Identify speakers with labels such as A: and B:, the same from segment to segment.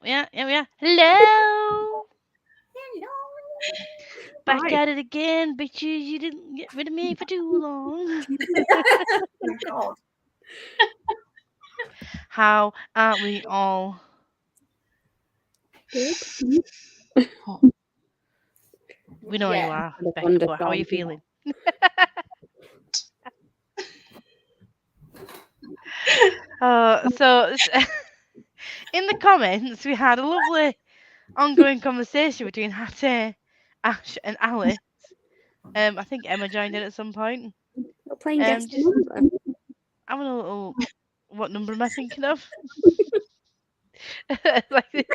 A: Hello.
B: Hello.
A: Back
C: Hi.
A: at it again, bitches. You didn't get rid of me for too long.
B: Oh God.
A: How are we all?
C: Good.
A: We know you
B: Yeah.
A: are,
C: Kind of
A: Becca, but how are you
C: understand.
A: feeling? So in the comments, we had a lovely ongoing conversation between Hattie, Ash, and Alice. I think Emma joined in at some point.
C: We're playing guess the
A: Just
C: number.
A: having a little. What number am I thinking of? Like,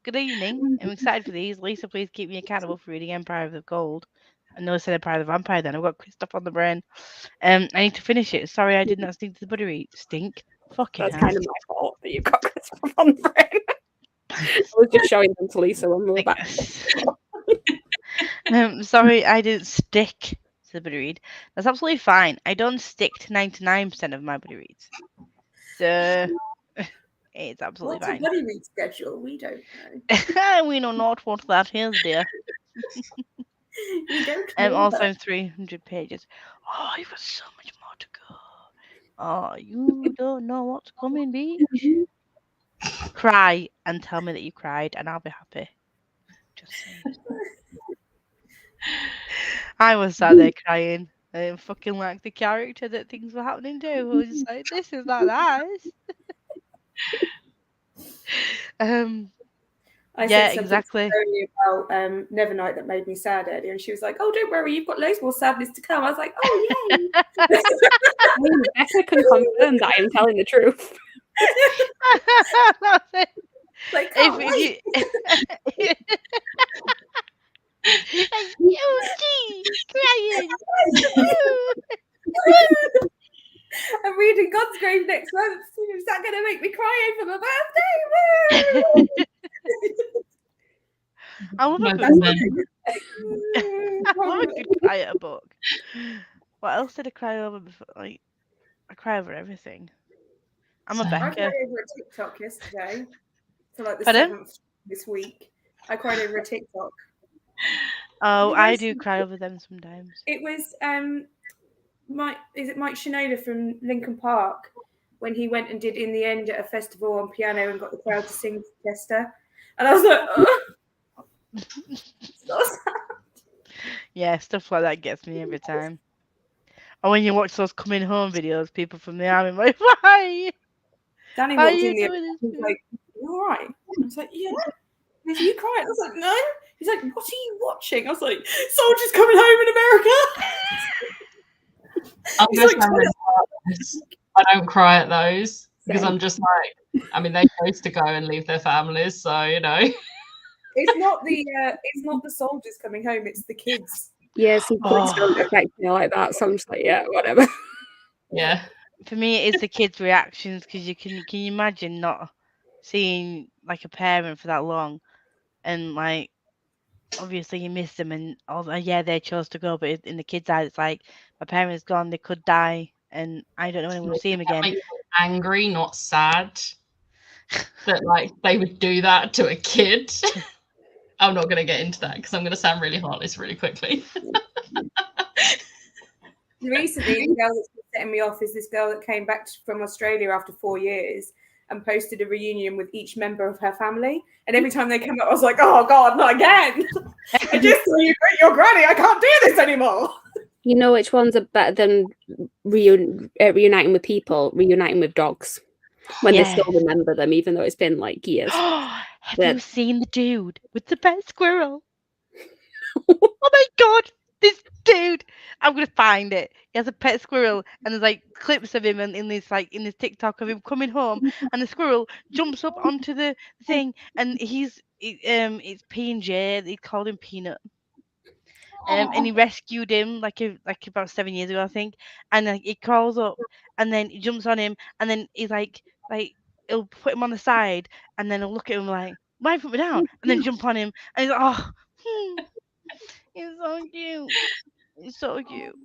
A: good evening. I'm excited for these. Lisa, please keep me accountable for reading Empire of the Gold. I know I said Empire of the Vampire then. I've got Christoph on the brain. I need to finish it. Sorry, I did not stink to the buttery. Stink. Fucking
C: That's
A: hell.
C: kind of my fault that you got Christopher on the brain. I was just showing them to Lisa when we were back.
A: Sorry, I didn't stick to the buddy read. That's absolutely fine. I don't stick to 99% of my buddy reads. So it's absolutely
B: What's a
A: fine.
B: buddy read schedule? We don't know.
A: We know not what that is, dear.
B: We don't know.
A: Also, I'm 300 pages. Oh, you've got so much more to go. Oh, you don't know what's coming, bitch. Cry and tell me that you cried, and I'll be happy. Just saying. I was sat there crying. I fucking like the character that things were happening to. I was just like, this is not nice.
B: I
A: Yeah,
B: said something
A: exactly.
B: only about Nevernight that made me sad earlier, and she was like, "Oh, don't worry, you've got loads more sadness to come." I was like, "Oh, yay!"
C: I mean, Becca can confirm that I am telling the truth.
A: That's it.
B: Like, can't
A: If
B: wait.
A: you oh gee, crying.
B: I'm reading God's Grave next month. Is that going to make me cry for my birthday? Woo!
A: I love a
D: No
A: good
D: comment.
A: I love a good cry at a book. What else did I cry over before? Like, I cry over everything. I'm a
D: Same.
B: I cried
A: Becca.
B: over a TikTok yesterday for like the
A: Pardon?
B: 7th this week. I cried over a TikTok.
A: Oh,
B: You
A: I
B: guys,
A: do cry over them sometimes.
B: it was Mike. Is it Mike Shinoda from Lincoln Park when he went and did In the End at a festival on piano and got the crowd to sing Chester, and I was like, oh, so sad.
A: Yeah, stuff like that gets me every time. Or when you watch those coming home videos, people from the army, I'm like, why?
B: Danny
A: Why are
B: walked
A: you
B: in the other
A: doing
B: day,
A: this
B: he was
A: to me?
B: like, "You all right?" I was like, "Yeah." Is you crying? I was like, "No." He's like, "What are you watching?" I was like, "Soldiers coming home in America."
D: I'm
B: He's
D: gonna
B: like,
D: sound really hard. I don't cry at those because
C: Same.
D: I'm just like, I mean, they chose to go and leave their families, so you know.
B: it's not the soldiers coming home; it's the kids.
C: Yeah, see, kids don't
A: Oh,
C: affect me like that, so I'm just like, yeah, whatever.
D: Yeah,
A: for me, it's the kids' reactions because can you imagine not seeing like a parent for that long and like obviously you miss them and yeah they chose to go, but in the kids' eyes it's like my parents gone, they could die, and I don't know when I'm going to see them
D: that
A: again.
D: makes me angry, not sad. That like they would do that to a kid. I'm not gonna get into that because I'm gonna sound really heartless really quickly.
B: Recently, the girl that's been setting me off is this girl that came back from Australia after 4 years and posted a reunion with each member of her family. And every time they come up, I was like, "Oh God, not again!" I just saw you greet your granny. I can't do this anymore.
C: You know which ones are better than reuniting with people? Reuniting with dogs. When they
A: Yeah.
C: still remember them, even though it's been like years.
A: Have
C: That
A: you seen the dude with the pet squirrel? Oh my god, this dude! I'm gonna find it. He has a pet squirrel, and there's like clips of him in this TikTok of him coming home, and the squirrel jumps up onto the thing, and it's P and J. They called him Peanut. And he rescued him like about 7 years ago, I think. And like he crawls up, and then he jumps on him, and then he's like he'll put him on the side, and then he'll look at him like, "Why you put me down?" And then jump on him, and he's like, "Oh, he's so cute. He's so cute."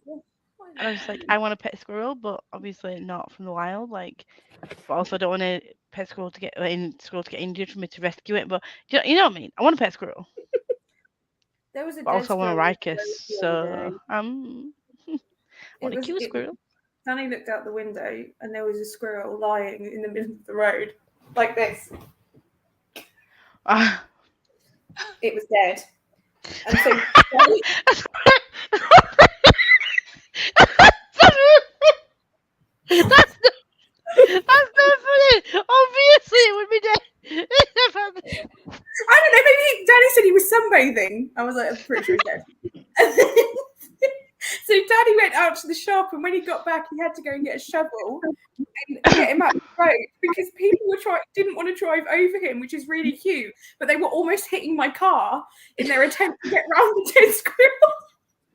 A: And I was like, I want a pet squirrel, but obviously not from the wild. Like, but also I don't want a pet squirrel to get injured for me to rescue it. But you know what I mean? I want a pet squirrel,
B: There was a
A: but
B: dead
A: also I want a
B: squirrel
A: ricus.
B: the other day.
A: So I want a cute squirrel.
B: Danny looked out the window and there was a squirrel lying in the middle of the road, like this.
A: Ah.
B: It was dead. And so
A: That's so funny. Obviously, it would be dead.
B: I don't know, maybe Danny said he was sunbathing. I was like, I'm pretty sure he's dead. So Daddy went out to the shop, and when he got back, he had to go and get a shovel and get him out of the road because people didn't want to drive over him, which is really cute. But they were almost hitting my car in their attempt to get round the dead squirrel.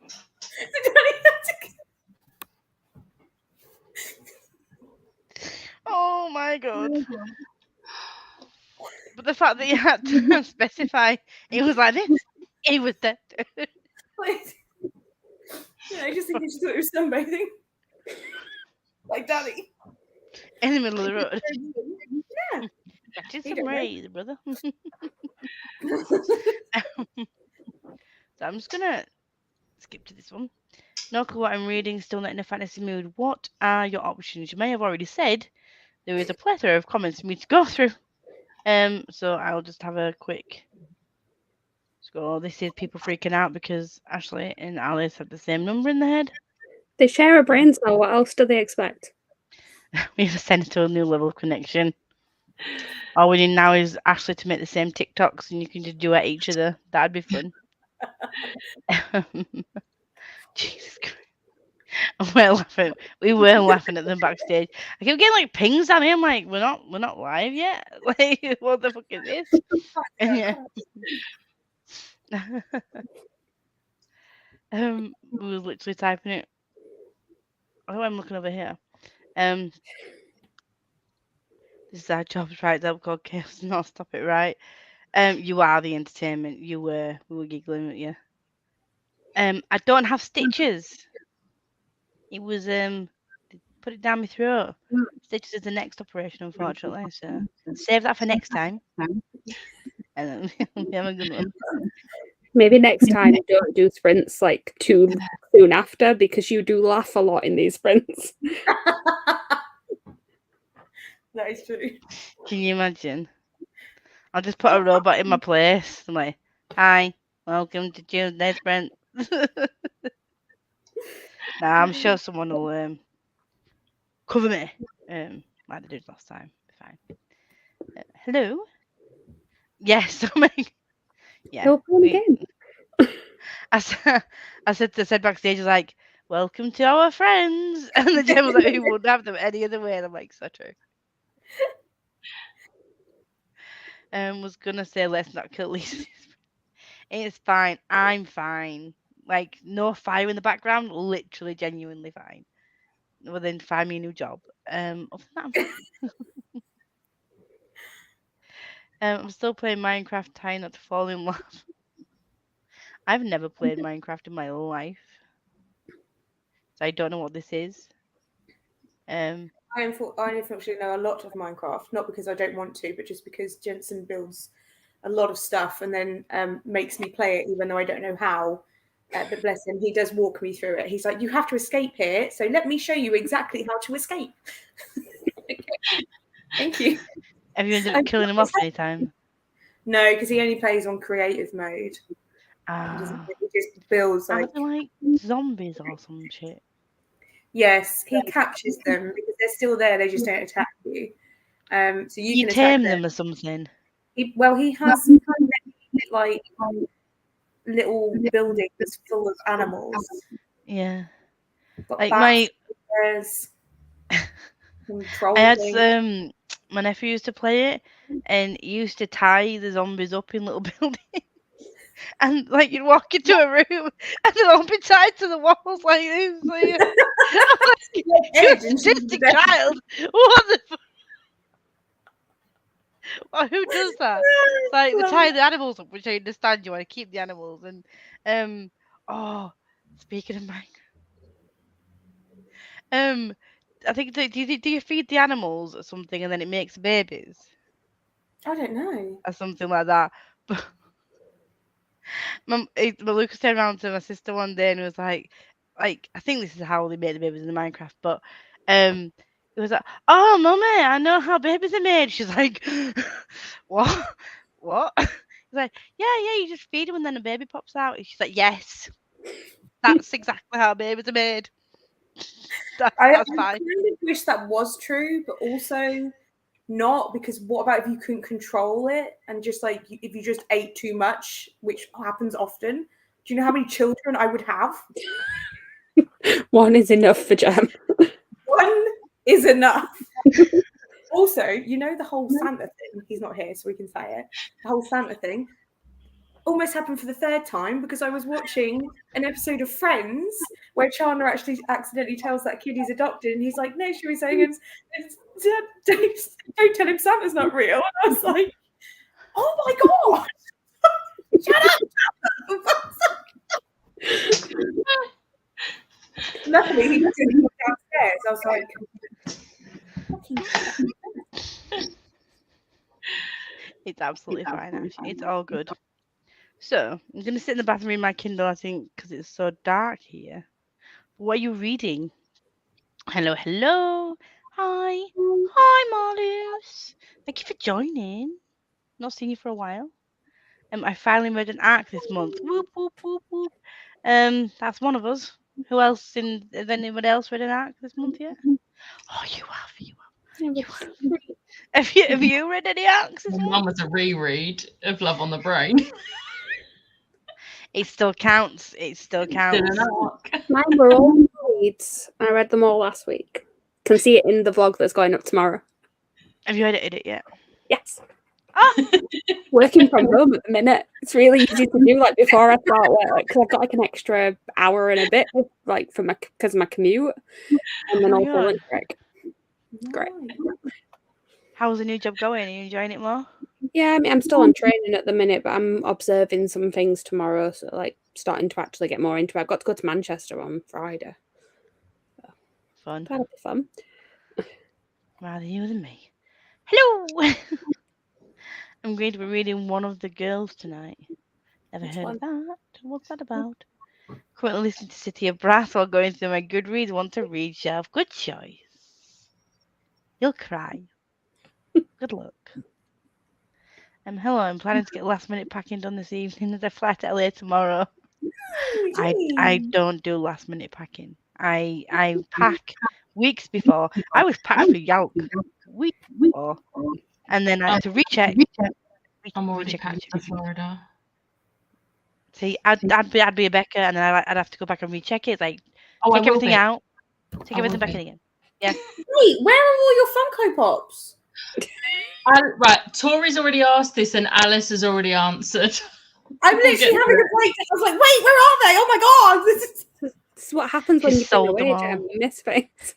B: So Daddy had to.
A: Oh my god! But the fact that you had to specify, it was like this. He was dead.
B: Just in case you thought it was sunbathing, like Daddy
A: in the middle of the road.
B: Yeah,
A: Catching some rays, brother. So I'm just gonna skip to this one. No clue what I'm reading. Still not in a fantasy mood. What are your options? You may have already said there is a plethora of comments for me to go through. So I'll just have a quick scroll. This is people freaking out because Ashley and Alice have the same number in their head.
C: They share a brain cell. What else do they expect?
A: We have sent to a new level of connection. All we need now is Ashley to make the same TikToks and you can just duet each other. That'd be fun. Jesus Christ. We're laughing. We were laughing at them backstage. I kept getting like pings at me. I'm like, we're not live yet. Like, what the fuck is this? And yeah. We was literally typing it. Oh, I'm looking over here. This is our job's right up called chaos. Not stop it right. You are the entertainment. We were giggling at you. I don't have stitches. It was put it down my throat. Stitches is the next operation, unfortunately. So save that for next time. And then we have a good one.
C: Maybe next time don't do sprints like too soon after because you do laugh a lot in these sprints.
B: That is true.
A: Can you imagine? I'll just put a robot in my place. I'm like, hi, welcome to Tuesday Sprint. Nah, I'm sure someone will cover me. Like they did last time. Fine. Hello? Yes, yeah.
C: Again.
A: I said backstage, like, welcome to our friends. And the Jen was like, we wouldn't have them any other way. And I'm like, so true. Was gonna say let's not kill Lisa. It's fine. I'm fine. Like no fire in the background. Literally, genuinely fine. Well, then find me a new job. Other than that, I'm still playing Minecraft, trying not to fall in love. I've never played Minecraft in my life, so I don't know what this is.
B: I unfortunately know a lot of Minecraft, not because I don't want to, but just because Jensen builds a lot of stuff and then makes me play it even though I don't know how. But bless him, he does walk me through it. He's like, you have to escape here, so let me show you exactly how to escape. Okay. Thank you.
A: Have you ended up killing him off any time?
B: No, because he only plays on creative mode. He just builds
A: like zombies or some shit.
B: Yes, he captures them because they're still there. They just don't attack you. So you can
A: tame them or something.
B: He has like little buildings full of animals.
A: Yeah,
B: like my.
A: I had my nephew used to play it, and he used to tie the zombies up in little buildings. And like you'd walk into a room and they'd all be tied to the walls like this. Like, you're a sadistic child. What the fuck? Well, who does that? It's like they tie the animals up, which I understand you want to keep the animals. And speaking of Minecraft, I think do you feed the animals or something and then it makes babies
B: I don't know.
A: or something like that? But my Lucas turned around to my sister one day and was like I think this is how they made the babies in the Minecraft, but it was like, "Oh, mummy, I know how babies are made." She's like, "What? What?" He's like, "Yeah, you just feed them and then a baby pops out." And she's like, "Yes, that's exactly how babies are made."
B: I
A: That's
B: kind
A: fine.
B: of wish that was true, but also not, because what about if you couldn't control it and just like if you just ate too much, which happens often? Do you know how many children I would have?
C: One is enough for Jem.
B: One is enough. Also, you know the whole Santa thing. He's not here, so we can say it. The whole Santa thing almost happened for the third time because I was watching an episode of Friends where Chandler actually accidentally tells that kid he's adopted, and he's like, "No, should we say don't tell him Santa's not real." And I was like, "Oh my god, shut up!" Luckily, he didn't walk downstairs. I was like, "Fucking
A: It's absolutely fine, actually. It's all good. So, I'm going to sit in the bathroom read my Kindle, I think, because it's so dark here. What are you reading? Hello, hello. Hi. Hi, Marlus. Thank you for joining. Not seen you for a while. I finally read an arc this month. Whoop, whoop, whoop, whoop. That's one of us. Who else has anyone else read an arc this month yet? Oh, you have. You have. Have you read any arcs this month?
D: Mine was a reread of Love on the Brain.
A: It still counts. It still
D: Still
A: counts.
D: an arc.
C: Mine were all reads. I read them all last week. Can see it in the vlog that's going up tomorrow.
A: Have you edited it yet?
C: Yes.
A: Ah,
C: Working from home at the minute. It's really easy to do like before I start work because I've got like an extra hour and a bit like for because of my commute and then
A: Oh my
C: also
A: God.
C: lunch break. Great.
A: How's the new job going? Are you enjoying it more?
C: Yeah, I mean, I'm still on training at the minute, but I'm observing some things tomorrow, so like starting to actually get more into it. I've got to go to Manchester on Friday.
A: Fun.
C: That'll be fun.
A: Rather you than me. Hello. I'm going to be reading One of the Girls tonight. Never
C: Which
A: heard
C: one?
A: of that. What's that about? Currently listening to City of Brass while going through my Goodreads Want to Read shelf. Good choice. You'll cry. Good luck. Hello, I'm planning to get last minute packing done this evening as I fly to LA tomorrow. I don't do last minute packing. I pack weeks before. I was packed for Yalk weeks before, and then I had to recheck.
D: I'm already
A: recheck.
D: packed for Florida.
A: See, I'd be a Becca, and then I'd have to go back and recheck it. It's like
D: Oh, I
A: take
D: will
A: everything
D: be.
A: out, take
D: I
A: everything
D: will
A: back
D: be.
A: in again. Yeah.
B: Wait, where are all your Funko Pops?
D: Right, Tori's already asked this and Alice has already answered.
B: I'm
D: We'll
B: literally
D: get
B: having
D: to
B: a breakdown. I was like, wait, where are they? Oh my god!
C: This is what happens when
A: She
C: you've been
A: sold them
C: away,
A: all.
C: Jem. You miss things.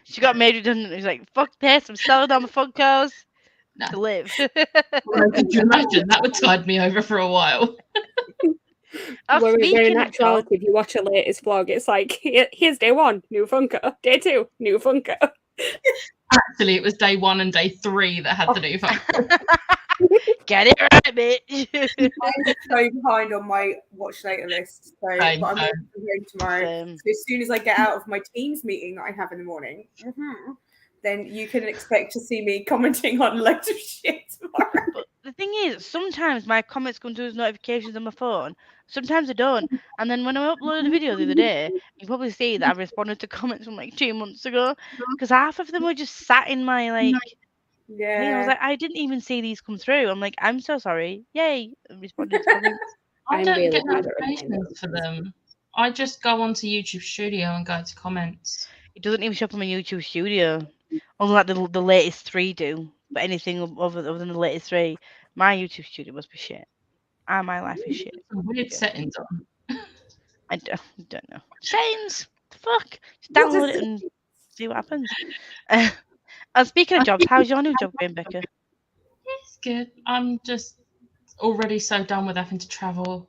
A: She got made redundant. She's like, fuck this, I'm selling all my Funkos
D: No.
A: to live.
D: Could you imagine? That would tide me over for a while.
A: Oh,
C: Where in
A: speaking of God,
C: actuality, if you watch a latest vlog, it's like, here's day 1, new Funko. Day 2, new Funko.
D: Actually, it was day 1 and day 3 that had the new phone.
A: get it right, bitch.
B: I'm so behind on my watch later list. So, but I'm going home tomorrow.
A: Same.
B: So as soon as I get out of my Teams meeting that I have in the morning, then you can expect to see me commenting on loads of shit tomorrow.
A: But the thing is, sometimes my comments come to as notifications on my phone. Sometimes I don't. And then when I uploaded a video the other day, you probably see that I responded to comments from like 2 months ago because half of them were just sat in my like. I was
B: Yeah.
A: like, I didn't even see these come through. I'm like, I'm so sorry. Yay, I'm responding to comments.
D: I
C: I'm
D: don't
C: really
D: get
C: bad at
D: notifications for them. I just go onto YouTube Studio and go to comments.
A: It doesn't even show up on my YouTube Studio. Only like the latest 3 do. But anything other than the latest 3, my YouTube Studio must be shit. My life is shit.
D: Some weird
A: Yeah.
D: settings on.
A: I don't know. Settings? The fuck? Just download it and see what happens. And speaking of jobs, how's your new job going, Becca?
D: It's good. I'm just already so done with having to travel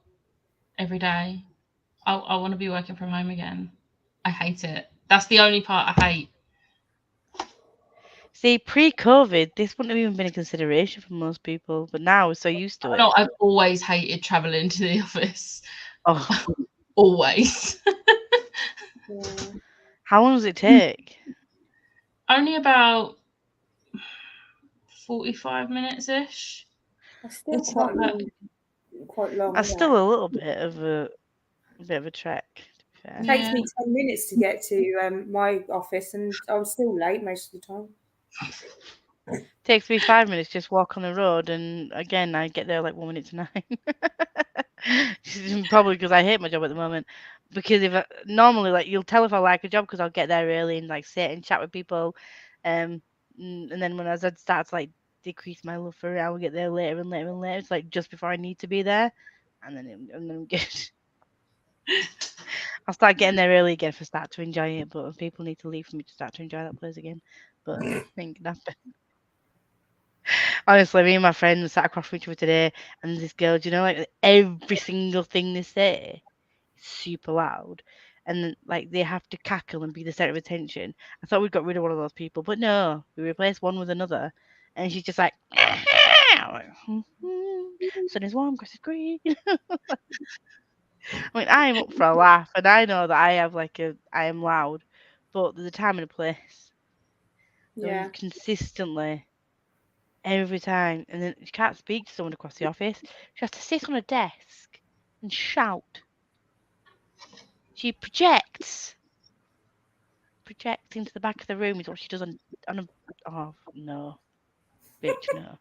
D: every day. I want to be working from home again. I hate it. That's the only part I hate.
A: See, pre-COVID, this wouldn't have even been a consideration for most people, but now we're so used to it.
D: No, I've always hated travelling to the office.
A: Oh,
D: Always.
B: Yeah.
A: how long does it take?
D: Only about 45 minutes ish.
B: That's still
D: It's
B: quite
D: not
B: long. Quite long.
A: That's
B: isn't
A: still
B: it?
A: a little bit of a trek, to be fair.
B: It takes me 10 minutes to get to my office, and I was still late most of the time.
A: Takes me 5 minutes just walk on the road, and again I get there like 1 minute to 9. Probably because I hate my job at the moment. Because if normally, like, you'll tell if I like a job because I'll get there early and like sit and chat with people, and then when as I start to like decrease my love for it, I will get there later and later and later. It's like just before I need to be there, and then I'm good. I'll start getting there early again if I start to enjoy it. But people need to leave for me to start to enjoy that place again. But ain't gonna happen. Honestly, me and my friends sat across from each other today, and this girl, do you know, like every single thing they say is super loud, and then, like they have to cackle and be the center of attention. I thought we'd got rid of one of those people, but no, we replaced one with another, and she's just like, sun is warm, grass is green. I mean, I'm up for a laugh, and I know that I am loud, but there's a time and a place. So when
B: Yeah.
A: you consistently every time, and then she can't speak to someone across the office. She has to sit on a desk and shout. She projects into the back of the room is what she does on a. Oh no, bitch, no.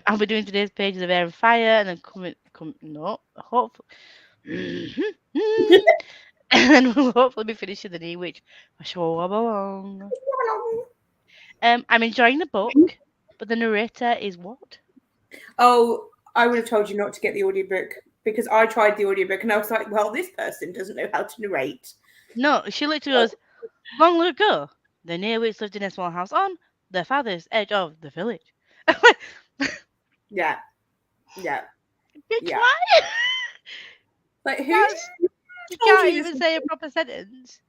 A: I'll be doing today's pages of Air and Fire, and then no, hopefully, and then we'll hopefully be finishing the knee, which I Schwabalong. I'm enjoying the book, but the narrator is what?
B: Oh, I would have told you not to get the audiobook because I tried the audiobook and I was like, well, this person doesn't know how to narrate.
A: No, she literally goes, long ago, the Neowits lived in a small house on the farthest edge of the village.
B: Yeah. Yeah.
A: Bitch,
B: Yeah.
A: what?
B: Like, who?
A: You
B: told
A: can't
B: you
A: even
B: this
A: say a proper sentence.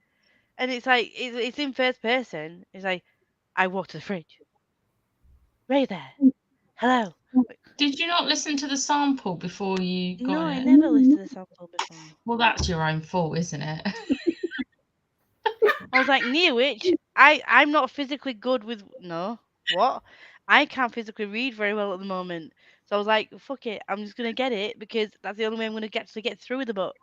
A: And it's like, it's in first person. It's like, I walked to the fridge. Ray there. Hello.
D: Did you not listen to the sample before you got
A: No, I
D: it?
A: never listened to the sample before.
D: Well, that's your own fault, isn't it?
A: I was like, Neowitch, I'm not physically good with. No. What? I can't physically read very well at the moment. So I was like, fuck it. I'm just going to get it because that's the only way I'm going to get through the book.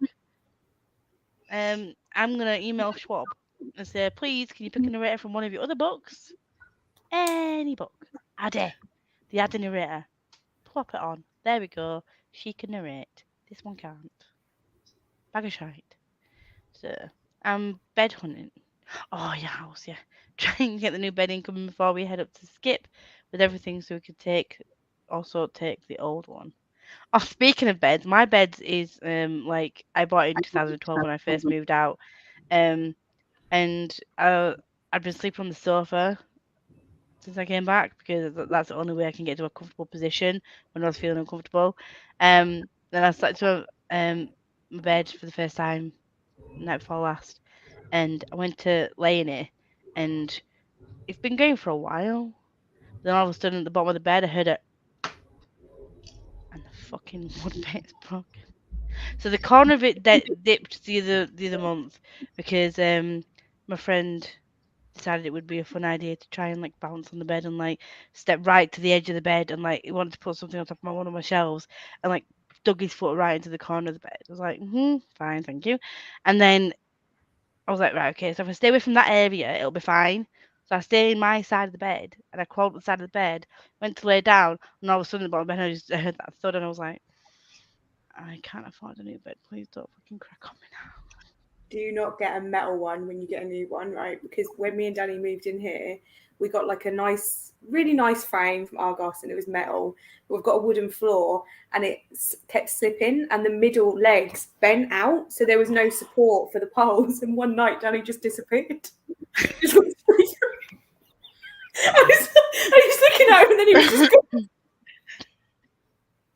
A: I'm gonna email Schwab and say, please, can you pick a narrator from one of your other books? Any book. Addy, the Addy narrator. Plop it on. There we go. She can narrate. This one can't. Bag of shite. So, I'm bed hunting. Oh yeah, house, yeah. Trying to get the new bed incoming before we head up to Skip with everything so we could take the old one. Oh, speaking of beds, my bed is like I bought it in 2012 when I first moved out. And I've been sleeping on the sofa since I came back because that's the only way I can get to a comfortable position when I was feeling uncomfortable. Then I slept to my bed for the first time the night before last, and I went to lay in it, and it's been going for a while. Then all of a sudden, at the bottom of the bed, I heard it, and the fucking wood bit's broken. So the corner of it dipped the other month because my friend decided it would be a fun idea to try and like bounce on the bed and like step right to the edge of the bed and like he wanted to put something on top of one of my shelves and like dug his foot right into the corner of the bed. I was like, fine, thank you. And then I was like, right, okay, so if I stay away from that area, it'll be fine. So I stayed in my side of the bed and I crawled up the side of the bed, went to lay down, and all of a sudden, at the bottom of the bed, I heard that thud and I was like, I can't afford a new bed. Please don't fucking crack on me now.
B: Do not get a metal one when you get a new one, right? Because when me and Danny moved in here, we got like a nice, really nice frame from Argos and it was metal. We've got a wooden floor and it kept slipping and the middle legs bent out. So there was no support for the poles. And one night, Danny just disappeared. Just went straight through. I was looking at him and then he was just gone.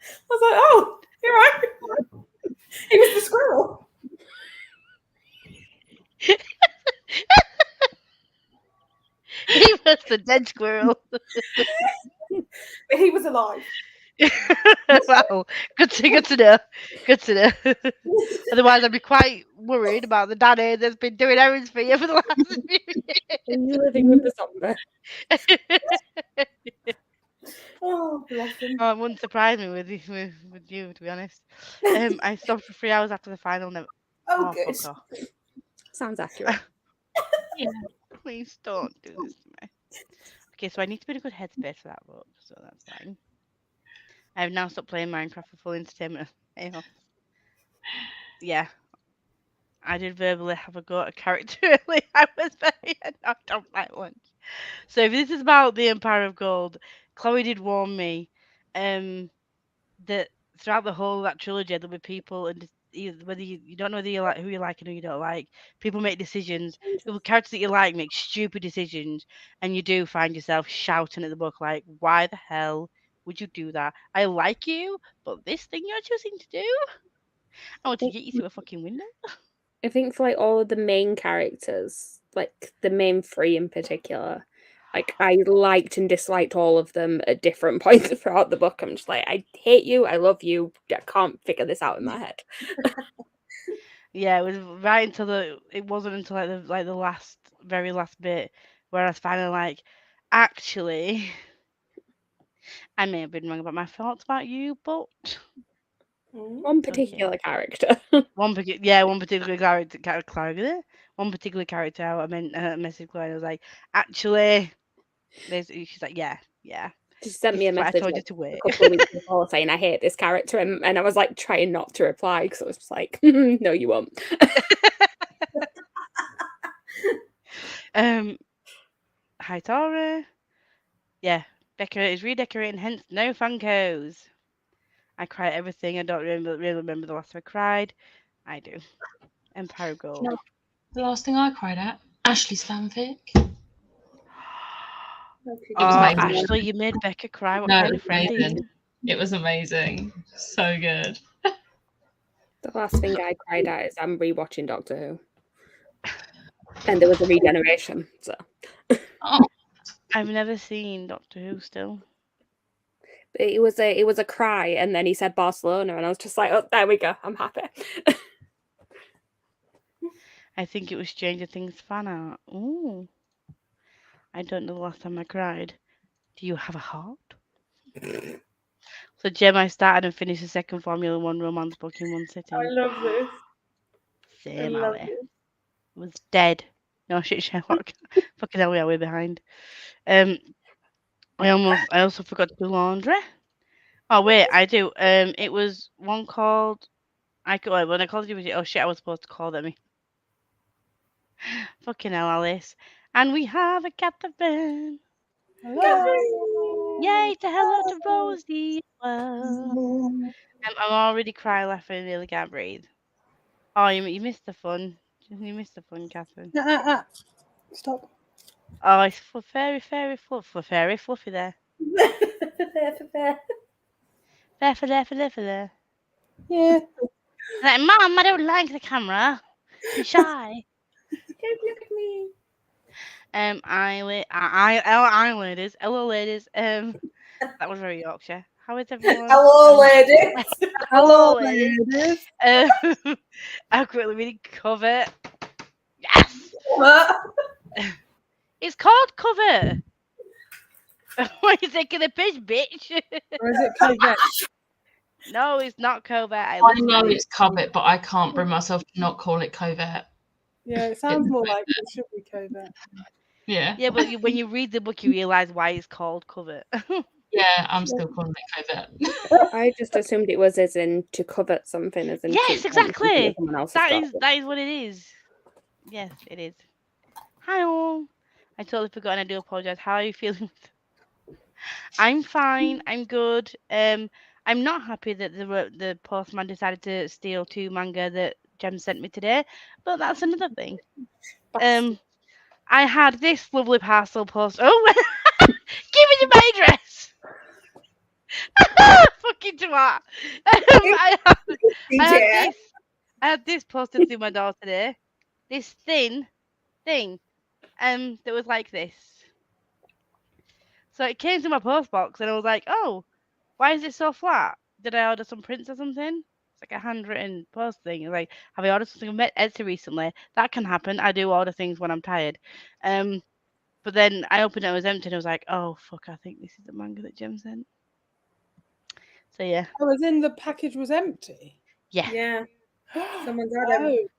B: I was like, oh, you're right. He was the squirrel.
A: a dead squirrel.
B: But he was alive.
A: Well, good to know. Good to know. Otherwise, I'd be quite worried about the daddy that's been doing errands for you for the last few
C: Are you living with the zombie?
A: years.
B: Oh, bless him.
A: Oh, it wouldn't surprise me with you, to be honest. I stopped for 3 hours after the final.
B: Oh,
A: Oh,
B: good.
A: fuck off.
C: Sounds accurate.
D: Yeah.
A: Please don't do this to me. Okay, so I need to be in a good headspace for that book, so that's fine. I have now stopped playing Minecraft for full entertainment. Anyhow. Yeah. I did verbally have a go at a character early. I was very knocked off my lunch. So if this is about the Empire of Gold, Chloe did warn me that throughout the whole of that trilogy there'll be people and whether you don't know whether you like who you like and who you don't like, people make decisions. People characters that you like make stupid decisions, and you do find yourself shouting at the book like, "Why the hell would you do that? I like you, but this thing you're choosing to do, I want to get you through a fucking window."
C: I think for like all of the main characters, like the main three in particular, like I liked and disliked all of them at different points throughout the book. I'm just like, I hate you, I love you, I can't figure this out in my head.
A: Yeah, it was right until it wasn't until like the last very last bit where I was finally like, actually, I may have been wrong about my thoughts about you, but
C: One particular character.
A: one particular character, one particular character. I meant message Chloe and I was like, actually, she's like, yeah.
C: She sent me a
A: This is what I
C: message
A: told you
C: like,
A: to
C: a
A: wait.
C: couple of weeks before saying I hate this character, and I was like trying not to reply because I was just like, no, you won't.
A: Hi Tara. Yeah, Becca is redecorating, hence no Funkos. I cry at everything. I don't really remember the last time I cried. I do. Empire of Gold.
D: No. The last thing I cried at, Ashley's fanfic.
A: Oh,
D: amazing.
A: Ashley, you made Becca cry. What
D: No,
A: kind
D: it
A: of
D: was
A: friend are
D: amazing.
A: you?
D: It was amazing. So good.
C: The last thing I cried at is I'm rewatching Doctor Who. And there was a regeneration, so
D: Oh,
A: I've never seen Doctor Who still.
C: it was a cry, and then he said Barcelona, and I was just like, oh, there we go, I'm happy.
A: I think it was Stranger Things fan art. Ooh. I don't know the last time I cried. Do you have a heart? So, Gem, I started and finished the second Formula One romance book in one sitting.
B: I love this.
A: Same,
B: I love
A: Ali.
B: this.
A: It was dead. No shit, Sherlock. Fucking hell, we are way behind. I also forgot to do laundry. Oh wait, I do. It was one called. When I called you, oh shit, I was supposed to call them. Fucking hell, Alice. And we have a Catherine.
B: Hello.
A: Yay to hello to Rosie. Well, I'm already crying, laughing, and nearly can't breathe. Oh, you missed the fun. You missed the fun, Catherine.
B: Stop.
A: Oh, it's very fluffy there. There.
B: Yeah.
A: Like, Mum, I don't like the camera. I'm shy.
B: Don't look at me.
A: Ladies. Hello, ladies. That was very Yorkshire. How is everyone?
B: Hello, ladies.
A: Hello, ladies. I'm quickly reading cover. Yes!
B: What?
A: It's called cover. What are you taking a piss, bitch?
E: Or is it covert?
A: No, it's not covert.
D: I know it's covert, but I can't bring myself to not call it covert.
E: Yeah, it sounds more like it should be covert.
D: Yeah.
A: Yeah, but when you read the book, you realise why it's called cover.
D: Yeah, I'm still calling it covert.
C: I just assumed it was as in to covet something, as in
A: Yes,
C: to
A: exactly.
C: someone else's
A: That
C: property.
A: is what it is. Yes, it is. Hi all. I totally forgot and I do apologise. How are you feeling? I'm fine. I'm good. I'm not happy that the postman decided to steal 2 manga that Jem sent me today, but that's another thing. I had this lovely parcel post. Oh, give me my address. Fucking twat. I had this posted through my door today. This thin thing, that was like this. So it came to my post box, and I was like, "Oh, why is it so flat? Did I order some prints or something?" It's like a handwritten post thing. It's like, "Have I ordered something on Etsy recently?" That can happen. I do order things when I'm tired. But then I opened it, and it was empty, and I was like, "Oh fuck! I think this is the manga that Jem sent." So yeah,
E: Oh, as in the package was empty.
A: yeah.
B: Yeah. Someone's had
E: Oh,
B: it.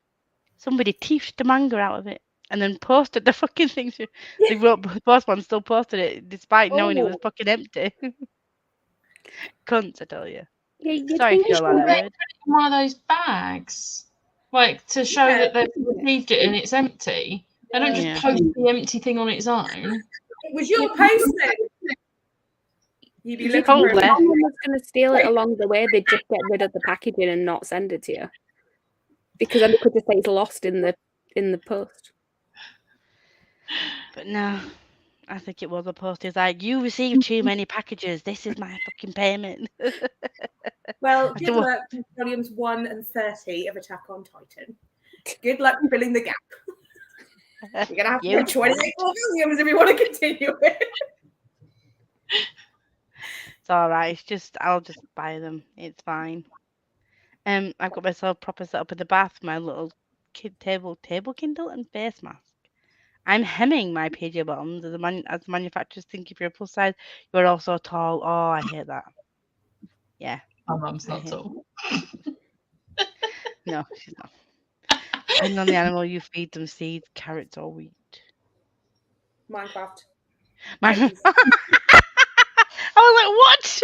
A: Somebody teased the manga out of it and then posted the fucking thing. They wrote, the postman still posted it despite knowing it was
E: Oh.
A: fucking empty. Cunts, I tell you.
C: Yeah, you'd
A: Sorry if
C: think
A: you don't like that
D: They
A: word.
D: put it in one of those bags, like to show
B: Yeah.
D: that they've received it and it's empty. They don't just
A: Yeah.
D: post the empty thing on its own.
B: It was your post then. You'd be
C: Do you
B: looking
C: think
B: for
C: if
A: Probably.
C: someone was going to steal it along the way, they'd just get rid of the packaging and not send it to you? Because then it could just say it's lost in the post.
A: But no, I think it was a post. It's like, "You received too many packages. This is my fucking payment."
B: Well,
A: I
B: good
A: still-
B: luck with volumes 1 and 30 of Attack on Titan. Good luck filling the gap. You're gonna have to
A: You.
B: do 28 more volumes if you want to continue it.
A: It's all right. It's just I'll just buy them. It's fine. I've got myself proper set up in the bath. My little table Kindle and face mask. I'm hemming my PJ bottoms as as manufacturers think if you're a plus size, you're also tall. Oh, I hate that. Yeah,
D: My mum's
A: I
D: not
A: hate
D: tall.
A: No, she's not. Depending on the animal, you feed them seeds, carrots, or wheat.
B: Minecraft.
A: My,
B: Cookies.
A: I was like, what?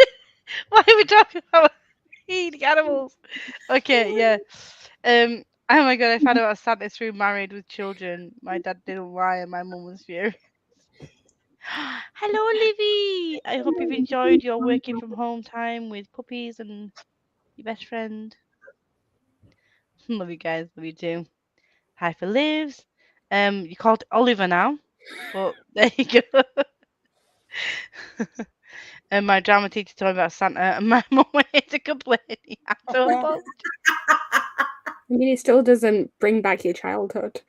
A: Why are we talking about feeding animals? Okay, yeah. Oh my god, I found out I sat this through married with children. My dad didn't lie, and my mum was furious. Hello, Livy. I hope you've enjoyed your working from home time with puppies and your best friend. Love you guys. Love you too. Hi for Livs. You called Oliver now, but there you go. And my drama teacher told me about Santa, and my mum went to complain. He had to apologize.
C: I mean, it still doesn't bring back your childhood.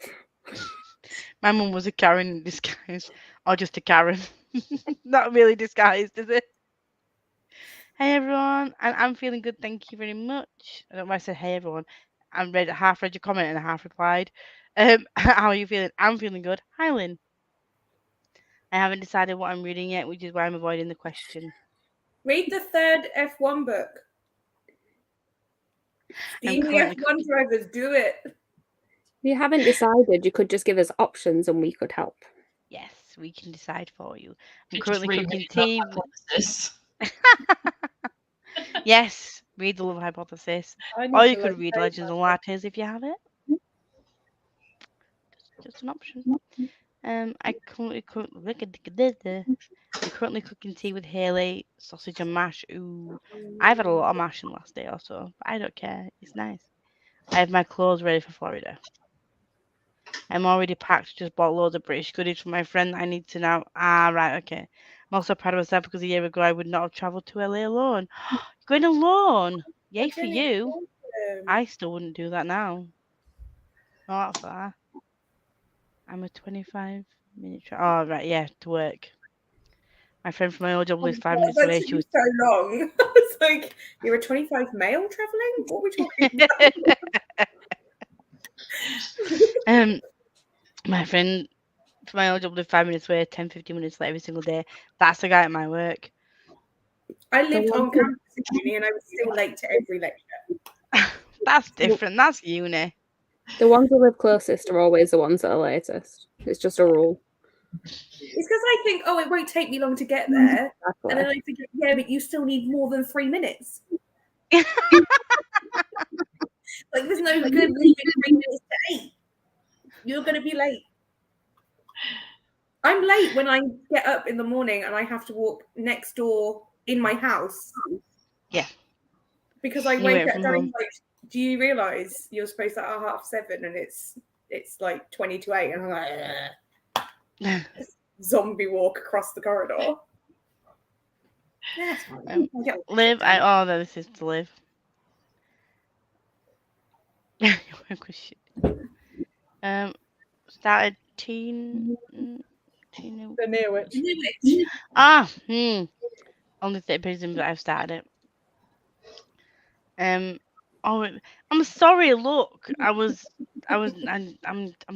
A: My mum was a Karen in disguise, or just a Karen. Not really disguised, is it? Hey everyone, and I'm feeling good. Thank you very much. I don't know why I said hey everyone. Half read your comment and half replied. How are you feeling? I'm feeling good. Hi Lynn. I haven't decided what I'm reading yet, which is why I'm avoiding the question.
B: Read the third F1 book.
A: I'm
B: Steam the
A: currently
B: F1 drivers, do it.
C: If you haven't decided, you could just give us options and we could help.
A: Yes, we can decide for you. I'm
D: Just
A: currently
D: reread
A: cooking
D: Love
A: tea.
D: Hypothesis.
A: Yes, read the Love Hypothesis.
E: I need
A: Or you
E: to
A: could
E: look
A: read
E: over
A: Legends and Lattes if you have it. Just an option. I'm currently cooking tea with Haley, sausage and mash. Ooh, I've had a lot of mash in the last day or so, but I don't care. It's nice. I have my clothes ready for Florida. I'm already packed. Just bought loads of British goodies for my friend. I need to now. Ah, right, okay. I'm also proud of myself because a year ago I would not have travelled to LA alone. You're going alone? Yay for you. I still wouldn't do that now. Not that far. I'm a 25-minute Oh, right, yeah, to work. My friend from my old job lives 5 minutes
B: That
A: away.
B: took
A: She
B: you
A: was.
B: so long. I was like, you're a 25 male traveling? What are we talking about?
A: My friend from my old job lives 5 minutes away, 10, 15 minutes late every single day. That's the guy at my work.
B: I lived on campus in uni and I was still late to every lecture.
A: That's different. That's uni.
C: The ones who live closest are always the ones that are latest. It's just a rule.
B: It's because I think, oh, it won't take me long to get there.
C: Exactly.
B: And then I think, yeah, but you still need more than 3 minutes. Like, there's no good leaving 3 minutes to 8. You're going to be late. I'm late when I get up in the morning and I have to walk next door in my house.
A: Yeah.
B: Because I
A: You
B: wake
A: went
B: up
A: from
B: Daddy's
A: home.
B: like, do you realise you're supposed to at 7:30 and it's like 20 to 8 and I'm like, zombie walk across the corridor. Yeah, it's fine. I'll get all
A: Live.
B: shit done.
A: This is to live. Started
E: The Near Witch.
A: Only 30 pages in, but I've started it. I'm sorry. Look, I'm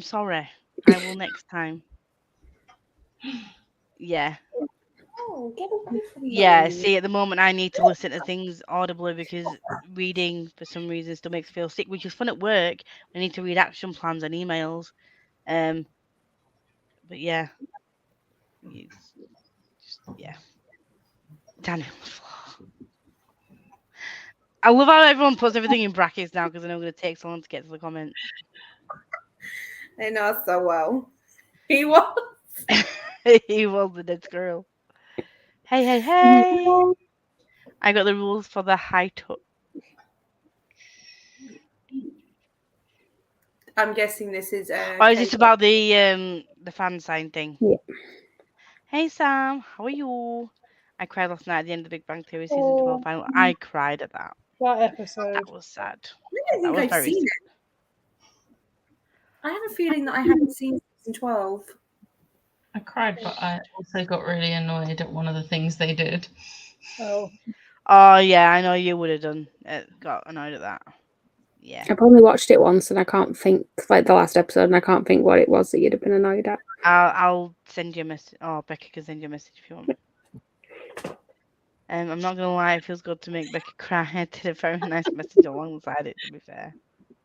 A: sorry. I will next time. Yeah.
B: Oh, get away from me.
A: Yeah, see, at the moment I need to listen to things audibly because reading for some reason still makes me feel sick, which is fun at work. I need to read action plans and emails. But yeah. It's just, yeah. Down on the floor. I love how everyone puts everything in brackets now because I know I'm going to take so long to get to the comments.
B: They know us so well. He was.
A: He was the dead squirrel. Hey, hey, hey! I got the rules for the high touch.
B: I'm guessing this is.
A: Or is this about the fan sign thing?
C: Yeah.
A: Hey Sam, how are you? I cried last night at the end of the Big Bang Theory season 12 final. I cried at that.
E: That episode.
A: That was sad.
B: I don't think I've seen it. I have a feeling that I haven't seen season 12.
D: I cried, but I also got really annoyed at one of the things they did.
E: Oh.
A: Oh yeah, I know you would have done. Got annoyed at that. Yeah.
C: I've only watched it once and I can't think, like the last episode, and I can't think what it was that you'd have been annoyed at.
A: I'll send you a message. Oh, Becca can send you a message if you want. I'm not gonna lie, it feels good to make Becca cry. I did a very nice message alongside it, to be fair.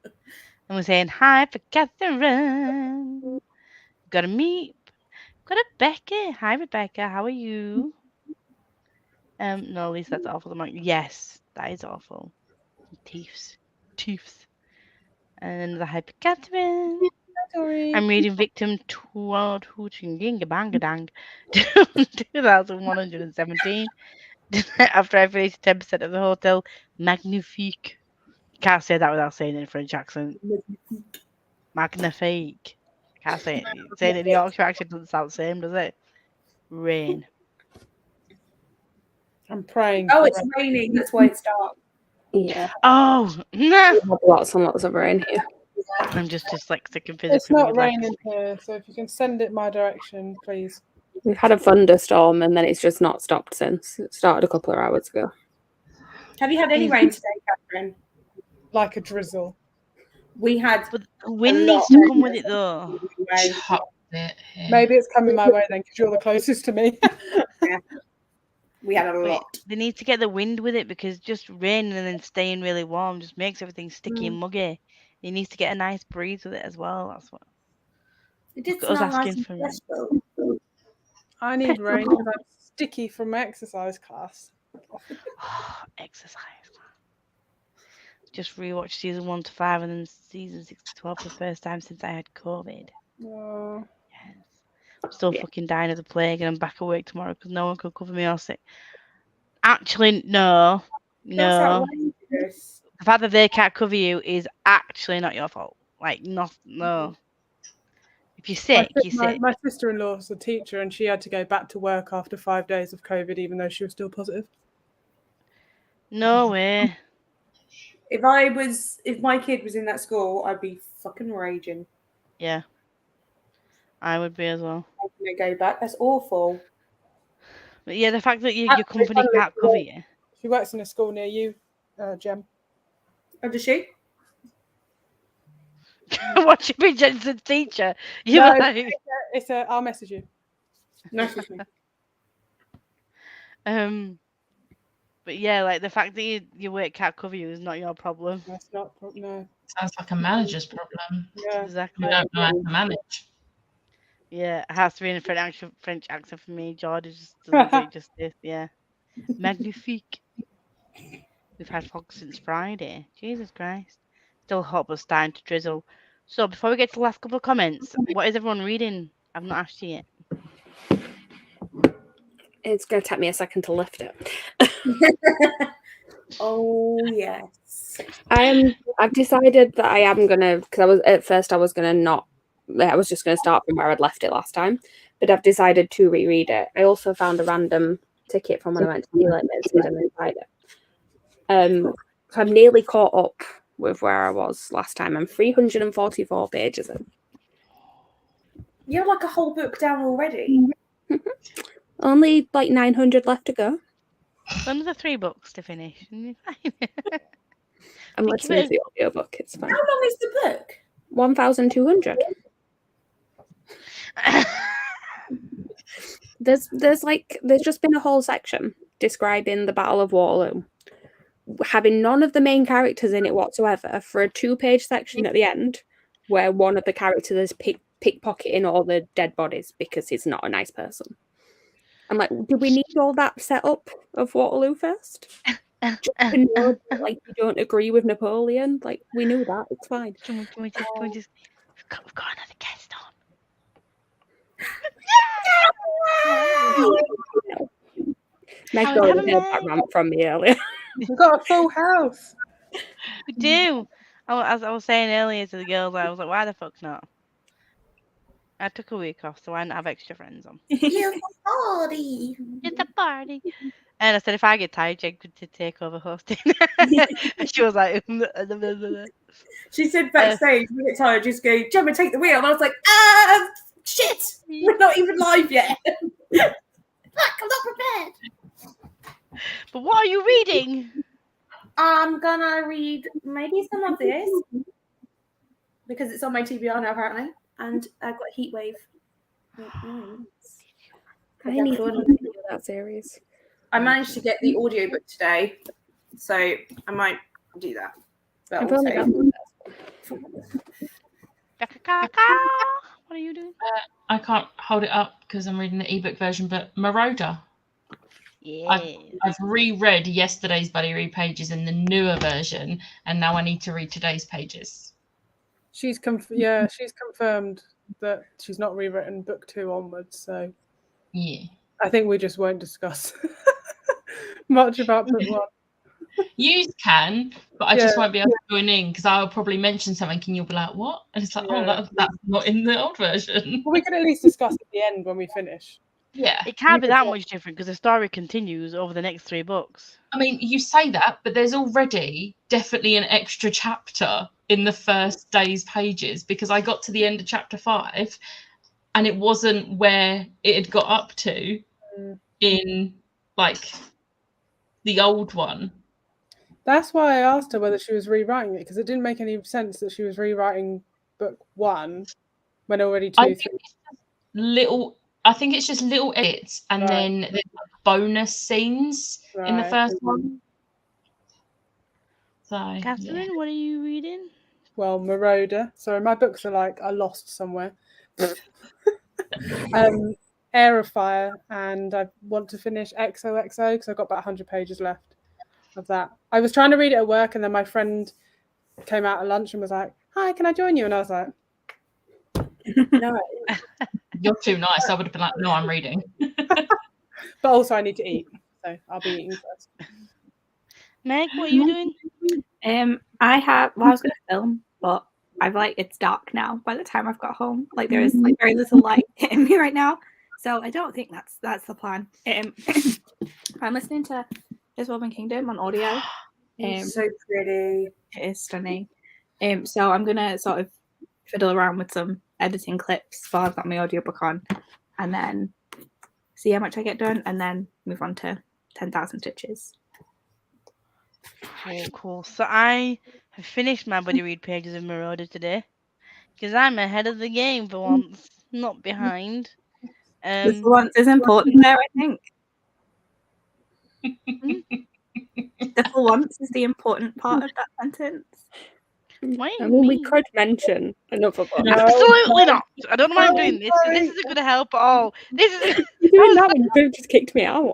A: And we're saying hi for Catherine. Got a meep. Got a Becca. Hi Rebecca, how are you? No, at least that's awful. Yes, that is awful. Teeths. And the hyper Catherine. I'm reading Victim toward Hooching Ginga Banga Dang 2117. After I finished 10% of the hotel. Magnifique. Can't say that without saying it in French accent. Magnifique. Can't say it. Saying it in the Yorkshire accent doesn't sound the same, does it? Rain.
E: I'm praying.
B: Oh, it's raining. That's why it's dark.
C: Yeah.
A: Oh, no.
C: We have lots and lots of rain here.
A: I'm just dyslexic and physically.
E: It's not raining here, so if you can send it my direction, please.
C: We've had a thunderstorm and then it's just not stopped since. It started a couple of hours ago.
B: Have you had any rain today, Catherine?
E: Like a drizzle.
B: We had.
A: But the wind needs to come with it, though.
E: Maybe it's coming my way then, because you're the closest to me.
B: Yeah. We had a lot.
A: They need to get the wind with it because just raining and then staying really warm just makes everything sticky and muggy. It needs to get a nice breeze with it as well. That's what.
B: It did
A: Look at
B: smell
A: us
B: nice
A: asking
B: and
A: for
B: fresh,
A: rain.
B: though.
E: I need rain because I'm sticky from my exercise class.
A: Exercise. Just rewatched season 1 to 5 and then season 6 to 12 for the first time since I had COVID.
E: Oh.
A: Yes. I'm still fucking dying of the plague and I'm back at work tomorrow because no one could cover me or sick. Actually, no. The fact that they can't cover you is actually not your fault. Like, no. If you're sick, you're sick.
E: My sister-in-law was a teacher and she had to go back to work after 5 days of COVID, even though she was still positive.
A: No way.
B: If my kid was in that school, I'd be fucking raging.
A: Yeah. I would be as well.
B: I'm gonna go back. That's awful.
A: But yeah, the fact that your company can't cover you.
E: She works in a school near you, Jem.
B: Oh, does she?
A: What, you be Jensen's teacher?
E: No, it's a. I'll message you.
B: Message me.
A: But yeah, like the fact that your work can't cover you is not your problem.
E: That's not no.
D: Sounds like a manager's problem.
E: Yeah,
A: exactly.
D: You don't know how to manage.
A: Yeah, it has to be in a French accent for me. George just doesn't do justice. Yeah, magnifique. We've had fog since Friday. Jesus Christ. Still hot, but starting to drizzle. So before we get to the last couple of comments, what is everyone reading? I've not asked you yet.
C: It's going to take me a second to lift it.
B: Oh yes.
C: I've decided that I am gonna, because I was just gonna start from where I'd left it last time, but I've decided to reread it. I also found a random ticket from when I went to New Limits and inside it. So I'm nearly caught up with where I was last time. I'm 344 pages in.
B: You're like a whole book down already.
C: Only like 900 left to go.
A: So another 3 books to finish. And you're fine.
C: I'm
A: Think of
C: listening
A: it
C: to the audiobook. It's fine.
B: How long is the book?
C: 1,200. There's just been a whole section describing the Battle of Waterloo, having none of the main characters in it whatsoever, for a 2-page section at the end where one of the characters is pickpocketing all the dead bodies because he's not a nice person. I'm like, do we need all that setup of Waterloo first? Just to know that, like, you don't agree with Napoleon? Like, we knew that. It's fine.
A: Can we just we've got another guest on.
C: Meg
A: Have
C: already
A: a
C: heard that
A: Meg.
C: rant from me earlier.
E: We've got a full house.
A: We do. As I was saying earlier to the girls, I was like, why the fuck not? I took a week off, so why not have extra friends on?
B: You're party.
A: It's a party. And I said, if I get tired, Jake could take over hosting. And she was like,
B: She said backstage, we get tired, just go, Gemma, take the wheel. And I was like, shit, we're not even live yet. Fuck, I'm not prepared.
A: But what are you reading?
B: I'm gonna read maybe some of this because it's on my TBR now apparently, and I've got Heatwave.
C: I need to do that series.
B: I managed to get the audiobook today, so I might do that. But
C: I've
B: also,
C: only got one.
A: What are you doing?
D: I can't hold it up because I'm reading the ebook version, but Marauder.
A: Yeah.
D: I've reread yesterday's buddy read pages in the newer version, and now I need to read today's pages.
E: She's confirmed that she's not rewritten book 2 onwards. So
D: Yeah.
E: I think we just won't discuss much about book 1.
D: You can, but I just won't be able to join in because I'll probably mention something and you'll be like, what? And it's like, oh, that's not in the old version.
E: Well, we can at least discuss at the end when we finish.
D: Yeah.
A: It can't be that much different because the story continues over the next 3 books.
D: I mean, you say that, but there's already definitely an extra chapter in the first day's pages because I got to the end of chapter 5 and it wasn't where it had got up to in like the old one.
E: That's why I asked her whether she was rewriting it, because it didn't make any sense that she was rewriting book 1 when already 2, 3.
D: I think it's just little edits and then there's bonus scenes in the first one. So,
A: Catherine, what are you reading?
E: Well, Marauder. Sorry, my books are lost somewhere. Air of Fire, and I want to finish XOXO because I've got about 100 pages left of that. I was trying to read it at work, and then my friend came out at lunch and was like, "Hi, can I join you?" And I was like, "No."
D: You're too nice. I would have been like, no, I'm reading.
E: But also I need to eat, so I'll be eating first.
A: Meg, what are you doing?
F: I was going to film, but it's dark now by the time I've got home. Like there is very little light hitting me right now. So I don't think that's the plan. I'm listening to This Woman Kingdom on audio.
B: It's so pretty.
F: It is stunning. So I'm gonna sort of fiddle around with some editing clips while I've got my audiobook on, and then see how much I get done, and then move on to 10,000 Stitches.
A: Cool. So I have finished my buddy read pages of Marauder today because I'm ahead of the game for once, not behind.
F: This one is important there, I think. The for once is the important part of that sentence.
C: We could mention another book.
A: Absolutely not. I don't know why I'm doing this. So this isn't going to help at all. This is
C: doing that when you could have just kicked me out.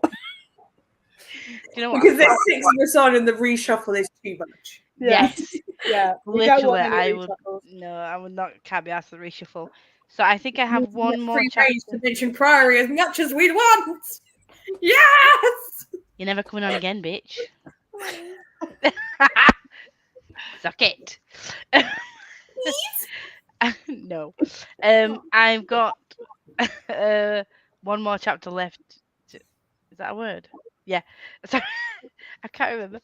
B: You know what? Because there's 6 of us on and the reshuffle is too much.
A: Yes.
E: Yeah.
A: Literally, I would not can't be asked to reshuffle. So I think I have one more chapter.
B: To mention Priory as much as we'd want. Yes.
A: You're never coming on again, bitch. Suck it. No. I've got one more chapter left. Is that a word? Yeah. Sorry, I can't remember.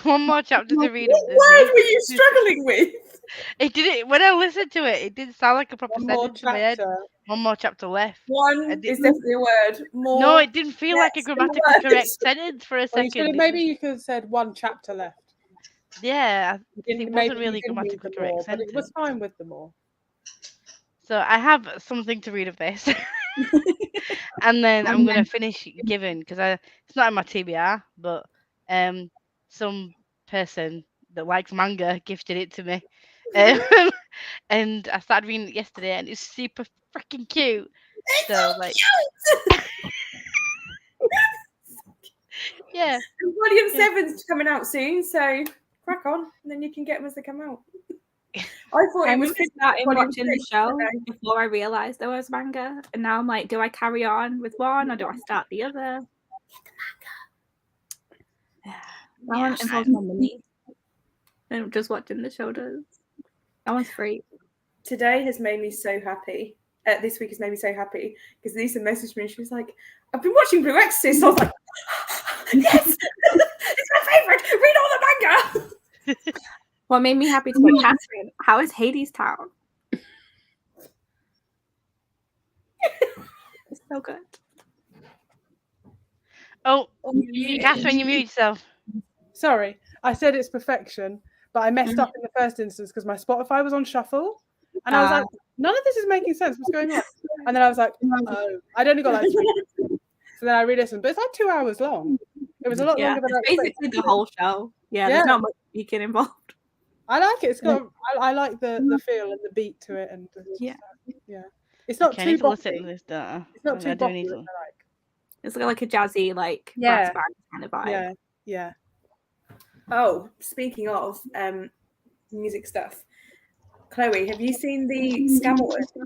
A: One more chapter to read of
B: What
A: this
B: word
A: week.
B: were you struggling with?
A: It didn't. When I listened to it, it didn't sound like a proper
E: One more
A: sentence in my head.
E: chapter.
A: One more chapter left.
B: One
A: did-
B: is definitely a word. More.
A: No, it didn't feel like a
B: Yes, the
A: grammatically
B: words.
A: correct sentence for a
E: Well, you
A: second.
E: should have, maybe you could have said one chapter left.
A: Yeah,
E: You
A: it
E: didn't,
A: wasn't
E: maybe
A: really
E: you didn't use
A: grammatically
E: the
A: correct
E: more, but
A: sentence.
E: it was fine with the more.
A: So I have something to read of this, and then I'm gonna finish Given because it's not in my TBR, but some person that likes manga gifted it to me, and I started reading it yesterday, and it's super freaking cute. So like, yeah,
B: Volume 7's coming out soon, so crack on, and then you can get them as they come out. I thought
F: I
B: it was
F: remember starting
B: volume
F: watching the
B: 6
F: show
B: today.
F: before I realised there was manga, and now I'm like, do I carry on with one or do I start the other? That one involves more money than just watching the show does. That one's free.
B: Today has made me so happy. This week has made me so happy because Lisa messaged me and she was like, I've been watching Blue Exorcist. I was like, yes, it's my favourite. Read all the manga.
F: What made me happy today, Catherine? How is Hades Town? It's so good.
A: Oh,
B: Yeah.
A: Catherine, you mute yourself.
E: Sorry, I said it's perfection, but I messed up in the first instance because my Spotify was on shuffle, and I was like, none of this is making sense. What's going on? And then I was like, oh, I'd only got like 3. So then I re-listened, but it's like 2 hours long. It was a lot longer than I
F: it's
E: expected.
F: basically the whole show. Yeah, there's not much speaking involved.
E: I like it. It's got. I like the feel and the beat to it, and
F: Yeah.
E: yeah. It's not
A: Okay, I
E: too
A: need to listen
E: boppy.
A: to this data.
E: It's not too
A: I do
E: boppy,
A: need
E: which
A: to.
E: I like.
F: It's like a jazzy, like brass band kind of vibe.
E: Yeah.
B: Oh, speaking of music stuff, Chloe, have you seen the Scamilton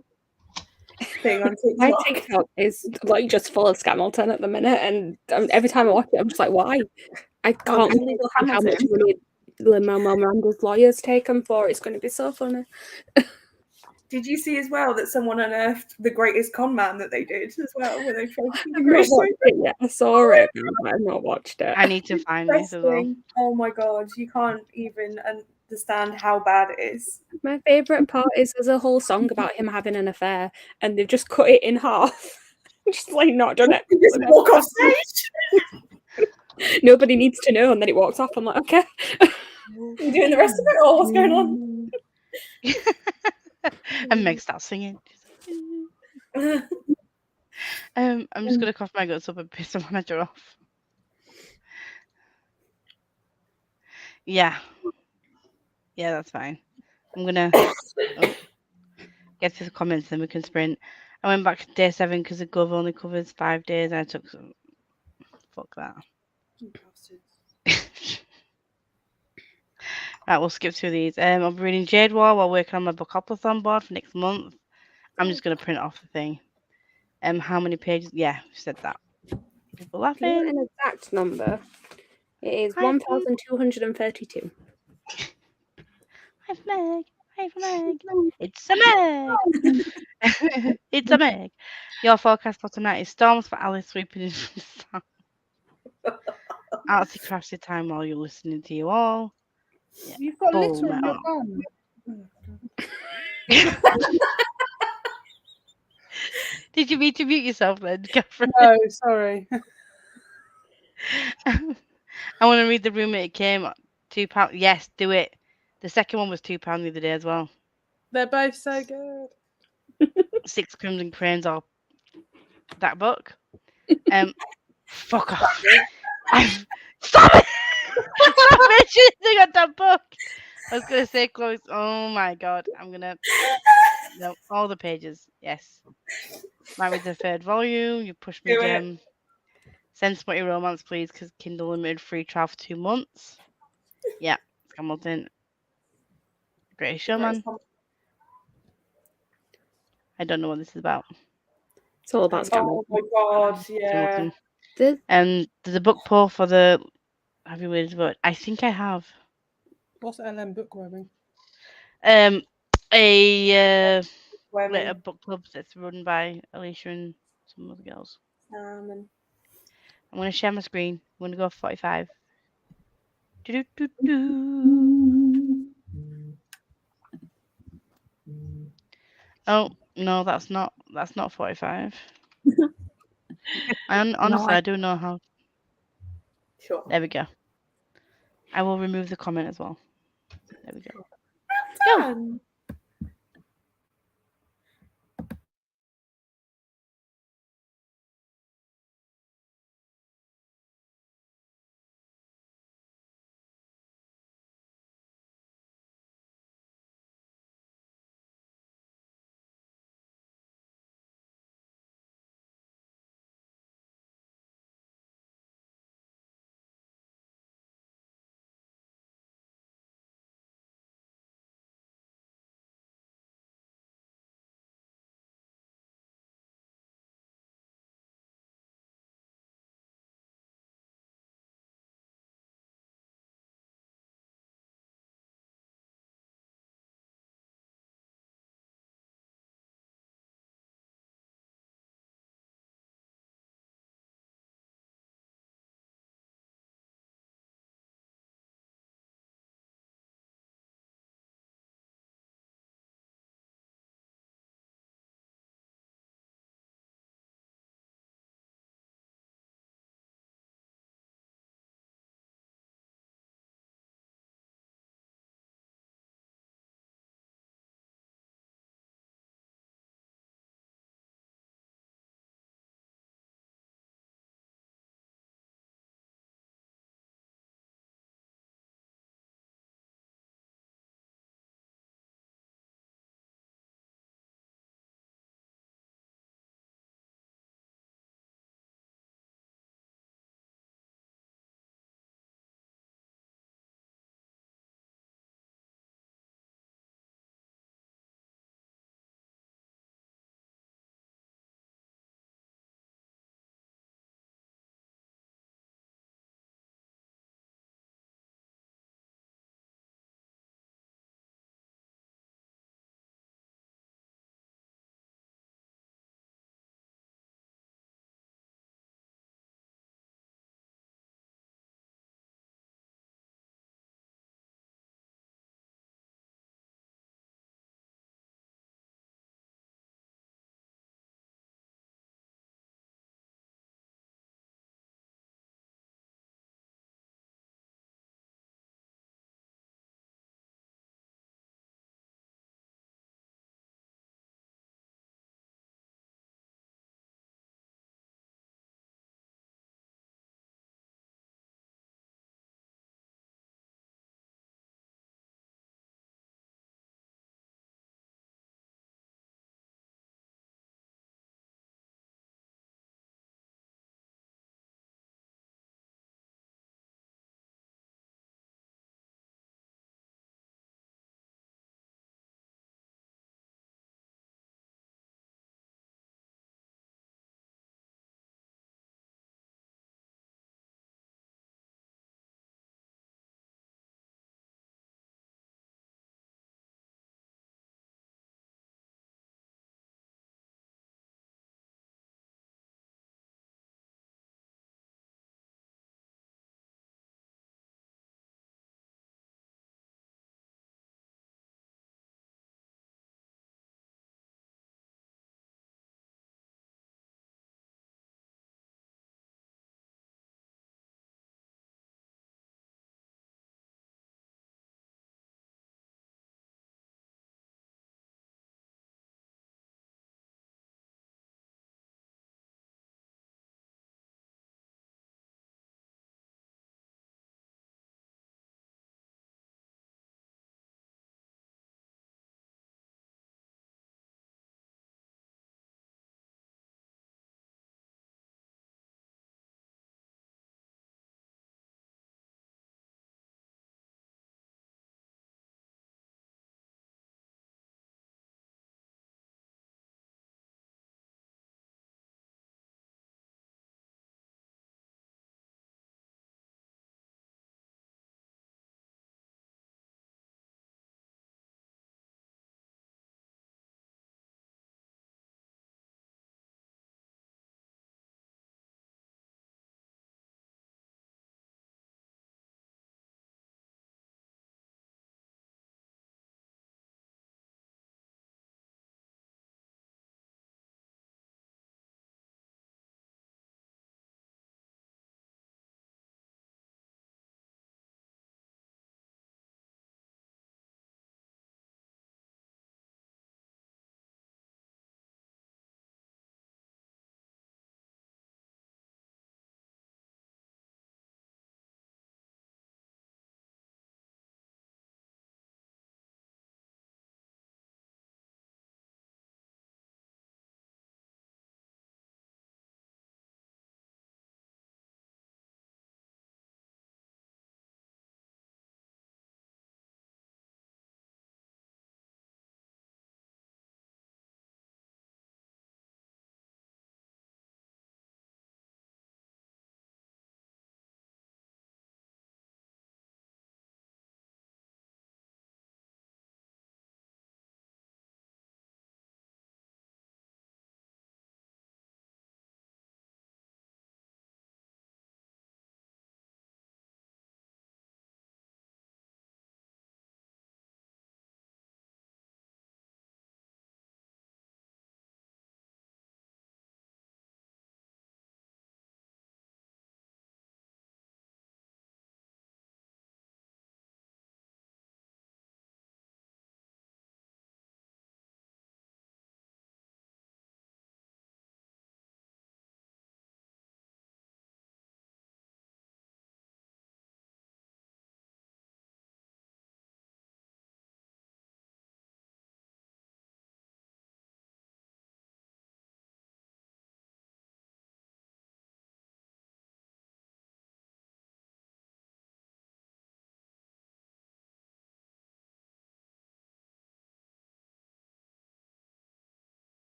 B: thing on
C: My
B: TikTok?
C: TikTok is like just full of Scamilton at the minute, and every time I watch it, I'm just like, why? I can't believe how much money Lin-Manuel Miranda's lawyers take him for. It's going to be so funny.
B: Did you see as well that someone unearthed the greatest con man that they did as well, where they tried to
C: I've not watched it yet. I saw it, but I've not watched it.
A: I need to find this as well.
B: Oh my god, you can't even understand how bad it is.
C: My favourite part is there's a whole song about him having an affair, and they've just cut it in half. Just like not done it.
B: You just walk off stage.
C: Nobody needs to know, and then it walks off. I'm like, okay.
B: Are you doing the rest of it, or what's going on?
A: And Meg starts singing. I'm just gonna cough my guts up and piss the manager off. Yeah, that's fine. I'm gonna get to the comments, then we can sprint. I went back to day 7 because the Gov only covers 5 days, and I took some. Fuck that. Right, we'll skip through these. I'll be reading Jade War while working on my Bookathon board for next month. I'm just going to print off the thing. How many pages? Yeah, we said that. People laughing.
C: An exact number. It is 1,232.
A: Hi, Meg. Hi, Meg. It's a Meg. It's a Meg. Your forecast for tonight is storms for Alice sweeping in from the south. Artsy crafty time while you're listening to you all. Yeah.
E: You've got
A: Bull
E: litter in your
A: metal.
E: bum.
A: Did you mean to mute yourself then, Catherine?
E: No, sorry.
A: I want to read The Room It Came. £2. Yes, do it. The second one was £2 the other day as well.
E: They're both so good.
A: 6 Crimson Cranes or that book. Fuck off. Stop it! Stop mentioning on that book. I was gonna say close. Oh my god. I'm gonna no all the pages. Yes. Might read the 3rd volume. You push me, Gem. Send Smutty Romance, please, because Kindle Limited free trial for 2 months. Yeah, Scamilton. Greatest Showman. I don't know what this is about.
C: It's all about Scamilton.
B: Oh my god, yeah.
A: And there's a book poll for the. Have you read the book? I think I have.
E: What's LM bookworming?
A: A book club that's run by Alicia and some other girls. I'm going to share my screen. I'm going to go 45. Do-do-do-do. Oh, no, that's not 45. Honestly, I don't know how.
B: Sure.
A: There we go. I will remove the comment as well. There we go.
B: Done.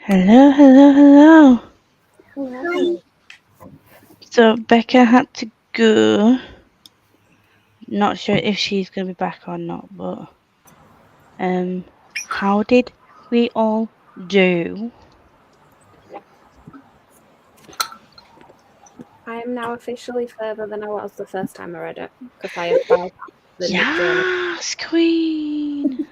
A: Hello, hello, hello.
C: Hello.
A: So Becca had to go. Not sure if she's gonna be back or not, but how did we all do?
C: I am now officially further than I was the first time I read it because I have bypassed the mid-journey.
A: Yes, Queen.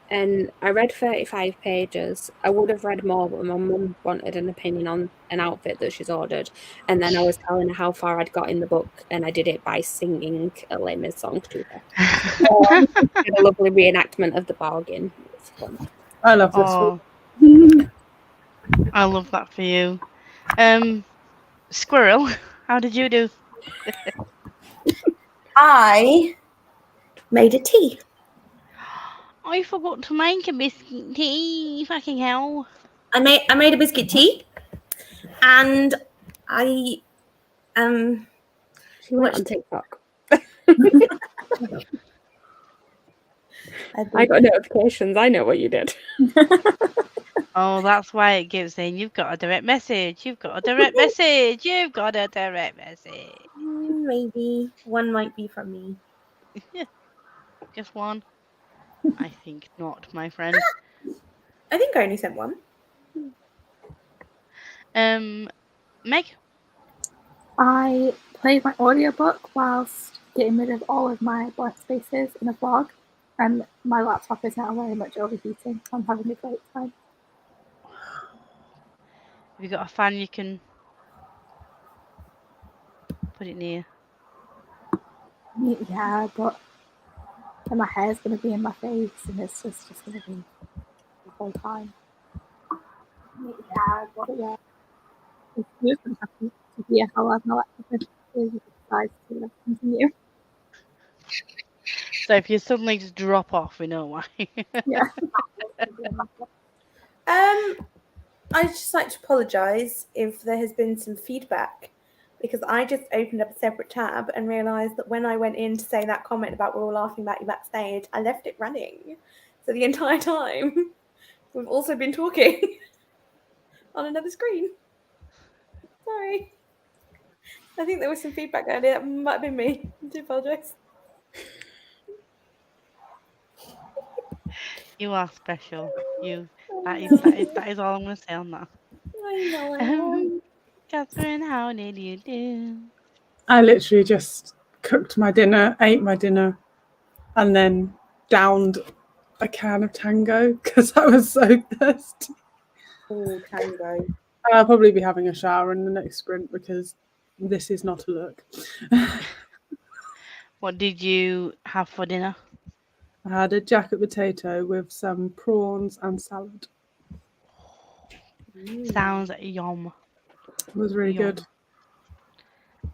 C: And I read 35 pages. I would have read more, but my mum wanted an opinion on an outfit that she's ordered. And then I was telling her how far I'd got in the book, and I did it by singing a Les Mis song to her. I had a lovely reenactment of the bargain. It was fun.
E: I love this
A: Oh,
E: one.
A: I love that for you. Squirrel, how did you do?
F: I made a tea.
A: I forgot to make a biscuit tea. Fucking hell.
F: I made a biscuit tea, and I
C: She went on TikTok. I got notifications. I know what you did.
A: Oh, that's why it gives saying you've got a direct message. You've got a direct message. You've got a direct message.
F: Maybe one might be from me.
A: Just one. I think not, my friend.
B: I think I only sent one.
A: Meg.
G: I played my audiobook whilst getting rid of all of my blank spaces in a vlog, and my laptop is now very much overheating. I'm having a great time.
A: Have you got a fan you can put it near?
G: Yeah, but and my hair's going to be in my face, and it's just going to be the whole time. Yeah, but yeah. It's just going to happen to hear how loud my laptop is if it decides to continue.
A: So if you suddenly just drop off, we know why.
G: Yeah.
B: I'd just like to apologise if there has been some feedback, because I just opened up a separate tab and realised that when I went in to say that comment about we're all laughing about you backstage, I left it running. So the entire time, we've also been talking on another screen. Sorry. I think there was some feedback earlier. That might have been me. I do apologise.
A: You are special. That is all I'm gonna say on that.
B: I know.
A: Catherine, how did you do?
E: I literally just cooked my dinner, ate my dinner, and then downed a can of Tango because I was so thirsty.
B: Oh, Tango.
E: And I'll probably be having a shower in the next sprint because this is not a look.
A: What did you have for dinner?
E: I had a jacket potato with some prawns and salad.
A: Sounds yum.
E: It was really
A: Yum.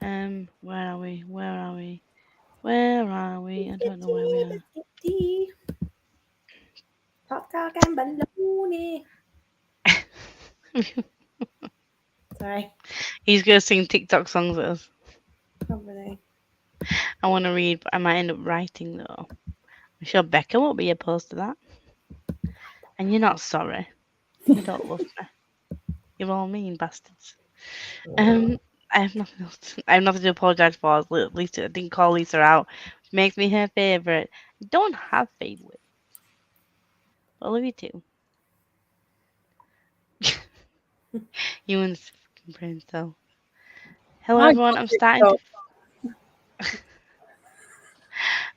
E: good.
A: Where are we? Where are we? Where are we? I don't know where we are.
B: Tea. Hot dog and bologna. Sorry.
A: He's gonna sing TikTok songs at us.
B: Probably.
A: I want to read, but I might end up writing though. I'm sure Becca won't be opposed to that. And you're not sorry. You don't love me. You're all mean bastards. I have nothing else. I have nothing to apologise for. Lisa, I didn't call Lisa out. Which makes me her favourite. I don't have favourites. I love you too. You and this fucking brain cell. Hello
E: I
A: everyone.
E: got
A: I'm
E: TikTok.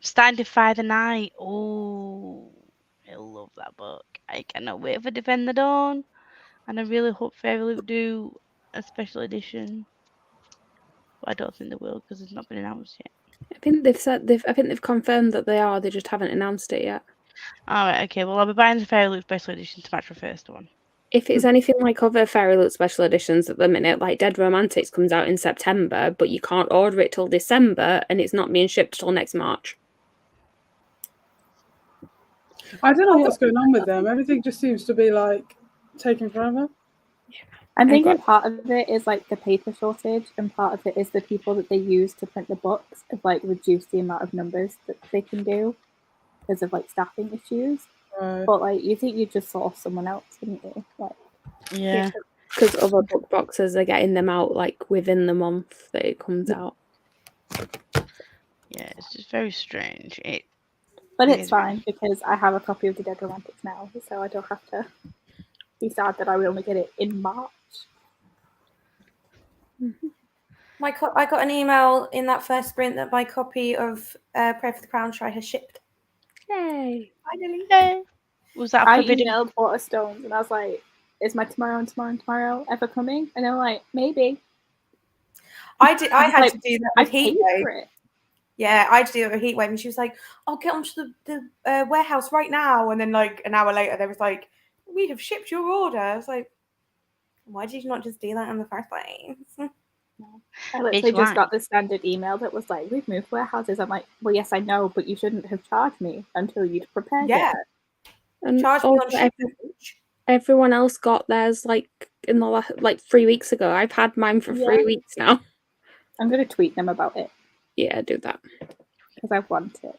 A: starting to fire the night. Oh, I love that book. I cannot wait for Defend the Dawn, and I really hope Fairy Loot do a special edition. But I don't think they will because it's not been announced yet.
C: I think they've said I think they've confirmed that they are. They just haven't announced it yet.
A: All right. Okay. Well, I'll be buying the Fairy Loot special edition to match the first one.
C: If it's anything like other Fairy Loot special editions at the minute, like Dead Romantics comes out in September, but you can't order it till December, and it's not being shipped till next March.
E: I don't know what's going on with them. Everything just seems to be like taking forever.
G: I'm thinking part of it is like the paper shortage, and part of it is the people that they use to print the books have like reduced the amount of numbers that they can do because of like staffing issues. But like, you think you'd just source someone else, wouldn't you? Like,
A: Yeah.
C: Because other book boxes are getting them out like within the month that it comes out.
A: Yeah, it's just very strange.
G: but
A: It
G: it's
A: is very-
G: fine because I have a copy of the Dead Romantics now, so I don't have to be sad that I will only get it in March.
H: I got an email in that first sprint that my copy of Pray for the Crown Shy has shipped.
C: Yay!
H: Finally.
A: Yay. Was that
G: I
A: forbidden?
G: emailed Waterstones and I was like, is my tomorrow ever coming? And they're like, maybe.
H: I had to do that
G: I
H: with
G: paid
H: Heatwave.
G: for it.
H: Yeah, I had to do it with Heatwave, and she was like, "I'll get onto the warehouse right now." And then, like an hour later, they was like, "We have shipped your order." I was like, "Why did you not just do that in the first place?"
G: I literally just got the standard email that was like, we've moved warehouses. I'm like, well, yes, I know, but you shouldn't have charged me until you'd prepared
H: Yeah.
G: it.
C: And
H: Charge me
C: also
H: on shipping.
C: everyone else got theirs like in the last 3 weeks ago. I've had mine for 3 weeks now.
G: I'm going to tweet them about it.
C: Yeah, do that.
G: Because I want it.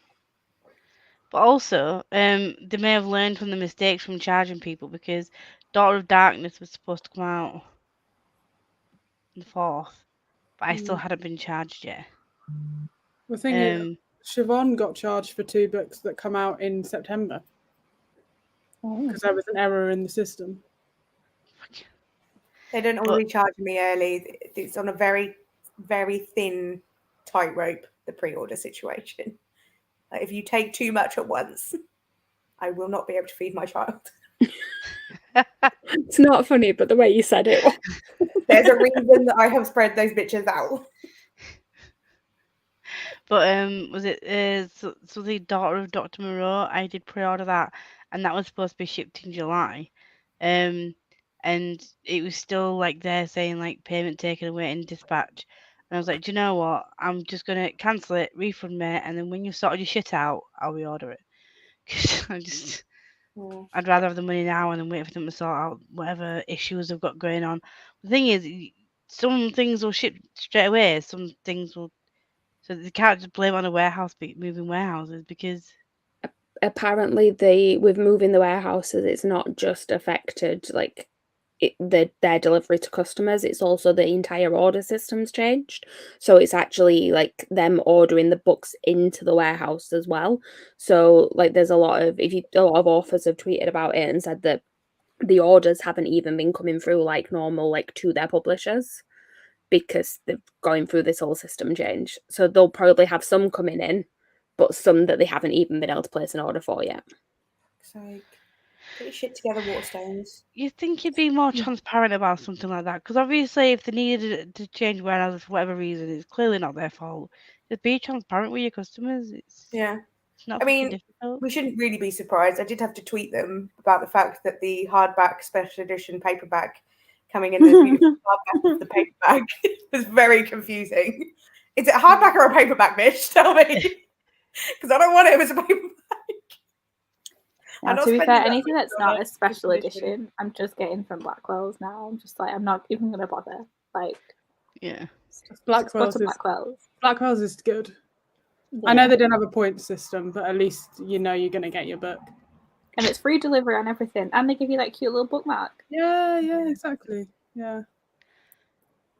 A: But also, they may have learned from the mistakes from charging people, because Daughter of Darkness was supposed to come out on the 4th, but I still hadn't been charged yet.
E: The thing is, Siobhan got charged for 2 books that come out in September. Because there was an error in the system.
H: They don't always charge me early. It's on a very, very thin tightrope, the pre-order situation. Like, if you take too much at once, I will not be able to feed my child.
C: It's not funny, but the way you said it.
H: There's a reason that I have spread those bitches out.
A: But was it so the Daughter of Dr. Moreau? I did pre-order that, and that was supposed to be shipped in July, and it was still like they're saying like payment taken away in dispatch, and I was like, do you know what? I'm just gonna cancel it, refund me, and then when you sorted your shit out, I'll reorder it. Because I'd rather have the money now and then wait for them to sort out whatever issues they've got going on. The thing is, some things will ship straight away. Some things will. So they can't just blame it on a warehouse moving warehouses, because
C: apparently with moving the warehouses, it's not just affected like their delivery to customers, it's also the entire order system's changed. So it's actually like them ordering the books into the warehouse as well. So like there's a lot of authors have tweeted about it and said that the orders haven't even been coming through like normal, like to their publishers, because they're going through this whole system change. So they'll probably have some coming in, but some that they haven't even been able to place an order for yet.
H: So get your shit together, Waterstones.
A: You'd think you'd be more transparent about something like that, because obviously if they needed to change warehouses for whatever reason, it's clearly not their fault. Just be transparent with your customers. It's not difficult.
H: We shouldn't really be surprised. I did have to tweet them about the fact that the hardback special edition paperback coming in the beautiful hardback of the paperback was very confusing. Is it a hardback or a paperback, bitch? Tell me. Because I don't want it as a paperback.
G: Now, to be fair, anything that's not a special edition, I'm just getting from Blackwell's now. I'm just like, I'm not even going to bother. Like,
A: yeah.
E: Blackwell's is good. Yeah. I know they don't have a point system, but at least you know you're going to get your book.
G: And it's free delivery on everything. And they give you that cute little bookmark.
E: Yeah, exactly. Yeah.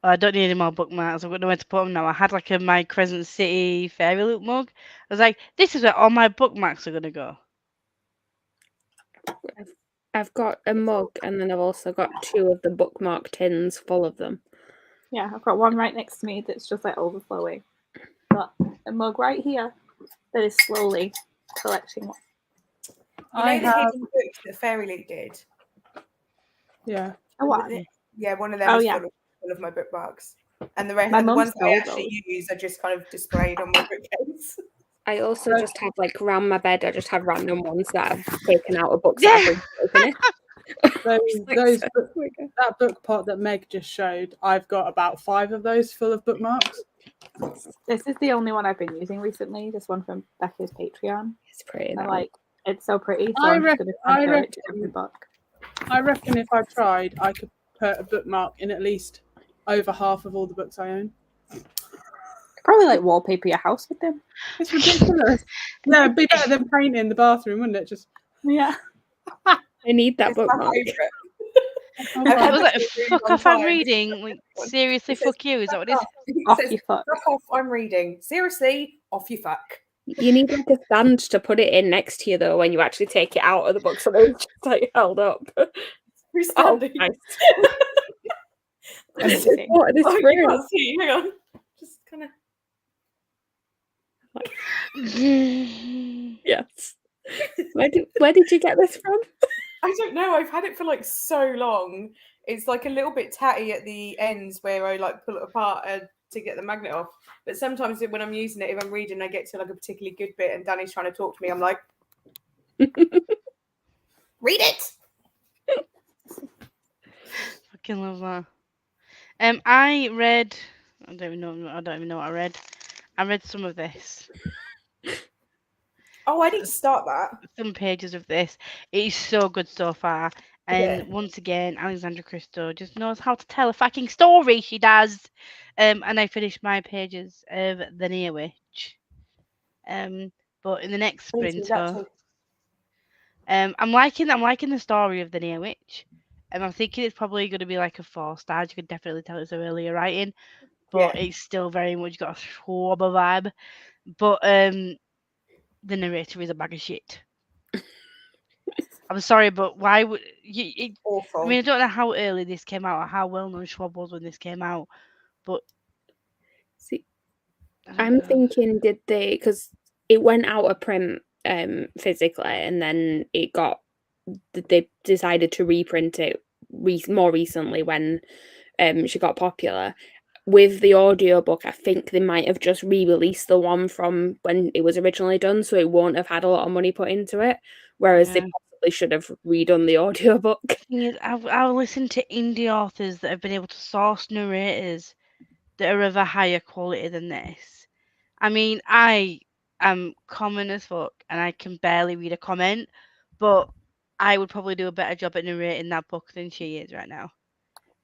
A: I don't need any more bookmarks. I've got nowhere to put them now. I had like my Crescent City Fairy Loop mug. I was like, this is where all my bookmarks are going to go.
C: I've got a mug, and then I've also got 2 of the bookmark tins full of them.
G: Yeah, I've got one right next to me that's just like overflowing. Got a mug right here that is slowly collecting.
H: You know the hidden books that Fairy Loop did?
E: Yeah.
G: Oh, what?
H: Yeah, one of them is full of my bookmarks. And the rest, the ones that I actually use are just kind of displayed on my bookcase.
C: I also just have like around my bed, I just have random ones that I've taken out of books that I've
E: that book pot that Meg just showed, I've got about 5 of those full of bookmarks.
G: This is the only one I've been using recently. This one from Becca's Patreon.
C: It's pretty.
G: It's so pretty. So
E: I
G: reckon every book.
E: I reckon if I tried, I could put a bookmark in at least over half of all the books I own.
G: Probably like wallpaper your house with them.
E: It's ridiculous. No, it'd be better than painting the bathroom, wouldn't it? Just
G: yeah.
C: I need that
H: It's my
C: bookmark.
H: favourite.
G: Oh,
H: I've had
A: Was
H: this
A: it
H: for a really
A: fuck
H: long
A: off? I'm
H: time.
A: reading. Like, seriously,
H: It says,
A: fuck you. Is that what it is?
H: "Fuck off." It
G: Off
H: says,
G: you fuck.
H: "Fuck off, I'm reading." Seriously, off you fuck.
C: You need like a stand to put it in next to you though when you actually take it out of the book, so it's just like held up.
H: Freestanding.
C: nice.
G: Amazing.
C: What this
H: Oh, you
C: room?
H: can't see. Hang on. Just kind of.
C: Yes. Where did you get this from?
H: I don't know. I've had it for like so long. It's like a little bit tatty at the ends where I like pull it apart to get the magnet off. But sometimes when I'm using it, if I'm reading, I get to like a particularly good bit and Danny's trying to talk to me. I'm like, read it.
A: Fucking love that. I read. I don't even know what I read. I read some of this.
H: Oh, I need to start that.
A: Some pages of this. It is so good so far. And once again, Alexandra Christo just knows how to tell a fucking story. She does. And I finished my pages of The Near Witch. But in the next
H: I need to do that
A: sprinter,
H: too.
A: I'm liking the story of The Near Witch. I'm thinking it's probably going to be like a 4-star. You could definitely tell it's earlier writing, but it's still very much got a Schwabalong vibe. But the narrator is a bag of shit. I'm sorry, but why would you?
H: Awful.
A: I mean, I don't know how early this came out or how well known Schwab was when this came out, but
C: See,
A: I don't
C: I'm
A: know.
C: thinking, did they? Because it went out of print physically, and then they decided to reprint it more recently when she got popular. With the audiobook, I think they might have just re-released the one from when it was originally done, so it won't have had a lot of money put into it. Whereas they
A: Yeah.
C: possibly should have redone the audiobook.
A: The thing is, I've listened to indie authors that have been able to source narrators that are of a higher quality than this. I mean, I am common as fuck and I can barely read a comment, but I would probably do a better job at narrating that book than she is right now.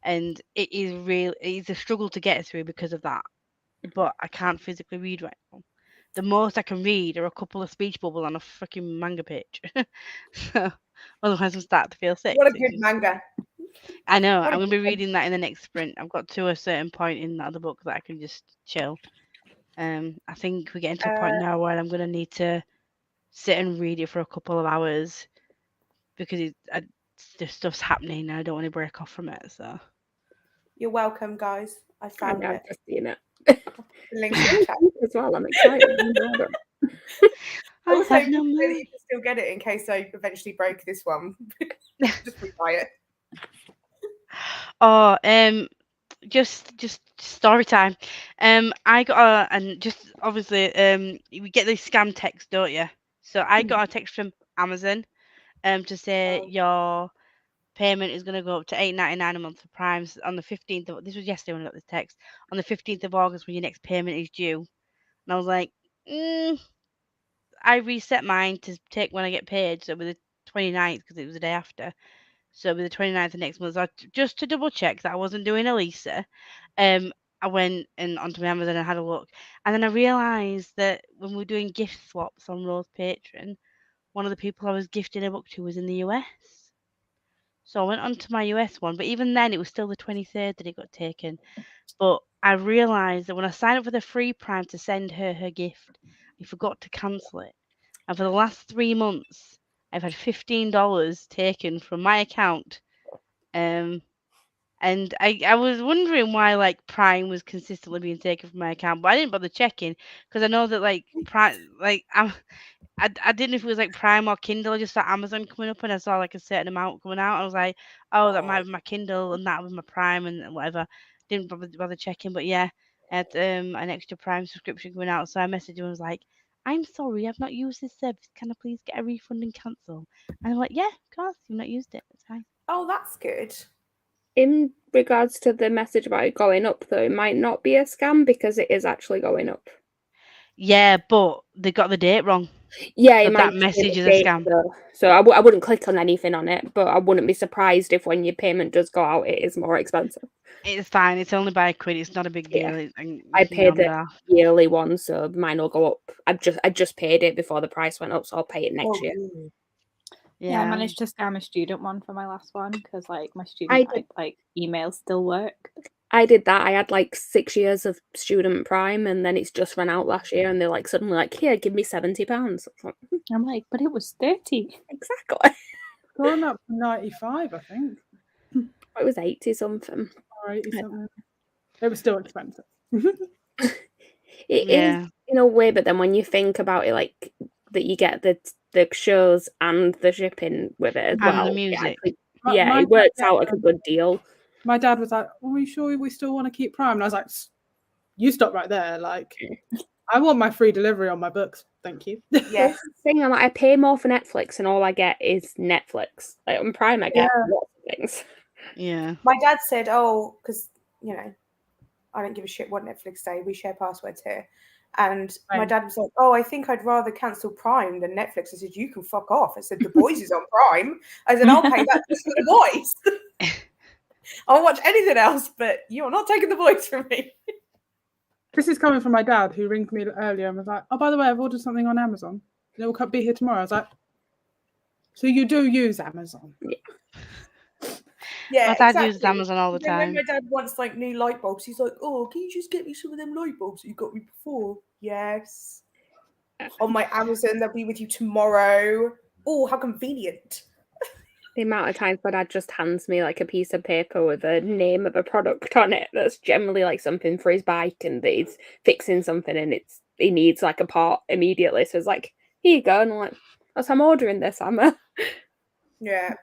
A: And it's a struggle to get through because of that. But I can't physically read right now. The most I can read are a couple of speech bubbles on a fucking manga page. So otherwise I'm starting to feel sick.
H: What a good manga.
A: I know.
H: What a
A: I'm going to be
H: good one.
A: reading that in the next sprint. I've got to a certain point in the other book that I can just chill. I think we're getting to a point now where I'm going to need to sit and read it for a couple of hours because the stuff's happening and I don't want to break off from it. So
H: You're welcome, guys. I found
C: I've
H: it.
C: just seen it.
H: The link in the chat.
C: As well, I'm excited.
A: I
H: Also,
A: have no
H: you
A: more.
H: can still get it in case I eventually break this one. Just rebuy it.
A: Oh, just story time. I got and just obviously we get this scam text, don't you? So I got a text from Amazon to say your payment is going to go up to $8.99 a month for Prime on the 15th of this was yesterday when I got this text on the 15th of August when your next payment is due. And I was like, I reset mine to take when I get paid, so with the 29th because it was the day after. So with the 29th of next month, so just to double check that I wasn't doing Elisa, I went and onto my Amazon and had a look. And then I realised that when we were doing gift swaps on Rose Patreon, one of the people I was gifting a book to was in the US. So I went onto my US one, but even then it was still the 23rd that it got taken. But I realised that when I signed up for the free Prime to send her gift, I forgot to cancel it. And for the last 3 months, I've had $15 taken from my account. And I was wondering why like Prime was consistently being taken from my account, but I didn't bother checking because I know that like Prime, like I didn't know if it was like Prime or Kindle. I just saw Amazon coming up and I saw like a certain amount coming out. I was like, oh, that might be my Kindle and that was my Prime and whatever. Didn't bother checking, but yeah, I had an extra Prime subscription coming out. So I messaged him and was like, I'm sorry, I've not used this service. Can I please get a refund and cancel? And I'm like, yeah, of course, you've not used it. It's fine.
H: Oh, that's good.
C: In regards to the message about it going up, though, it might not be a scam because it is actually going up.
A: Yeah, but they got the date wrong.
C: Yeah,
A: So
C: it might
A: that
C: be
A: message is a
C: date,
A: scam.
C: though. So I wouldn't click on anything on it, but I wouldn't be surprised if when your payment does go out, it is more expensive.
A: It's fine. It's only by £1. It's not a big deal.
C: Yeah.
A: And you
C: I
A: can
C: paid
A: round it
C: the
A: off.
C: yearly one, so mine will go up. I just paid it before the price went up, so I'll pay it next year.
F: Yeah, I managed to scam a student one for my last one because like my
C: I
F: student
C: did.
F: like emails still work.
C: I did that. I had like 6 years of student prime, and then it's just run out last year, and they're like suddenly like, here, give me £70.
F: I'm like, but it was 30.
C: Exactly.
E: Gone up to 95, I think.
C: It was 80 something.
E: Or 80 something. It was still expensive.
C: It is in a way, but then when you think about it, like that you get the shows and the shipping with it as
A: And
C: well.
A: the music.
C: It works out like a good deal.
E: My dad was like, "Are we sure we still want to keep Prime?" And I was like, "You stop right there. Like, I want my free delivery on my books. Thank you."
H: Yes.
C: Thing, I'm like, I pay more for Netflix, and all I get is Netflix. Like on Prime, I get lots of things.
A: Yeah.
H: My dad said, "Oh, because you know, I don't give a shit what Netflix say. We share passwords here." And my dad was like, "Oh, I think I'd rather cancel Prime than Netflix." I said, "You can fuck off." I said, "The Boys is on Prime." I said, "I'll pay that just for The Boys. I'll watch anything else, but you're not taking The Boys from me."
E: This is coming from my dad, who ringed me earlier and was like, "Oh, by the way, I've ordered something on Amazon. It will be here tomorrow." I was like, "So you do use Amazon?"
H: Yeah,
A: My dad
H: exactly.
A: uses Amazon all the
H: Then when
A: time.
H: my dad wants like new light bulbs, he's like, "Oh, can you just get me some of them light bulbs that you got me before?" Yes. On my Amazon, they'll be with you tomorrow. Oh, how convenient.
C: The amount of times my dad just hands me like a piece of paper with a name of a product on it that's generally like something for his bike, and that he's fixing something and he needs like a part immediately. So it's like, here you go. And I'm like, oh, so I'm ordering this, Emma.
H: Yeah.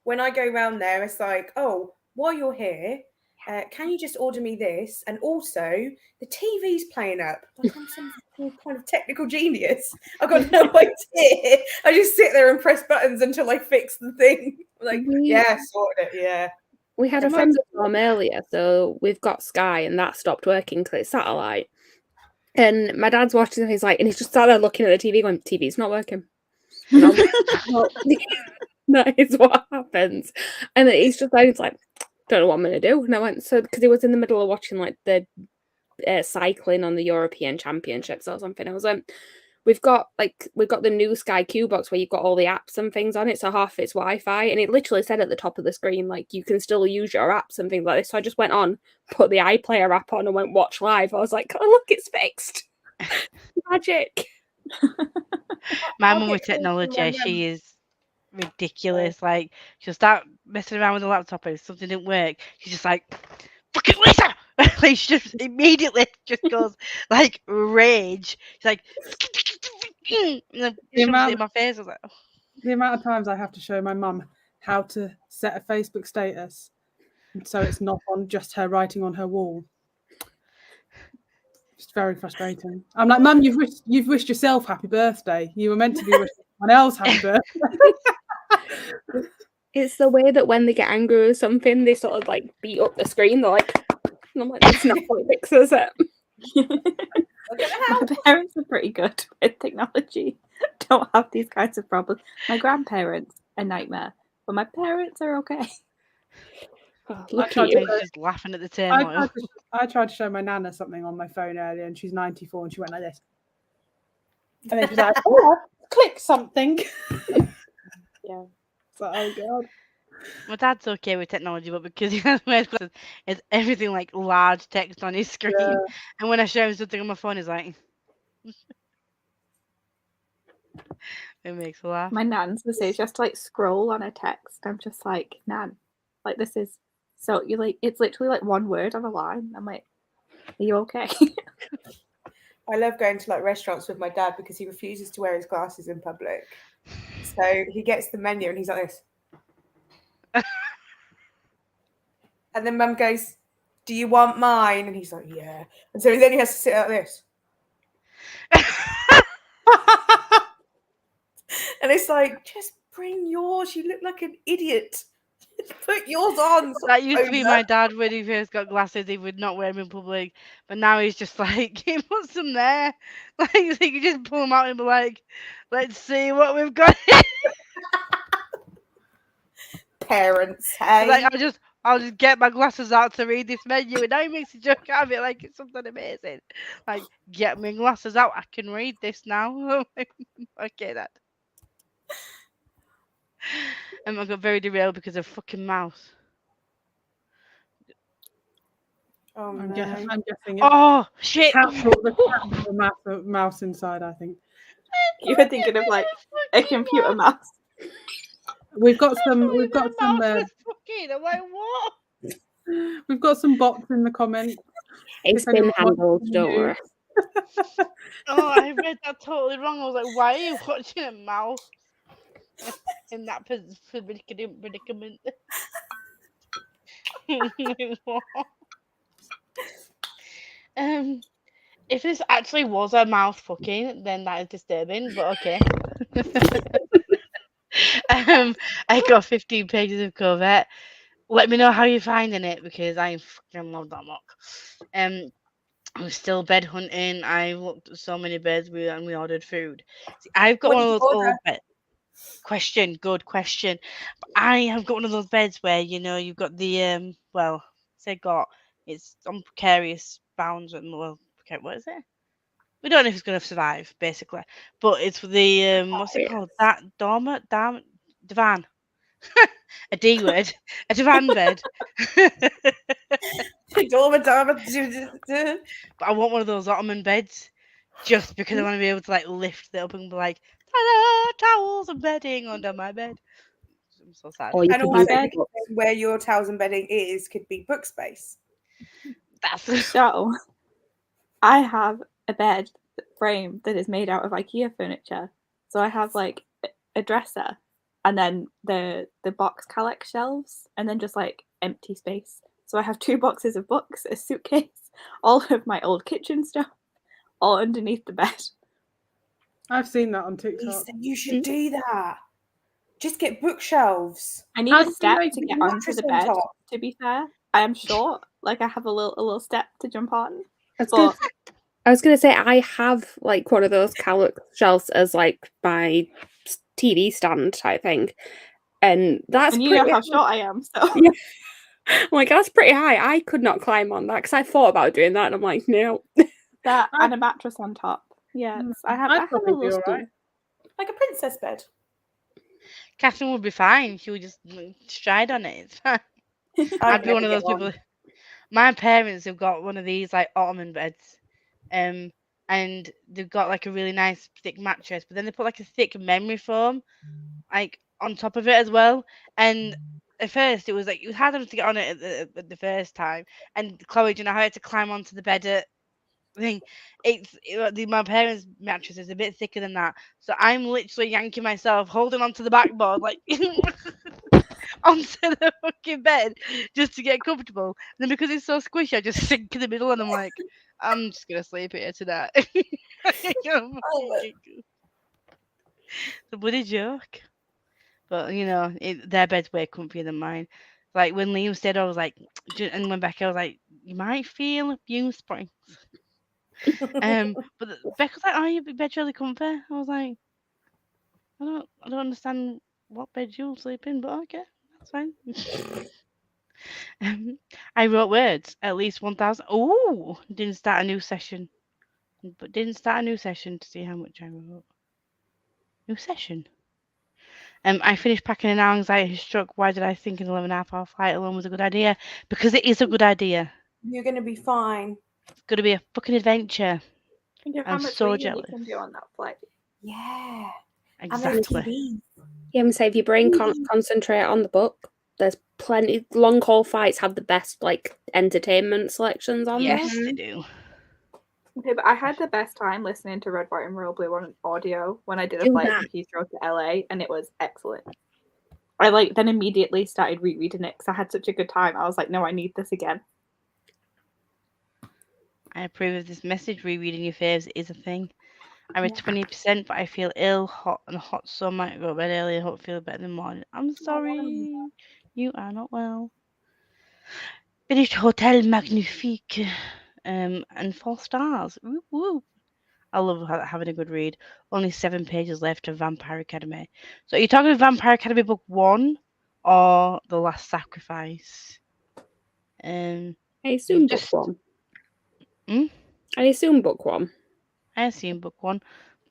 H: When I go round there, it's like, "Oh, while you're here, can you just order me this? And also, the TV's playing up." Like I'm some kind of technical genius. I've got no idea. I just sit there and press buttons until I fix the thing. Like, yeah, sorted it. Yeah.
C: We had a friend from earlier, so we've got Sky, and that stopped working because it's satellite. And my dad's watching, and he's just sat there looking at the TV, going, "TV's not working." And I'm like, well, that is what happens. And then he's just like, don't know what I'm gonna do. And I went, so because he was in the middle of watching like the cycling on the European Championships or something. I was like, we've got the new Sky Q box where you've got all the apps and things on it, so half it's Wi-Fi, and it literally said at the top of the screen like you can still use your apps and things like this. So I just went on, put the iPlayer app on, and went watch live. I was like, oh look, it's fixed. Magic.
A: My mum with technology, she is ridiculous. Like she'll start messing around with the laptop and if something didn't work, she's just like, "Fucking Lisa!" Like she just immediately just goes like rage. She's like, and then shoves it in my face. I was like, oh.
E: The amount of times I have to show my mum how to set a Facebook status so it's not on just her writing on her wall. It's very frustrating. I'm like, "Mum, you've wished yourself happy birthday. You were meant to be wishing someone else happy birthday."
C: It's the way that when they get angry with something, they sort of like beat up the screen. They're like, and I'm like, that's not how it fixes it.
F: My parents are pretty good with technology. Don't have these kinds of problems. My grandparents, a nightmare, but my parents are okay.
C: Oh, look at
A: She's
C: you.
A: just laughing at the turmoil.
E: I tried to show my nana something on my phone earlier, and she's 94, and she went like this. And then she's like, "Oh, click something."
C: Yeah.
E: So, oh god.
A: My dad's okay with technology, but because he has weird glasses, it's everything like large text on his screen.
E: Yeah.
A: And when I show him something on my phone, he's like, it makes a laugh.
F: My nan's would say she has to like scroll on a text. I'm just like, Nan, like this is so you like it's literally like one word on a line. I'm like, are you okay?
H: I love going to like restaurants with my dad because he refuses to wear his glasses in public. So he gets the menu and he's like this. And then Mum goes, "Do you want mine?" And he's like, "Yeah." And so then he has to sit like this. And it's like, just bring yours. You look like an idiot. Put yours on.
A: That used to be my dad when he first got glasses. He would not wear them in public, but now he's just like, he puts them there, like so you can just pull them out and be like, "Let's see what we've got."
H: Parents, hey.
A: Like I'll just get my glasses out to read this menu, and now he makes a joke out of it like it's something amazing. Like, get my glasses out, I can read this now. Okay, Dad. I got very derailed because of fucking mouse.
H: Oh
E: I'm,
H: no.
E: I'm guessing it's
A: Oh shit!
E: the mouse inside, I think.
F: You were thinking of like a computer mouse.
E: We've got some
A: Mouse fucking. I'm like, what?
E: we've got some bots in the comments.
C: It's
E: If
C: been
E: anyone wants
C: handled,
E: to
C: don't
E: use-
C: worry.
A: Oh, I read that totally wrong. I was like, why are you watching a mouse in that predicament? If this actually was a mouse fucking, then that is disturbing. But okay. I got 15 pages of Corvette. Let me know how you're finding it because I fucking love that book. I'm still bed hunting. I looked at so many beds and we ordered food. See, I've got
H: What
A: one
H: did
A: of
H: you
A: those
H: order?
A: old beds. Good question. But I have got one of those beds where you've got the it's on precarious bounds and okay, what is it? We don't know if it's going to survive, basically. But it's for the what's it called? That divan. A D word. A divan bed. But I want one of those ottoman beds just because I want to be able to like lift it up and be like, ta-da, towels and bedding under my bed. I'm so sad.
C: Or you
H: And
C: could
H: also,
C: do
H: because where your towels and bedding is could be book space.
A: That's
F: So, I have a bed frame that is made out of IKEA furniture. So I have like a dresser, and then the box collect shelves, and then just like empty space. So I have 2 boxes of books, a suitcase, all of my old kitchen stuff, all underneath the bed.
E: I've seen that on TikTok.
H: Lisa, you should do that. Just get bookshelves.
F: I need
E: How
F: a
E: do you
F: step
E: make
F: to
E: it
F: get
H: mattress
F: onto the
H: on
F: bed.
H: top?
F: To be fair, I am short. Like I have a little step to jump on.
C: I was gonna say I have like one of those Calic shelves as like my TV stand type thing, and that's
F: And you know
C: pretty
F: how short I am, so
C: Yeah. I'm like, that's pretty high. I could not climb on that because I thought about doing that, and I'm like, no.
F: that and a mattress on top. Yes, I have
E: I'd
F: a
E: probably be
F: little stool.
E: alright.
H: Like a princess bed.
A: Catherine would be fine. She would just stride on it. It's fine. I'd be one of those people. My parents have got one of these like ottoman beds, and they've got like a really nice thick mattress, but then they put like a thick memory foam like on top of it as well. And at first, it was hard enough to get on it at the first time. And Chloe, do you know how I had to climb onto the bed at thing? My parents' mattress is a bit thicker than that, so I'm literally yanking myself, holding onto the backboard like onto the fucking bed just to get comfortable. And then because it's so squishy, I just sink in the middle, and I'm like, I'm just gonna sleep here tonight. It's a bloody joke. But their bed's way comfier than mine. Like when Liam stayed, I was like, and when Becca was like, you might feel a few springs. But Becca was like, oh, your bed's really comfy. I was like, I don't understand what bed you'll sleep in, but okay, that's fine. I wrote words at least 1,000. Oh, didn't start a new session to see how much I wrote. New session. I finished packing and now anxiety has struck. Why did I think an 11.5-hour flight alone was a good idea? Because it is a good idea.
H: You're going to be fine.
A: It's going to be a fucking adventure.
F: Think of how
A: I'm
F: much
A: so
F: reading
A: jealous.
F: you can do on that flight.
H: Yeah.
A: Exactly.
C: Yeah, I'm saying if your brain can't concentrate on the book, there's plenty. Long haul flights have the best like entertainment selections on
A: Yes,
C: there.
A: they do.
F: Okay, but I had the best time listening to Red, White, and Royal Blue on audio when I did a
C: Do
F: flight
C: that.
F: from Heathrow to LA, and it was excellent. I then immediately started rereading it because I had such a good time. I was like, no, I need this again.
A: I approve of this message. Rereading your faves is a thing. I read 20%, but I feel ill, hot so might go to bed early and hope feel better in the morning. I'm sorry. You are not well. Finished Hotel Magnifique. And 4 stars. Woo woo. I love having a good read. Only 7 pages left of Vampire Academy. So are you talking Vampire Academy book 1 or The Last Sacrifice?
C: I assume book 1.
A: Hmm?
C: I assume book 1.
A: I assume book 1.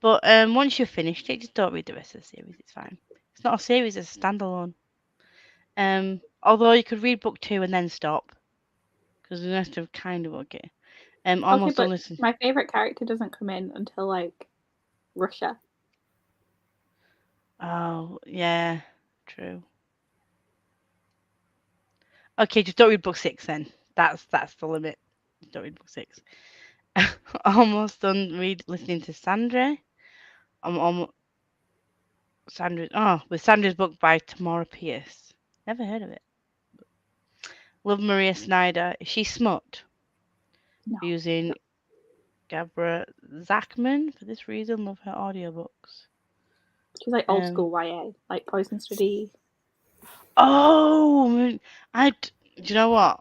A: But once you've finished it, just don't read the rest of the series. It's fine. It's not a series; it's a standalone. Although you could read book 2 and then stop, because the rest are kind of okay. Almost
F: but
A: done listening.
F: my favorite character doesn't come in until like Russia.
A: Oh yeah, true. Okay, just don't read book 6 then. That's the limit. Don't read book 6. Almost done listening to Sandra. I'm almost with Sandra's book by Tamara Pierce. Never heard of it. Love Maria Snyder. Is she smut?
F: No.
A: Using Gabra Zachman. For this reason, love her audiobooks.
F: She's like old school YA, like Poison Study.
A: Oh, do you know what?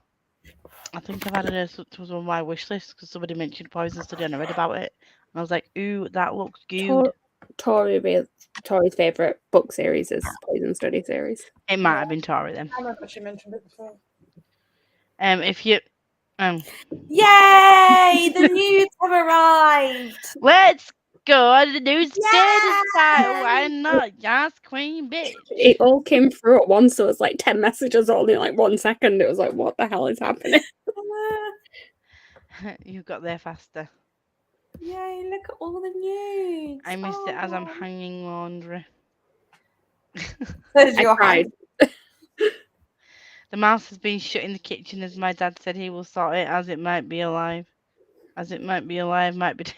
A: I think I've added it to on my wish list because somebody mentioned Poison Study and I read about it. And I was like, ooh, that looks good.
C: Tori's favourite book series is Poison Study series.
A: It might have been Tori then.
E: I remember she mentioned it before.
A: If you
H: Yay! The news have arrived.
A: let's go to the news side. Why not? Yes, Queen Bitch.
C: It all came through at once, so it was like 10 messages all in like 1 second. It was like, what the hell is happening?
A: You got there faster.
H: Yay, look at all the news.
A: I missed it as I'm hanging laundry.
H: There's
C: I
H: your
C: cried.
H: hand.
A: The mouse has been shut in the kitchen as my dad said he will sort it as it might be alive. As it might be alive, might be dead.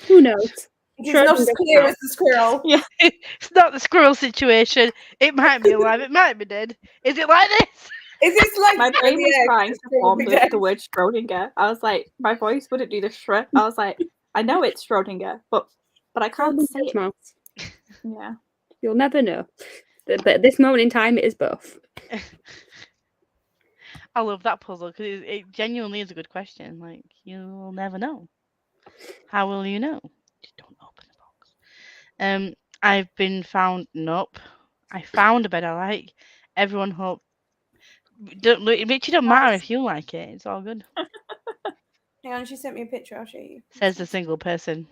C: Who knows?
H: It's not as clear as the squirrel.
A: Yeah, it's not the squirrel situation. It might be alive, it might be dead. Is it like this?
H: Is this like
F: My brain was trying to form
H: dead?
F: the word Schrodinger. I was like, my voice wouldn't do the Schrödinger. I was like, I know it's Schrodinger, but I can't say it.
C: Mouse.
F: Yeah.
C: You'll never know. But at this moment in time, it is both.
A: I love that puzzle because it genuinely is a good question. Like, you'll never know. How will you know? Just don't open the box. I've been found. Nope. I found a bed I like. Everyone hope. Don't look. It don't matter if you like it. It's all good.
H: Hang on, she sent me a picture. I'll show you.
A: Says the single person.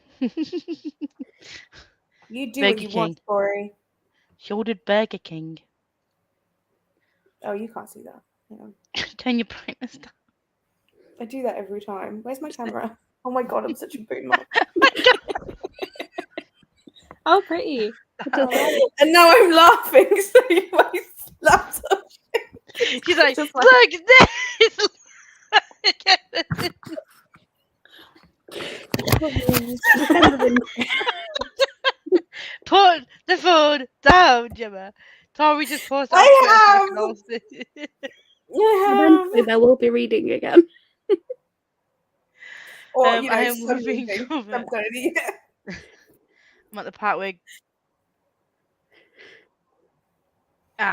H: You do
A: Burger
H: what you want,
A: King.
H: Corey.
A: Shouldered Burger King.
H: Oh, you can't see that. Hang on.
A: Turn your brightness down.
H: I do that every time. Where's my camera? Oh my god, I'm such a boomer.
F: Oh, pretty.
H: And now I'm laughing, so my laptop.
A: She's like,
F: Just
A: look at this. Put the phone down, Gemma. Tori just posted.
C: Eventually, there will be reading again.
H: Or,
A: I
H: you know,
A: am
H: some
A: living
H: reading,
A: cover.
H: some kind of-
A: I'm at the part where.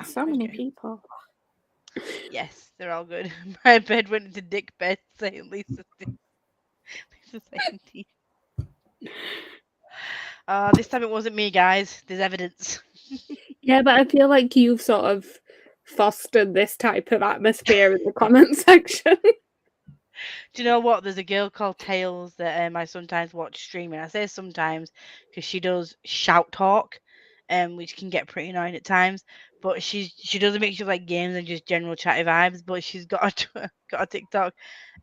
F: So many
A: okay.
F: people.
A: Yes, they're all good. My bed went into Dick bed saying Lisa 17. This time it wasn't me, guys. There's evidence.
C: Yeah, but I feel like you've sort of fostered this type of atmosphere in the comment section.
A: Do you know what? There's a girl called Tails that I sometimes watch streaming. I say sometimes because she does shout talk, which can get pretty annoying at times. But she does a mixture of like games and just general chatty vibes. But she's got a TikTok,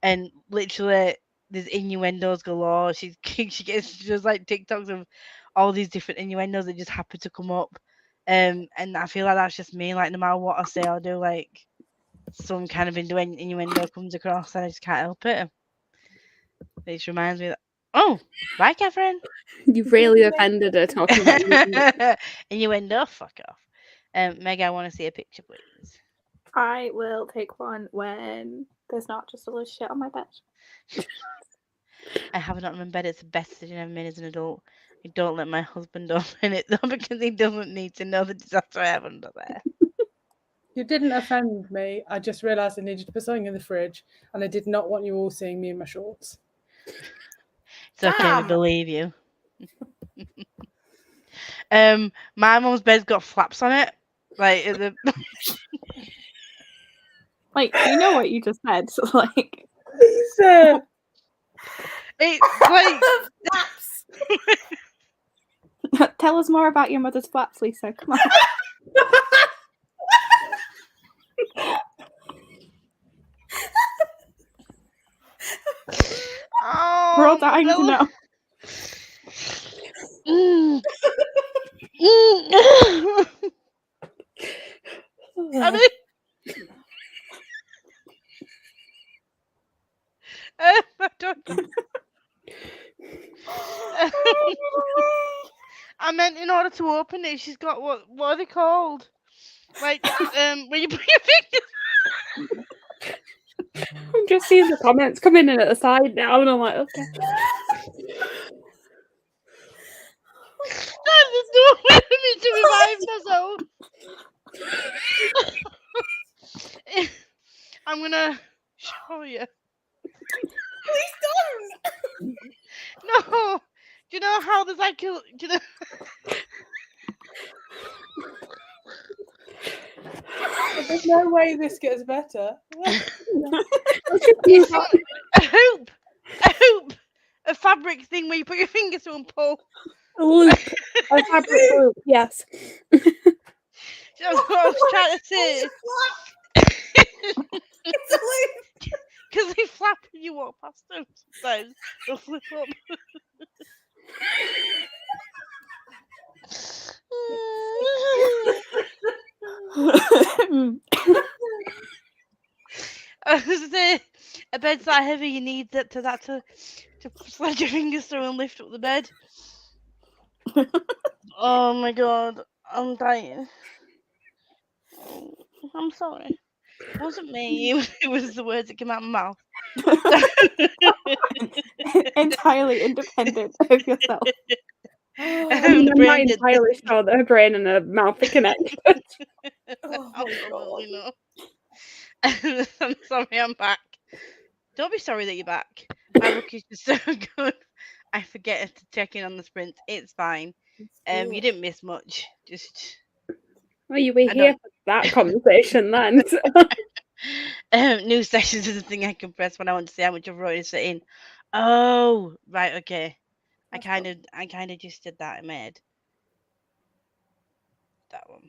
A: and literally there's innuendos galore. She does like TikToks of all these different innuendos that just happen to come up. And I feel like that's just me. Like no matter what I say or do, like some kind of innuendo comes across, and I just can't help it. It just reminds me that. Oh, bye, Catherine.
C: You've really offended her talking about
A: Innuendo. Fuck off. Meg, I want to see a picture, please.
F: I will take one when there's not just a little shit on my bed.
A: I have not in bed. It's the best decision I've made as an adult. I don't let my husband open it though because he doesn't need to know the disaster I have under there.
E: You didn't offend me. I just realised I needed to put something in the fridge, and I did not want you all seeing me in my shorts.
A: It's okay, we believe you. My mum's bed's got flaps on it. Like the
F: Like, you know what you just said. So, like,
A: it's like
H: Flaps.
F: Tell us more about your mother's flaps, Lisa. Come on.
A: Oh,
F: We're all dying to know.
A: Mm. I mean, I don't know. I meant in order to open it, she's got what are they called? Like when you put your fingers.
C: I'm just seeing the comments coming in at the side now, and I'm like, okay.
A: There's no way for me to revive myself. I'm gonna show you.
H: Please don't.
A: No, do you know how there's like do you know?
E: There's no way this gets better.
A: It's a hoop, a fabric thing where you put your fingers through and pull.
C: A loop. A fabric loop, yes.
A: That's what I was trying to say.
H: It's a loop.
A: Because they flap when you walk past them. Sometimes they'll flip up. I was gonna say, a bed's that heavy, you need to slide your fingers through and lift up the bed. Oh my god, I'm dying. I'm sorry. It wasn't me. It was the words that came out of my mouth.
F: Entirely independent of yourself.
C: I mean, I'm not entirely sure that her brain and her mouth are connected.
H: Oh my
A: Absolutely
H: God.
A: not. I'm sorry, I'm back. Don't be sorry that you're back. My book is just so good. I forget to check in on the sprint. It's fine. You didn't miss much. Just
C: Well, you were here for that conversation then.
A: new sessions is the thing I can press when I want to see how much I've already set in. Oh, right, okay. I kind of just did that in my head. That one.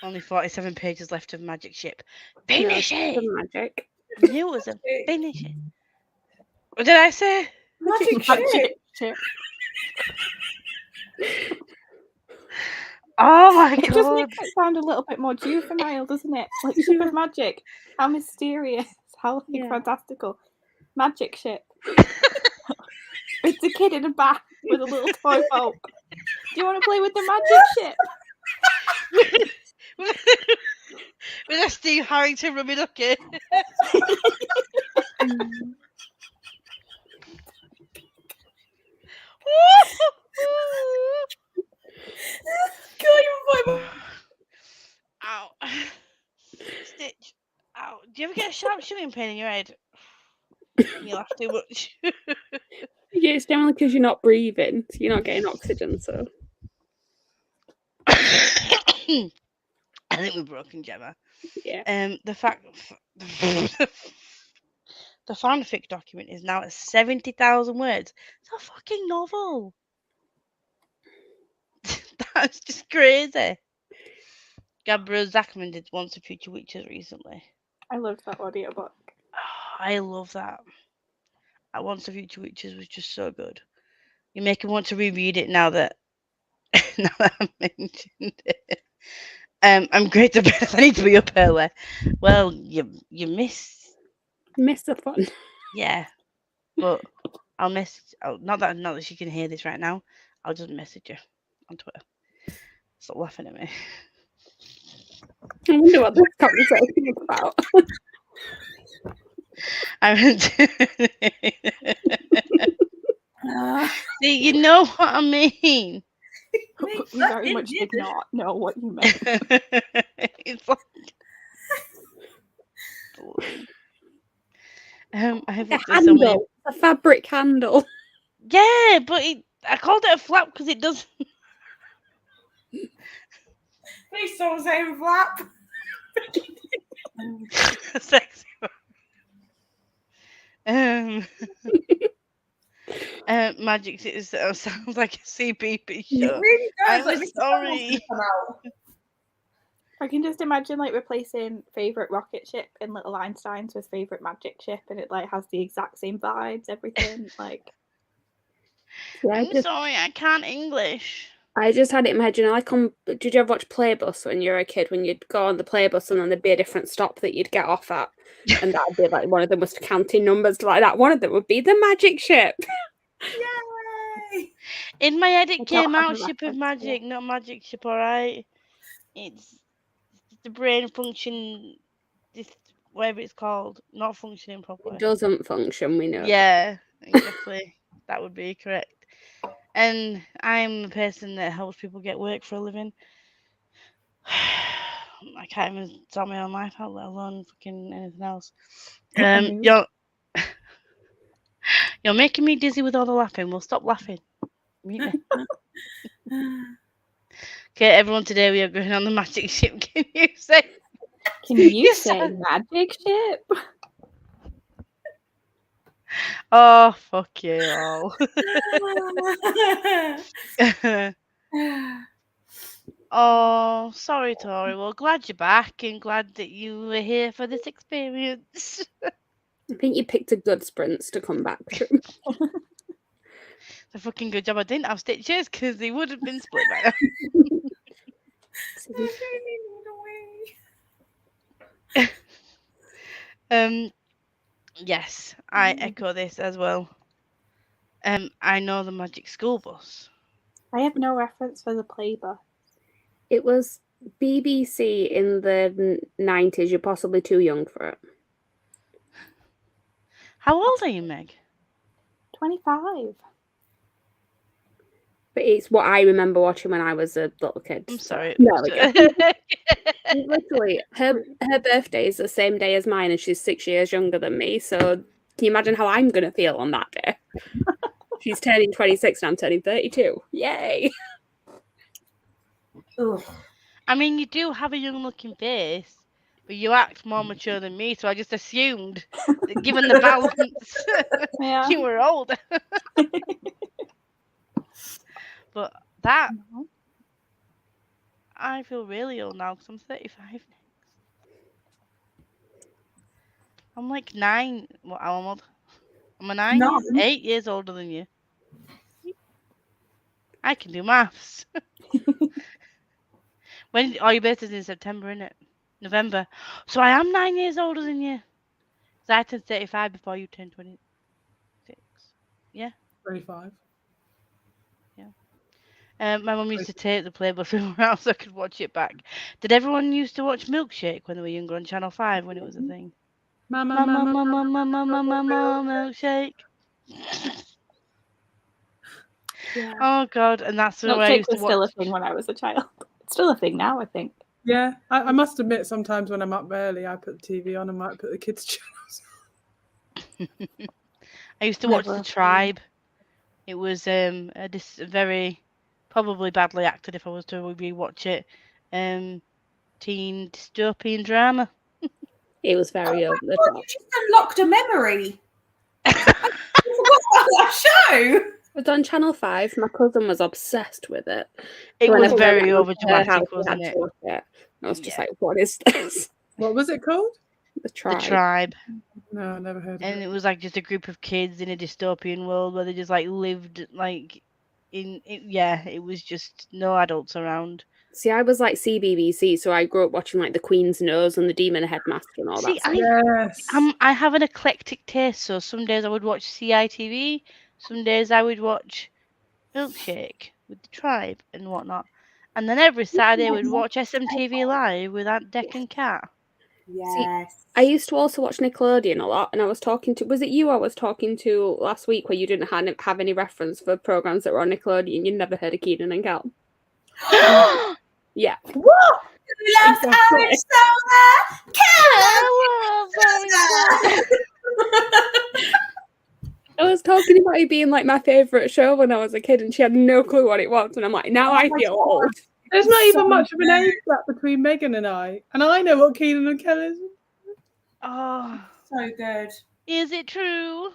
A: Only 47 pages left of Magic Ship. Finish it!
C: Magic.
A: I knew it was a finish it. What did I say?
H: Magic ship.
A: Oh my
F: It just
A: god.
F: makes it sound a little bit more juvenile, doesn't it? Like ship of magic. How mysterious. How fantastical. Magic ship. It's a kid in a bath with a little toy boat. Do you want to play with the magic ship?
A: With a Steve Harrington rubber ducky. Ow. Stitch. Ow. Do you ever get a sharp shooting pain in your head? You laugh too much.
C: Yeah, it's generally because you're not breathing, so you're not getting oxygen, so.
A: I think we've broken Gemma.
C: Yeah.
A: The fanfic document is now at 70,000 words. It's a fucking novel. That's just crazy. Gabrielle Zachman did Once a Future Witches recently.
F: I loved that audiobook.
A: Oh, I love that. Once a Future Witches was just so good. You make me want to reread it now that I've mentioned it. I'm great to bed. I need to be up early. Well, you miss
C: the fun.
A: Yeah, but I'll message. Not that she can hear this right now. I'll just message you on Twitter. Stop laughing at me.
C: I wonder what this conversation is about.
A: I meant See, you know what I mean.
F: We very much did not know what you meant.
A: It's like I have
C: a handle, a fabric handle.
A: Yeah, but I called it a flap because it doesn't.
H: Please stop saying flap.
A: Sexy. Magic City sounds like a CBB
B: It
A: show.
B: really does.
A: I'm
B: Like, Mr. Bumbles
A: sorry.
B: should come out.
F: I can just imagine like replacing favorite rocket ship in Little Einsteins with favorite magic ship, and it like has the exact same vibes, everything. Like,
C: Yeah,
A: I'm sorry, I can't English.
C: I just had it in my head, like did you ever watch Playbus when you were a kid, when you'd go on the Playbus and then there'd be a different stop that you'd get off at, and that'd be like one of them was counting numbers like that. One of them would be the magic ship.
B: Yay!
A: In my head,
F: I
A: it
F: don't
A: came
F: have
A: out
F: a
A: Ship of
F: reference for
A: Magic, not Magic Ship, alright? It's the brain function, this whatever it's called, not functioning properly.
C: It doesn't function, we know.
A: Yeah, exactly. That would be correct. And I'm the person that helps people get work for a living. I can't even sort my own life out, let alone fucking anything else. You're making me dizzy with all the laughing. We'll stop laughing. Meet me. Okay, everyone, today we are going on the magic ship. Can you say?
F: can you
A: Yes,
F: say magic ship?
A: Oh, fuck you all. Oh, sorry, Tori. Well, glad you're back and glad that you were here for this experience.
C: I think you picked a good sprints to come back through.
A: It's a fucking good job I didn't have stitches because they would have been split by now. Yes, I echo this as well. I know the Magic School Bus.
F: I have no reference for the Playbus.
C: It was BBC in the 90s. You're possibly too young for it.
A: How old are you, Meg?
F: 25.
C: But it's what I remember watching when I was a little kid.
A: I'm sorry.
C: No, literally, her birthday is the same day as mine, and she's 6 years younger than me. So can you imagine how I'm gonna feel on that day? She's turning 26 and I'm turning 32. Yay!
B: Ugh.
A: I mean, you do have a young-looking face, but you act more mature than me, so I just assumed that given the balance,
F: Yeah.
A: you were older. But that, I feel really old now because I'm 35 next. I'm like 9. What, how old? I'm 8 years older than you. I can do maths. When your birthday's in September, isn't it? November. So I am 9 years older than you. So I turned 35 before you turned 26. Yeah.
E: 25.
A: My mum used to take the Playboy film around so I could watch it back. Did everyone used to watch Milkshake when they were younger on Channel 5 when it was a thing?
E: Mama,
A: Milkshake.
F: Yeah.
A: Oh God, and that's the way I
F: Milkshake
A: used to
F: was still a
A: watch.
F: thing when I was a child. It's still a thing now, I think.
E: Yeah, I must admit, sometimes when I'm up early, I put the TV on and might put the kids' channels.
A: I used to watch The Tribe. It was very probably badly acted if I was to rewatch it. Teen dystopian drama.
C: It was very over the top.
B: You just unlocked a memory. I forgot about that show.
C: It was on Channel 5. My cousin was obsessed with it.
A: It
C: So
A: was
C: whenever
A: very
C: I went to her house,
A: overdramatic,
C: we
A: wasn't
C: had
A: it?
C: to watch it. I was just like, what is this?
E: What was it called?
C: The Tribe.
A: The Tribe.
E: No, I never heard of
A: And
E: it.
A: it was like just a group of kids in a dystopian world where they just like lived like it was just no adults around.
C: See, I was like CBBC, so I grew up watching like The Queen's Nose and The Demon Headmaster and all
A: See,
C: that.
E: Yes.
A: I have an eclectic taste, so some days I would watch CITV, some days I would watch Milkshake with The Tribe and whatnot. And then every Saturday I would watch SMTV Live with Aunt Dec and Cat.
B: Yes.
C: I used to also watch Nickelodeon a lot, and I was talking to, was it you I was talking to last week where you didn't have any reference for programs that were on Nickelodeon? You'd never heard of Keenan and Kel. Yeah.
B: What? Loves
C: Exactly. I was talking about it being like my favourite show when I was a kid, and she had no clue what it was, and I'm like, now I feel old.
E: There's not even much of an age gap between Megan and I know what Keenan and Kel is.
A: Oh,
B: So good.
A: is it true?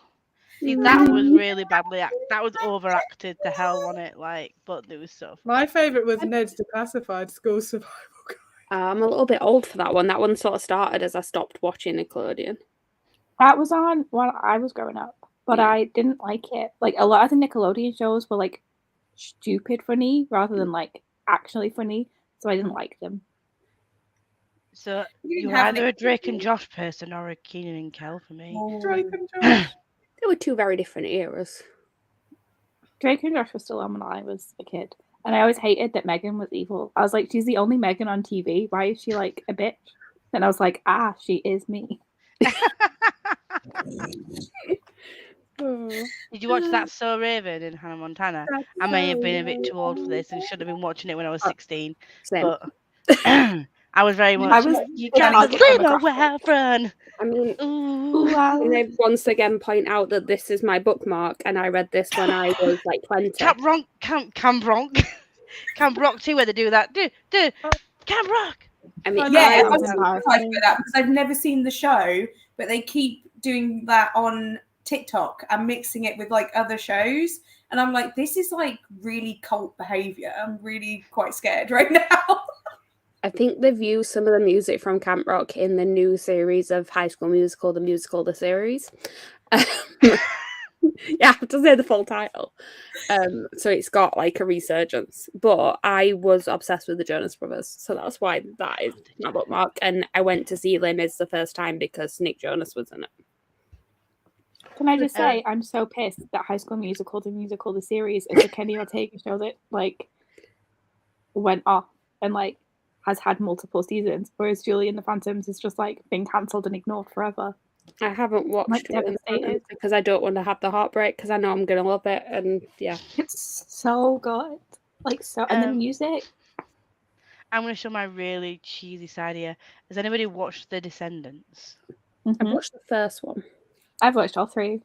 A: See, that was really badly that was overacted to hell on it, like, but it was so fun.
E: My favourite was Ned's Declassified School Survival Guide.
C: I'm a little bit old for that one. That one sort of started as I stopped watching Nickelodeon.
F: That was on while I was growing up, but
C: Yeah.
F: I didn't like it. Like a lot of the Nickelodeon shows were like stupid funny rather than like actually funny, so I didn't like them.
A: So
B: You didn't
A: you're
B: have
A: either a Drake and Josh person or a Keenan and Kel for me.
E: Drake and Josh.
C: They were two very different eras.
F: Drake and Josh were still on when I was a kid, and I always hated that Megan was evil. I was like, she's the only Megan on TV. Why is she like a bitch? And I was like, she is me.
A: Did you watch That So Raven in Hannah Montana? I may have been a bit too old for this and should have been watching it when I was 16.
C: Same.
A: But I was very much.
F: I was
A: You
F: the
A: got
F: target
A: the little
F: demographic.
A: well run.
C: I mean,
A: Ooh.
C: can I once again point out that this is my bookmark, and I read this when I was like 20.
A: Camp Rock too, where they do that. Camp Rock.
C: I mean,
B: Yeah,
F: that
B: I
F: was
B: was
F: embarrassing.
B: surprised by that because I've never seen the show, but they keep doing that on TikTok and mixing it with like other shows. And I'm like, this is like really cult behavior. I'm really quite scared right now.
C: I think they've used some of the music from Camp Rock in the new series of High School Musical, the musical, the series. Yeah, I have to say the full title. So it's got like a resurgence. But I was obsessed with the Jonas Brothers, so that's why that is my bookmark. And I went to see Les Mis the first time because Nick Jonas was in it.
F: Can I just say, I'm so pissed that High School Musical, the musical, the series is a Kenny Ortega show that like went off and like has had multiple seasons, whereas Julie and the Phantoms is just like been cancelled and ignored forever.
C: I haven't watched
F: Like,
C: it in the
F: devastated.
C: past because I don't want to have the heartbreak because I know I'm gonna love it, and yeah,
F: It's so good, like so, and the music.
A: I'm going to show my really cheesy side here. Has anybody watched The Descendants?
C: I watched the first one.
F: I've watched all three.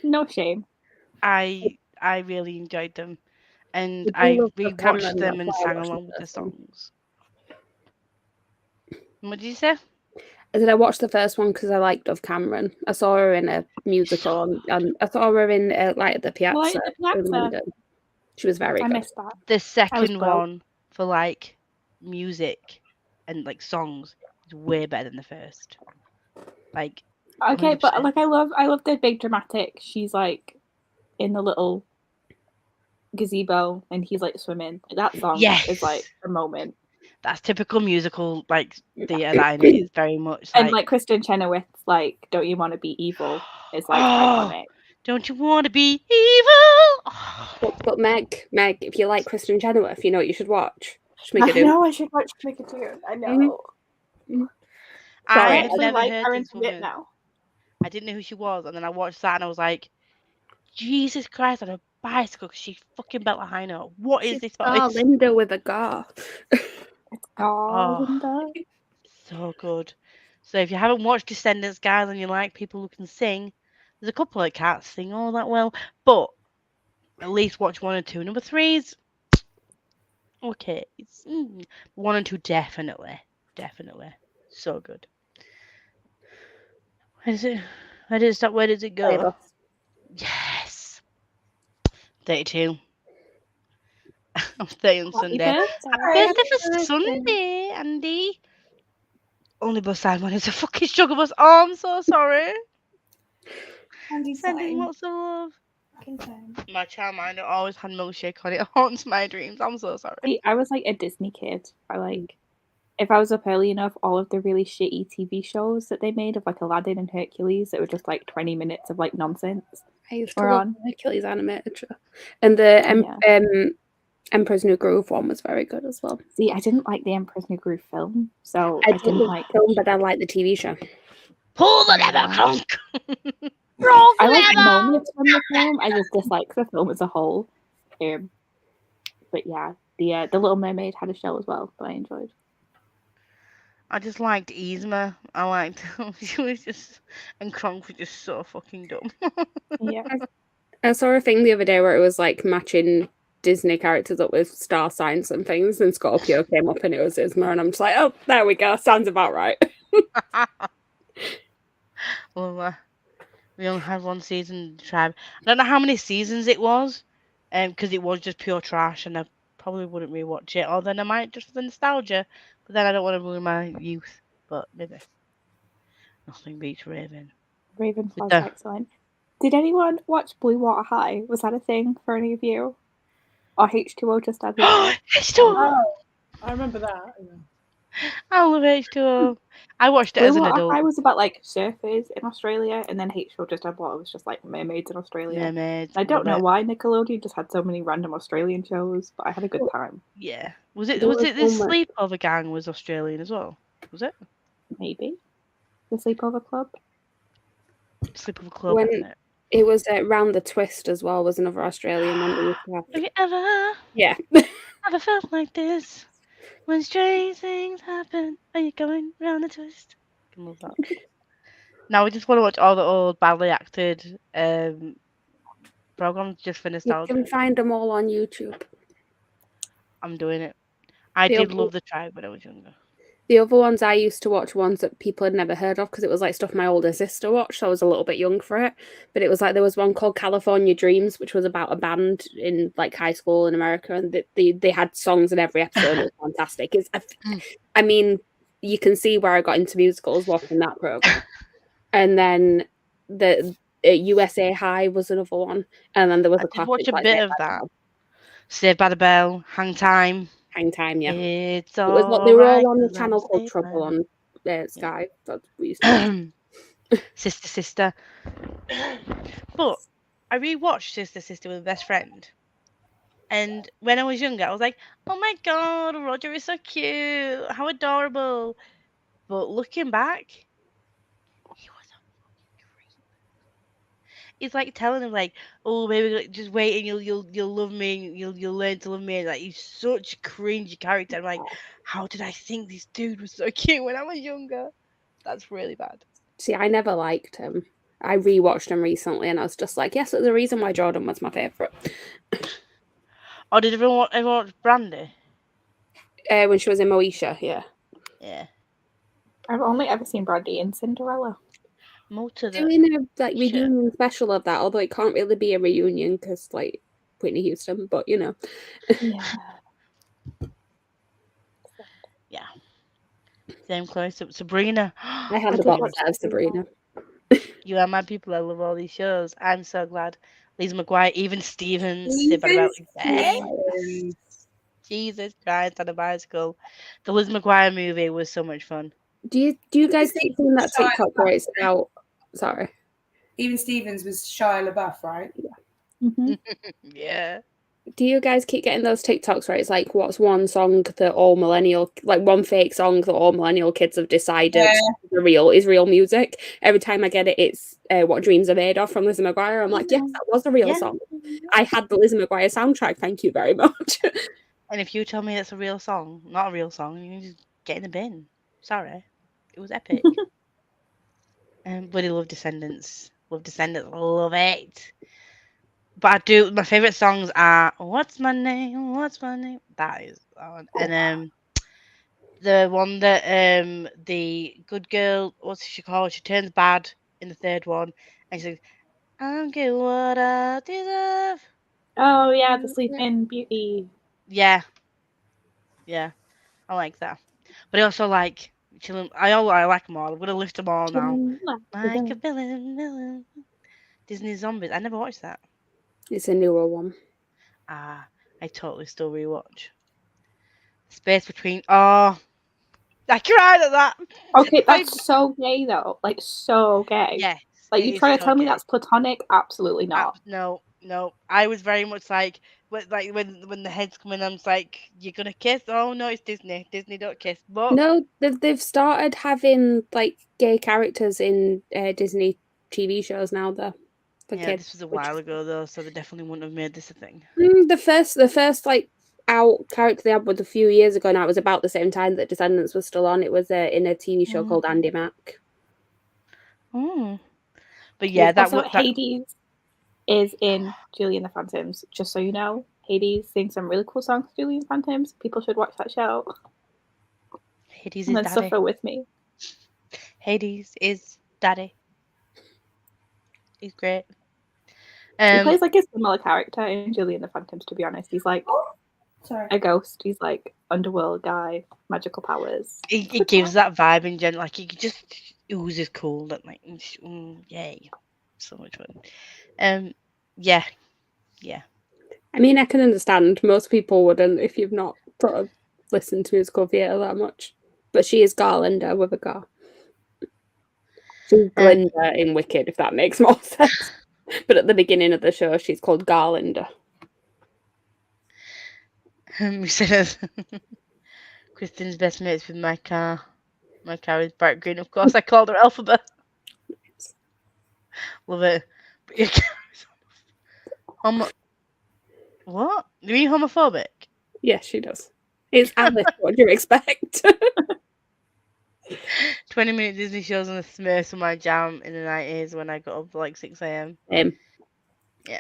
F: No shame.
A: I really enjoyed them, and
C: We do
A: I
C: love Dove Cameron,
A: rewatched them
C: that's
A: and
C: why I
A: sang
C: watched the
A: along with the
C: first one.
A: songs. What did you say?
C: I said I watched the first one because I liked Dove Cameron. I saw her in a musical, and I saw her in like at the Piazza,
F: Light at the
C: in
F: Piazza.
C: London. She was very
F: I
C: good.
F: missed that.
A: The second
F: broke.
A: one for like music and like songs is way better than the first. Like
F: Okay, but
A: 100%.
F: like I love the big dramatic. She's like in the little gazebo and he's like swimming. That song is like
A: Yes.
F: a moment.
A: That's typical musical like theatre. That is very much
F: And like Kristen Chenoweth's like "Don't You Want to Be Evil" is like iconic.
A: Don't you want to be evil?
C: But Meg, if you like Kristen Chenoweth, you know what you should watch. Schmigadoon.
F: I know I should watch Schmigadoon. I know.
A: I
C: Sorry,
A: had
F: actually
A: never
F: like
A: heard
F: her
A: this
F: into it
A: woman.
F: now.
A: I didn't know who she was, and then I watched that, and I was like, Jesus Christ, on a bicycle, 'cause she's fucking Bella Hino. What is this
C: Oh,
A: voice?
C: Linda with a gar.
F: Oh,
A: Oh. So good. So if you haven't watched Descendants, guys, and you like people who can sing, there's a couple that can't sing all that well, but at least watch 1 and 2. Number 3's okay. It's 1 and 2 definitely. So good. Where does it stop? Where does it go?
C: Flavor.
A: Yes. 32. I'm 30 on Sunday. Happy birthday for Sunday, Andy. Only bus side one is a fucking sugar bus. Oh, I'm so sorry. Sending lots of love. My childminder always had milkshake on it. It haunts my dreams. I'm so sorry.
F: See, I was like a Disney kid. I like, if I was up early enough, all of the really shitty TV shows that they made of like Aladdin and Hercules that were just like 20 minutes of like nonsense.
C: I used to
F: Or
C: love
F: on.
C: the Hercules animated show. And the Emperor's New Groove one was very good as well.
F: See, I didn't like the Emperor's New Groove film, so
C: I
F: I didn't like.
C: film, but I like the TV show.
A: Pull the lever, clunk.
F: I like moments from the film. I just dislike the film as a whole. But yeah, the Little Mermaid had a show as well that I enjoyed.
A: I just liked Yzma. I liked she was just, and Kronk was just so fucking dumb.
F: Yeah.
C: I saw a thing the other day where it was like matching Disney characters up with star signs and things, and Scorpio came up and it was Yzma, and I'm just like, oh, there we go, sounds about right.
A: Well, We only had one season. Tribe. I don't know how many seasons it was, because it was just pure trash, and I probably wouldn't rewatch it. Or then I might just for the nostalgia. But then I don't want to ruin my youth. But maybe nothing beats Raven.
F: Raven
A: With
F: was
A: the
F: excellent. Did anyone watch Blue Water High? Was that a thing for any of you? Or H2O just had water?
A: H2O.
E: Oh, I remember that. Yeah.
A: I love H2O. I watched it
F: Blue
A: as an
F: Water
A: adult.
F: High was about like surfers in Australia, and then H2O just had water was just like mermaids in Australia.
A: Mermaids.
F: I don't
A: love
F: know
A: it.
F: why Nickelodeon just had so many random Australian shows, but I had a good time.
A: Yeah. Was it
C: There
A: was
C: was
A: it this
C: one where-
A: sleepover gang was Australian as well? Was it?
F: Maybe the Sleepover Club.
A: Sleepover Club,
C: When-
A: wasn't it?
C: It was Round the Twist as well, was another Australian one. That used to have.
A: Have you ever felt like this? When strange things happen, are you going round the twist? I love that. Now we just want to watch all the old badly acted programs just for
C: You
A: nostalgia.
C: can find them all on YouTube.
A: I'm doing it. I
C: The
A: did
C: other-
A: love the Tribe when I was younger.
C: The other ones I used to watch, ones that people had never heard of, because it was like stuff my older sister watched, so I was a little bit young for it. But it was like there was one called California Dreams, which was about a band in like high school in America, and they had songs in every episode. It was fantastic. I mean, you can see where I got into musicals watching that program. And then the USA High was another one, and then there was
A: I
C: a
A: did
C: classic
A: watch a
C: like
A: bit
C: Saved
A: of
C: by the
A: that.
C: Bell.
A: Saved by the Bell, Hang Time.
C: Hang Time, yeah.
A: It's
C: It was
A: all
C: they were
A: right
C: all on the
A: 'cause
C: channel
A: I'm
C: called
A: saved
C: Trouble
A: by
C: on Sky. That's what we used to watch.
A: Sister. But I rewatched Sister with a best friend. And when I was younger, I was like, oh my god, Roger is so cute. How adorable. But looking back, he was a fucking creep. It's like telling him like, oh baby, like, just wait and you'll love me, you'll learn to love me. And, like he's such a cringy character. I'm like, how did I think this dude was so cute when I was younger? That's really bad.
C: See, I never liked him. I rewatched him recently, and I was just like, yes, there's a reason why Jordan was my favorite.
A: Oh, did everyone watch Brandy?
C: When she was in Moesha, yeah.
A: Yeah.
F: I've only ever seen Brandy in Cinderella.
A: More to the
C: Doing a like
A: Sure.
C: reunion special of that, although it can't really be a reunion because like Whitney Houston, but you know.
F: Yeah.
A: yeah. Same close up Sabrina.
C: I had
F: I
C: the
F: did
C: box
F: watch
C: set of Sabrina.
A: You are my people. I love all these shows. I'm so glad. Lisa McGuire, even Stevens. Saved by the Bell. Yes. Jesus Christ on a bicycle. The Liz McGuire movie was so much fun.
C: Do you guys keep seeing that TikTok where it's about? Sorry.
B: Even Stevens was Shia LaBeouf, right?
F: Mhm.
A: Yeah.
C: Do you guys keep getting those TikToks where it's like, what's one song that all millennial, like one fake song that all millennial kids have decided is real music? Every time I get it, it's What Dreams Are Made Of from Lizzie McGuire. I'm like, yes, that was a real
A: Yeah.
C: song. I had the Lizzie McGuire soundtrack. Thank you very much.
A: And if you tell me it's a real song, not a real song, you can just get in the bin. Sorry. It was epic. Bloody love Descendants. Love Descendants. Love it. But I do. My favorite songs are "What's My Name? What's My Name?" That is on, and the one that the good girl, what's she called? She turns bad in the third one, and she's like, "I don't get what I deserve."
F: Oh yeah, the Sleeping Beauty.
A: Yeah, yeah, I like that. But I also like chilling. I like them all. I'm gonna list them all now. Like a villain. Disney Zombies. I never watched that.
C: It's a newer one.
A: I totally still rewatch. Space Between. Oh, I cried at that.
F: Okay, that's so gay though. Like so gay.
A: Yes.
F: Like
A: it
F: you
A: is
F: trying to
A: so
F: tell me
A: gay.
F: that's platonic? Absolutely not.
A: No. I was very much like when the heads come in, I'm just like, you're gonna kiss? Oh no, it's Disney. Disney don't kiss. But
C: No, they've started having like gay characters in Disney TV shows now, though. For
A: yeah,
C: kids,
A: this was a
C: which
A: while
C: is-
A: ago though, so they definitely wouldn't have made this a thing.
C: The first like out character they had was a few years ago now. It was about the same time that Descendants was still on. It was in a TV show called Andy Mack.
A: Oh. But yeah, that
F: also
A: was that.
F: Hades is in Julie and the Phantoms. Just so you know, Hades sings some really cool songs. Julie and the Phantoms. People should watch that show
A: Hades
F: and
A: is
F: then
A: daddy.
F: suffer with me.
A: Hades is daddy. He's great.
F: He plays like a similar character in Julie and the Phantoms, to be honest. He's like
B: Sorry.
F: a ghost. He's like underworld guy, magical powers.
A: He gives that vibe in general. Like he just oozes cool. That like, yay, so much fun. Yeah.
C: I mean, I can understand most people wouldn't if you've not sort of listened to musical theatre that much. But she is Garlander with a Gar. She's Glinda in Wicked, if that makes more sense. But at the beginning of the show, she's called Garlander.
A: We said Kristen's best mates with my car. My car is bright green. Of course, I called her Alphabet. Love it. But your car is what? Are you homophobic?
C: Yes, she does. It's Alice. What do you expect?
A: 20-minute Disney shows on the Smurfs were my jam in the 90s when I got up at like 6 a.m. Yeah.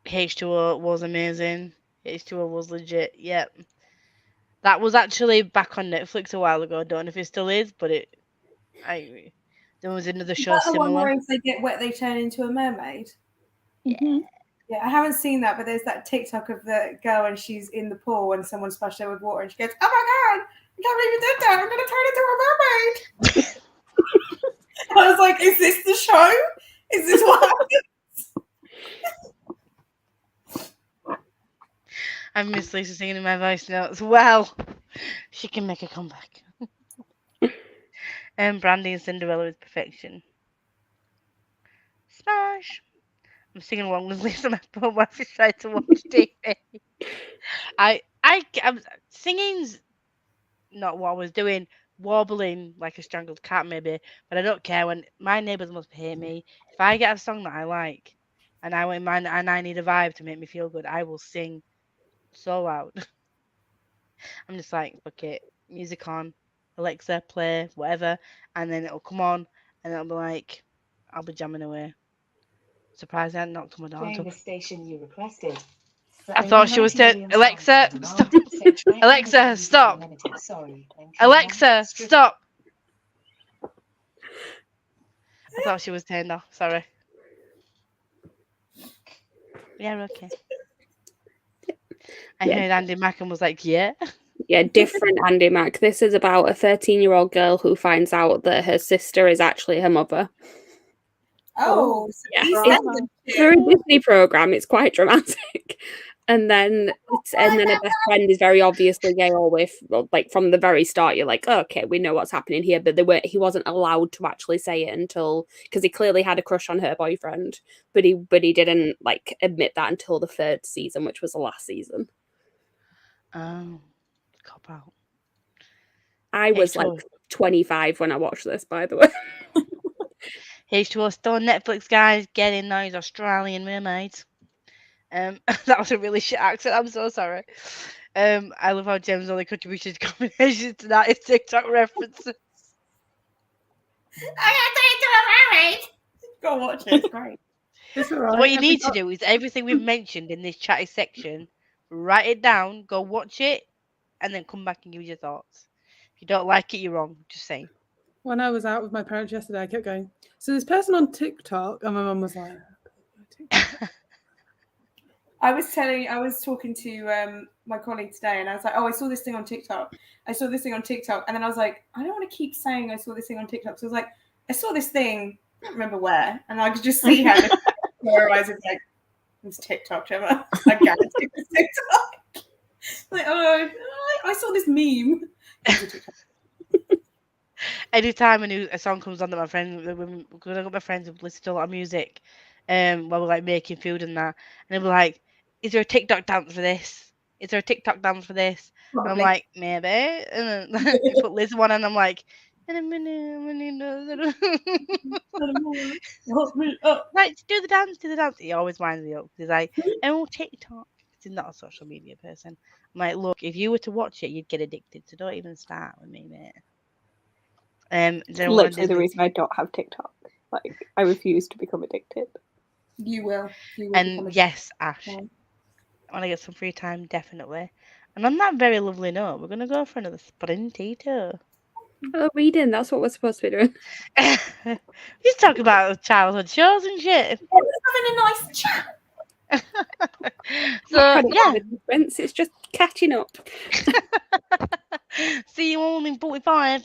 A: H2O was amazing. H2O was legit. Yep. That was actually back on Netflix a while ago. I don't know if it still is, but there was another show
B: Is that the one
A: similar.
B: where if they get wet, they turn into a mermaid?
A: Yeah.
B: Yeah, I haven't seen that, but there's that TikTok of the girl and she's in the pool and someone splashed her with water and she goes, "Oh my god, I can't believe you did that! I'm gonna turn into a mermaid." I was like, "Is this the show? Is this what happens?"
A: I miss Lisa singing in my voice notes. Well, she can make a comeback. Brandy and Cinderella is perfection. Smash. I'm singing along with Lisa. My poor wife is trying to watch TV. I'm singing's not what I was doing. Wobbling like a strangled cat, maybe, but I don't care. When my neighbours must hate me. If I get a song that I like, and I want mine, and I need a vibe to make me feel good, I will sing so loud. I'm just like, fuck it, music on, Alexa, play, whatever, and then it'll come on, and it'll be like, I'll be jamming away. Surprised I hadn't knocked on my door.
I: Playing the station you requested.
A: I thought she was Alexa, stop. Alexa, stop.
I: Sorry.
A: Alexa, stop. I thought she was turned off. Sorry. Yeah, okay. I heard Andy Mack and was like, yeah.
C: Yeah, different Andy Mack. This is about a 13-year-old girl who finds out that her sister is actually her mother.
B: Oh,
C: yeah. It's through a Disney program. It's quite dramatic. And then a best friend is very obviously gay, like from the very start. You're like, oh, okay, we know what's happening here, but he wasn't allowed to actually say it until, because he clearly had a crush on her boyfriend, but he didn't like admit that until the 3rd season, which was the last season.
A: Oh, cop out.
C: I was like 25 when I watched this, by the way.
A: H2O still on Netflix, guys. Get in those Australian mermaids. That was a really shit accent. I'm so sorry. I love how Gem's only contribution to combinations to that is TikTok references.
B: Go watch it. It's great.
E: It's all
A: So
E: right.
A: what you need to do is everything we've mentioned in this chatty section, write it down, go watch it, and then come back and give your thoughts. If you don't like it, you're wrong. Just saying.
E: When I was out with my parents yesterday, I kept going, so this person on TikTok, and my mum was like,
B: I was talking to my colleague today, and I was like, "Oh, I saw this thing on TikTok. I saw this thing on TikTok," and then I was like, "I don't want to keep saying I saw this thing on TikTok." So I was like, "I saw this thing. I don't remember where," and I could just see how her eyes was like, "It's TikTok, Gemma. I guarantee it's TikTok." Like, oh, I saw this meme.
A: Anytime a song comes on that my friends, because I got my friends who listen to a lot of music, while we're like making food and that, and they'll be like, "Is there a TikTok dance for this? Is there a TikTok dance for this?" And I'm like, maybe. And then they put Liz one, and I'm like, "In a minute, like do the dance." He always winds me up. He's like, "Oh, TikTok." He's not a social media person. I'm like, look, if you were to watch it, you'd get addicted. So don't even start with me, mate.
F: Literally the reason I don't have TikTok. Like, I refuse to become addicted.
B: You will.
A: And yes, Ash. When I get some free time, definitely. And on that very lovely note, we're going to go for another sprintito.
C: Oh, reading. That's what we're supposed to be doing.
A: He's talking about childhood shows and shit.
B: Having a nice chat.
A: So
C: Trying to
A: yeah,
C: find a difference. It's just catching up.
A: see you all in 45.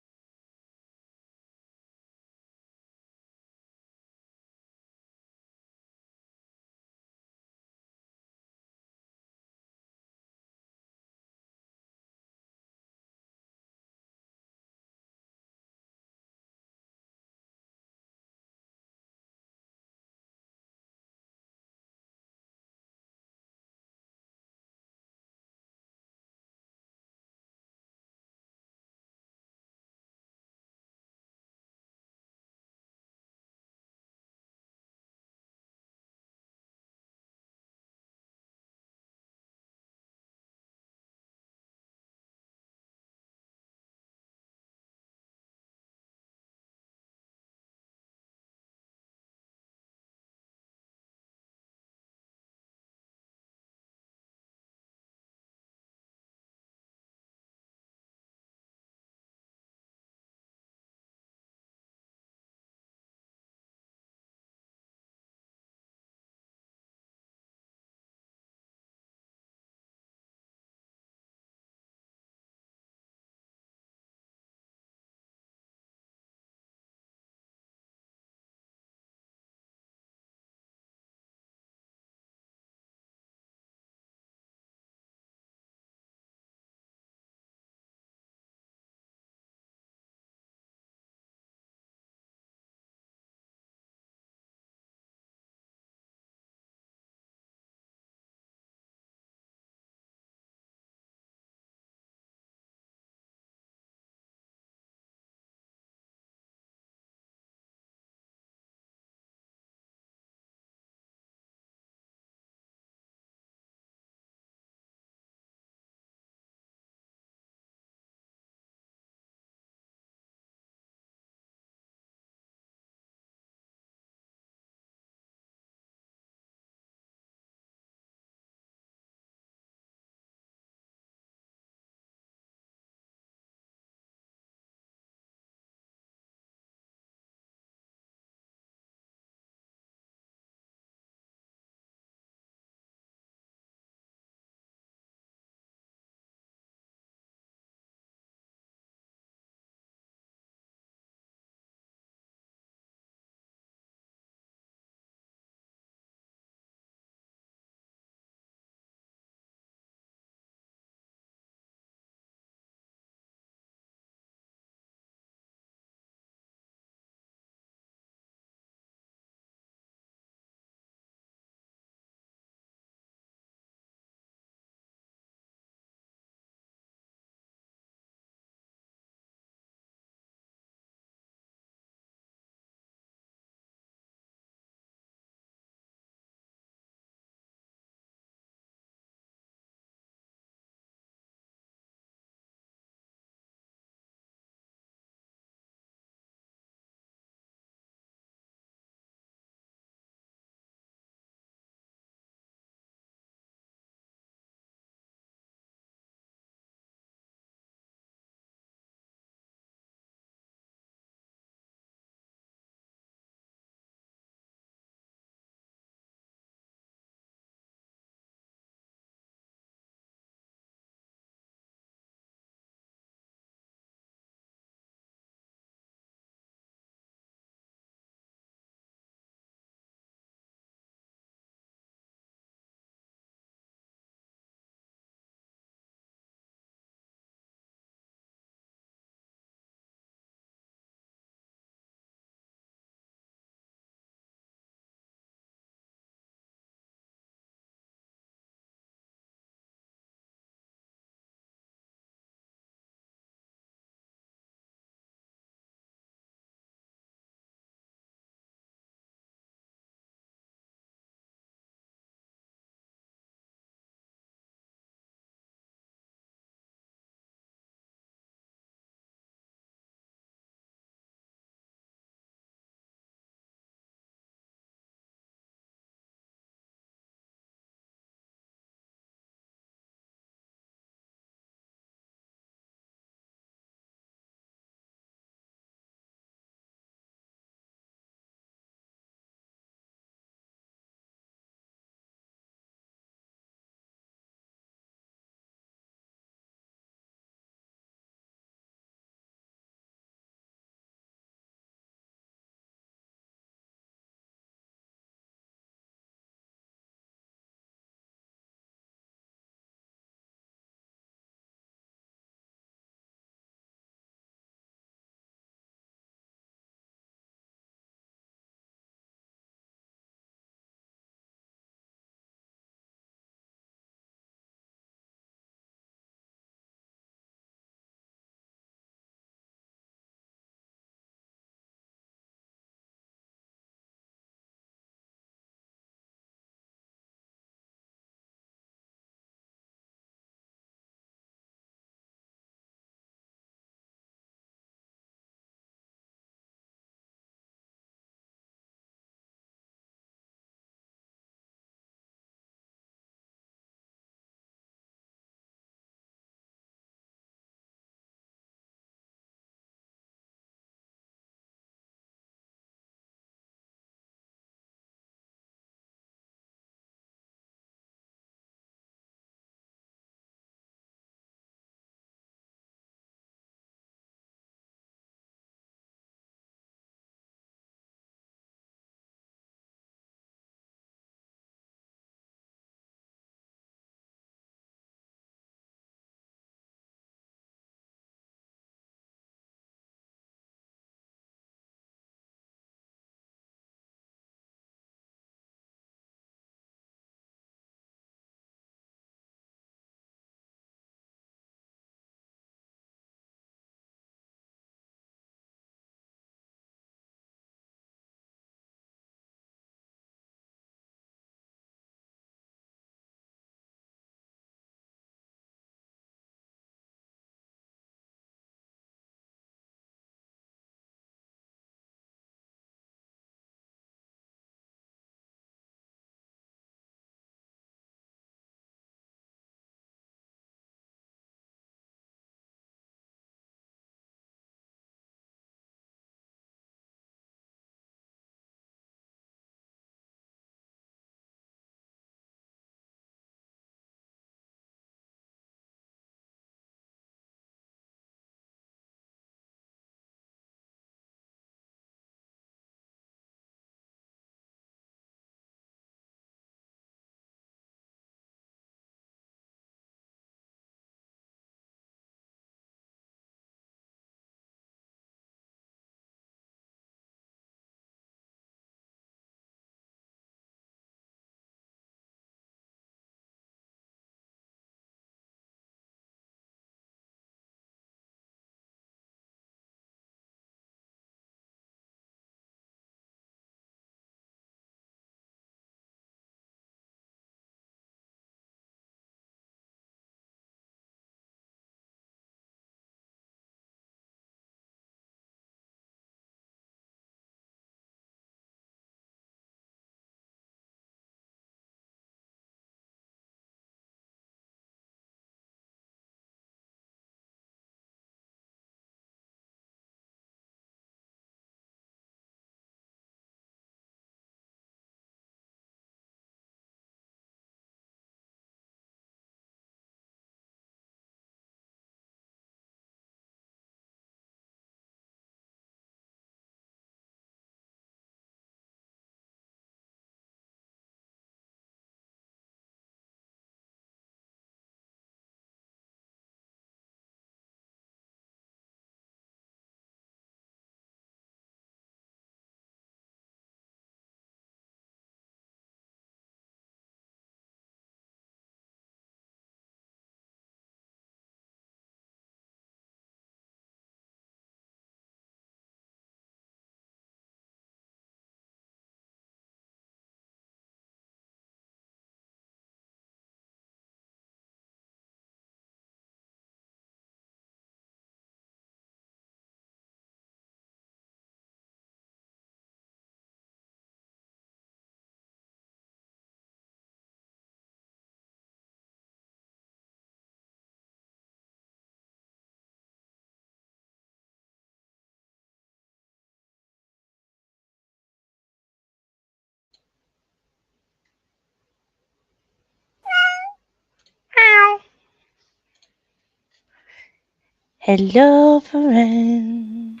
A: Hello, friend.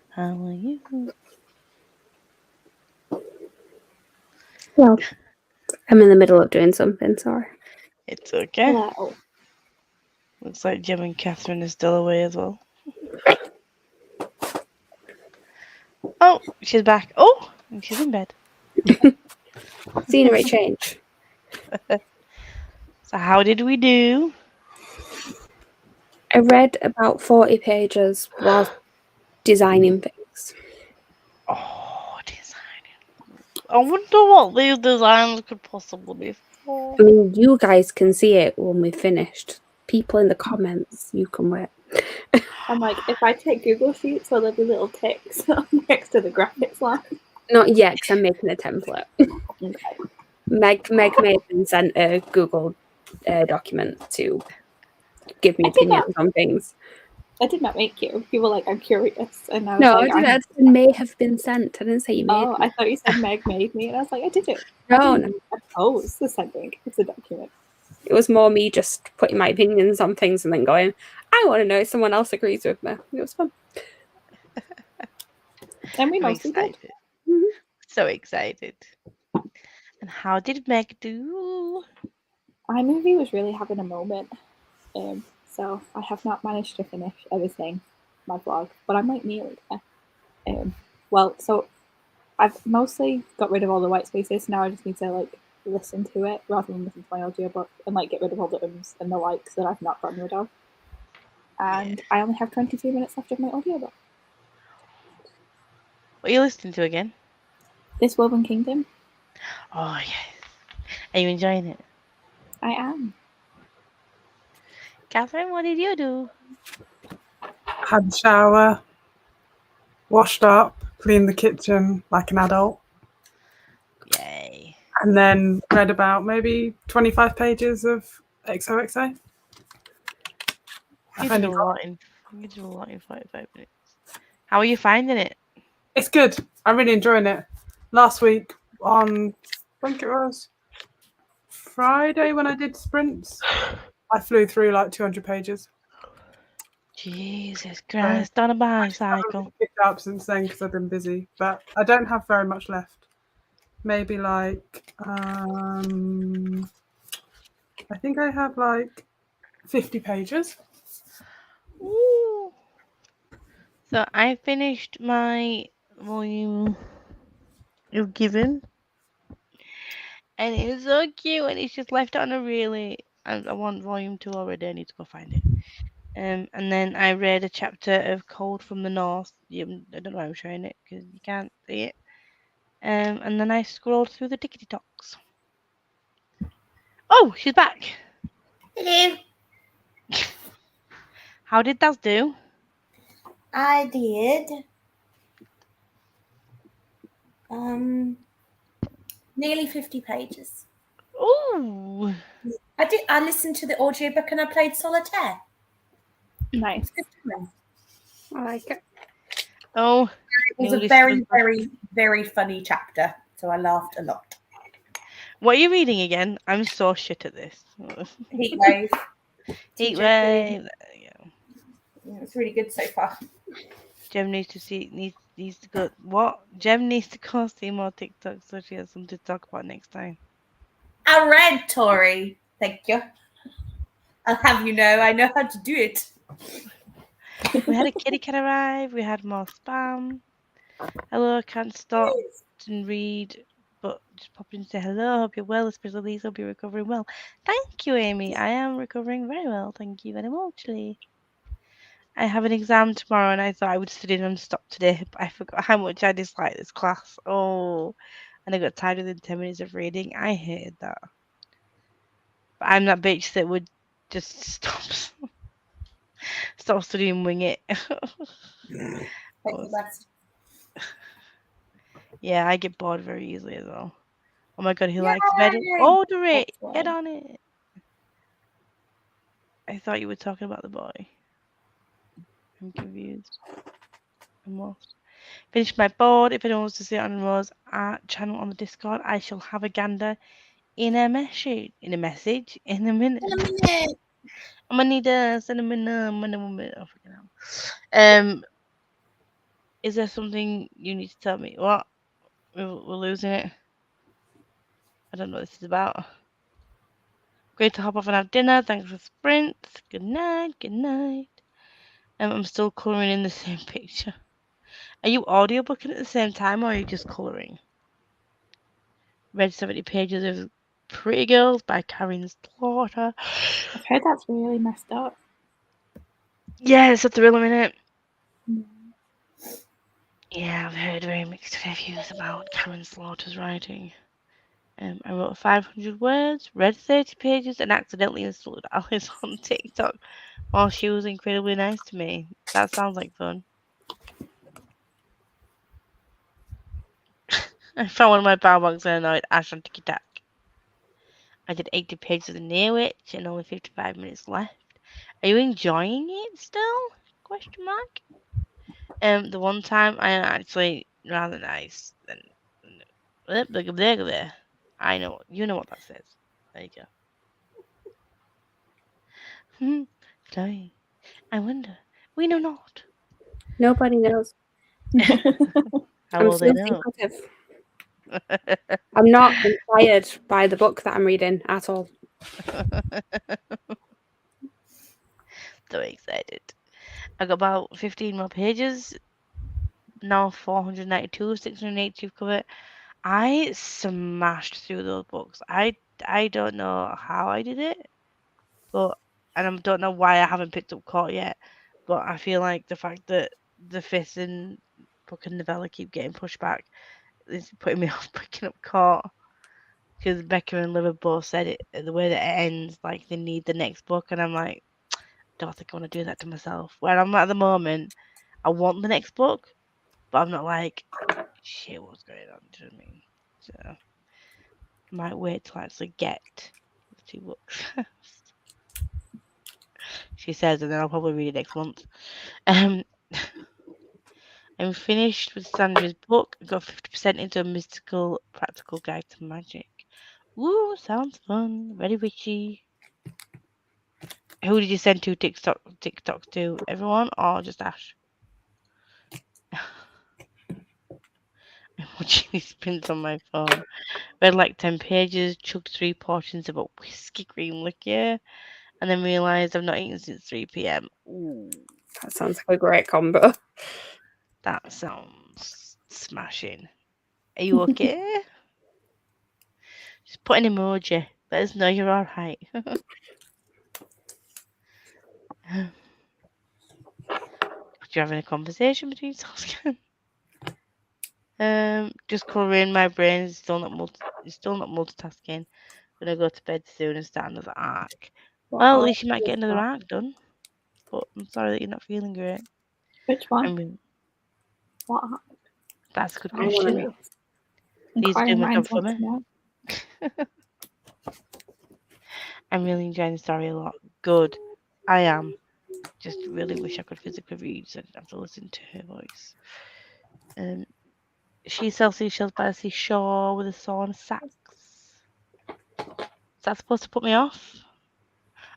A: How are you?
C: Well, I'm in the middle of doing something, sorry.
A: It's okay.
F: Hello.
A: Looks like Jem and Catherine is still away as well. Oh, she's back. Oh, and she's in bed.
C: Scenery change.
A: So how did we do?
C: I read about 40 pages while designing things.
A: Oh, designing. I wonder what these designs could possibly be for.
C: I mean, you guys can see it when we've finished. People in the comments, you can wait.
F: I'm like, if I take Google Sheets, will there be little ticks next to the graphics line?
C: Not yet, because I'm making a template.
F: Okay.
C: Meg Mason sent a Google document to give me
F: I did not-
C: opinions on things.
F: I did not make you. You were like, I'm curious. And I was
C: No,
F: like,
C: I didn't. It may have been sent. I didn't say you made
F: oh,
C: me.
F: I thought you said Meg made me. And I was like, I did it.
C: No, no.
F: Oppose the sending of the document.
C: It was more me just putting my opinions on things and then going, I want to know if someone else agrees with me. It was fun.
F: And we
A: I'm
F: mostly did.
A: excited. So excited. And how did Meg do?
F: iMovie was really having a moment. So I have not managed to finish everything, my vlog, but I'm like nearly there. Well, so I've mostly got rid of all the white spaces. Now I just need to like listen to it rather than listen to my audiobook and like get rid of all the ums and the likes that I've not gotten rid of. And I only have 22 minutes left of my audiobook.
A: What are you listening to again?
F: This Woven Kingdom.
A: Oh yes. Are you enjoying it?
F: I am.
A: Catherine, what did you do?
E: Had a shower, washed up, cleaned the kitchen like an adult,
A: Yay.
E: and then read about maybe 25 pages of XOXO.
A: You did a lot in 45 minutes. How are you finding it?
E: It's good. I'm really enjoying it. Last week on, I think it was Friday when I did sprints, I flew through like 200 pages.
A: Jesus Christ, on a bicycle.
E: I've picked up since then because I've been busy, but I don't have very much left. Maybe like, I think I have like 50 pages.
A: Ooh. So I finished my volume of Given. And it's so cute, and it's just left on a really. I want volume 2 already. I need to go find it. And then I read a chapter of Cold from the North. I don't know why I'm showing it because you can't see it. And then I scrolled through the Tickety Talks. Oh, she's back.
H: Hello.
A: How did that do?
H: I did. Nearly 50 pages.
A: Ooh.
H: I listened to the audiobook and I played solitaire.
F: Nice.
H: Good time.
C: I like it.
A: Oh,
H: It was a
A: English
H: very,
A: was-
H: very, very funny chapter. So I laughed a lot.
A: What are you reading again? I'm so shit at this.
H: Heatwave.
A: Heatwave.
H: TJP.
A: There you go.
H: Yeah, it's really good so far.
A: Jem needs to go. What? Jem needs to go see more TikToks so she has something to talk about next time.
H: I read, Tori. Thank you. I'll have you know, I know how to do it.
A: We had a kitty cat arrive. We had more spam. Hello, I can't stop and read, but just pop in and say hello. Hope you're well, especially Lisa. Hope you're recovering well. Thank you, Amy. I am recovering very well. Thank you very much, Lee. I have an exam tomorrow, and I thought I would study non-stop today, but I forgot how much I dislike this class. Oh, and I got tired within 10 minutes of reading. I hated that. But I'm that bitch that would just stop studying and wing it.
H: Thank you, best.
A: Yeah, I get bored very easily as well. Oh my god, he likes bed. Order it! Get on it! I thought you were talking about the boy. I'm confused. I'm lost. Finished my board. If anyone wants to see it on Rose's art channel on the Discord, I shall have a gander in a message. In a minute. I'm gonna need a cinnamon. Oh, fucking hell. Is there something you need to tell me? What? We're losing it. I don't know what this is about. Great to hop off and have dinner. Thanks for sprints. Good night. Good night. I'm still colouring in the same picture. Are you audiobooking at the same time, or are you just colouring? Read 70 pages of Pretty Girls by Karen Slaughter.
G: I've heard that's really messed up.
A: Yeah, it's a thriller in it.
G: Mm.
A: Yeah, I've heard very mixed reviews about Karen Slaughter's writing. I wrote 500 words, read 30 pages, and accidentally installed Alice on TikTok while she was incredibly nice to me. That sounds like fun. I found one of my power bugs and annoyed Ash on TikTok. I did 80 pages of the Near Witch and only 55 minutes left. Are you enjoying it still? Question mark. The one time I am actually rather nice. Than I know, you know what that says. There you go. Chloe, I wonder. We know not.
C: Nobody knows.
A: How
C: I'm
A: will they
C: still
A: know?
C: secretive. I'm not inspired by the book that I'm reading at all.
A: So excited. I got about 15 more pages. Now 492, 682 cover. I smashed through those books. I don't know how I did it, but and I don't know why I haven't picked up Court yet. But I feel like the fact that the fifth and book and novella keep getting pushed back is putting me off picking up Court. Because Becca and Liv both said it the way that it ends, like they need the next book, and I'm like, don't think I want to do that to myself. Where I'm at the moment, I want the next book, but I'm not like, shit, what's going on? Do you know what I mean? So I might wait till I actually get the 2 books first. She says, and then I'll probably read it next month. I'm finished with Sandra's book. Got 50% into a mystical practical guide to magic. Ooh, sounds fun. Very witchy. Who did you send 2 TikToks to? Everyone or just Ash? I'm watching these prints on my phone. Read like 10 pages, chugged 3 portions of a whiskey cream liqueur, and then realised I've not eaten since 3 p.m. Ooh,
C: That sounds like a great combo.
A: that sounds smashing. Are you okay? Just put an emoji. Let us know you're alright. Could you having a conversation between yourselves? Just colouring. My brain is still not multitasking. Gonna go to bed soon and start another arc. Well, at least you might get another arc done. But I'm sorry that you're not feeling great.
G: Which one?
A: I mean,
G: What?
A: that's a good
C: I wanna
A: question.
C: know.
A: These do
G: Inquiring
A: my job
G: minds
A: for
G: want
A: me.
G: to know.
A: I'm really enjoying the story a lot. Good. I am. Just really wish I could physically read so I didn't have to listen to her voice. She sells seashells by the seashore with a saw and a sax. Is that supposed to put me off?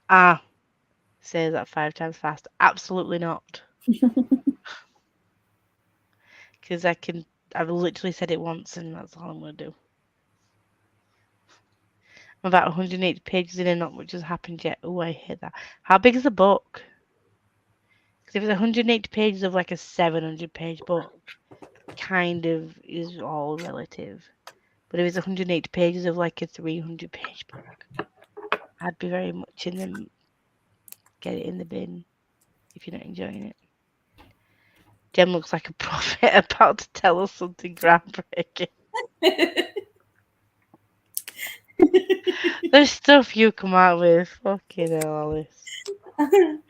A: Ah, say that 5 times fast. Absolutely not. Because I've literally said it once and that's all I'm going to do. I'm about 180 pages in and not much has happened yet. Oh, I hate that. How big is the book? Because if it's 180 pages of like a 700-page book, kind of is all relative. But if it's 180 pages of like a 300-page book, I'd be very much in the get it in the bin if you're not enjoying it. Jem looks like a prophet about to tell us something groundbreaking. There's stuff you come out with. Fucking hell, Alice.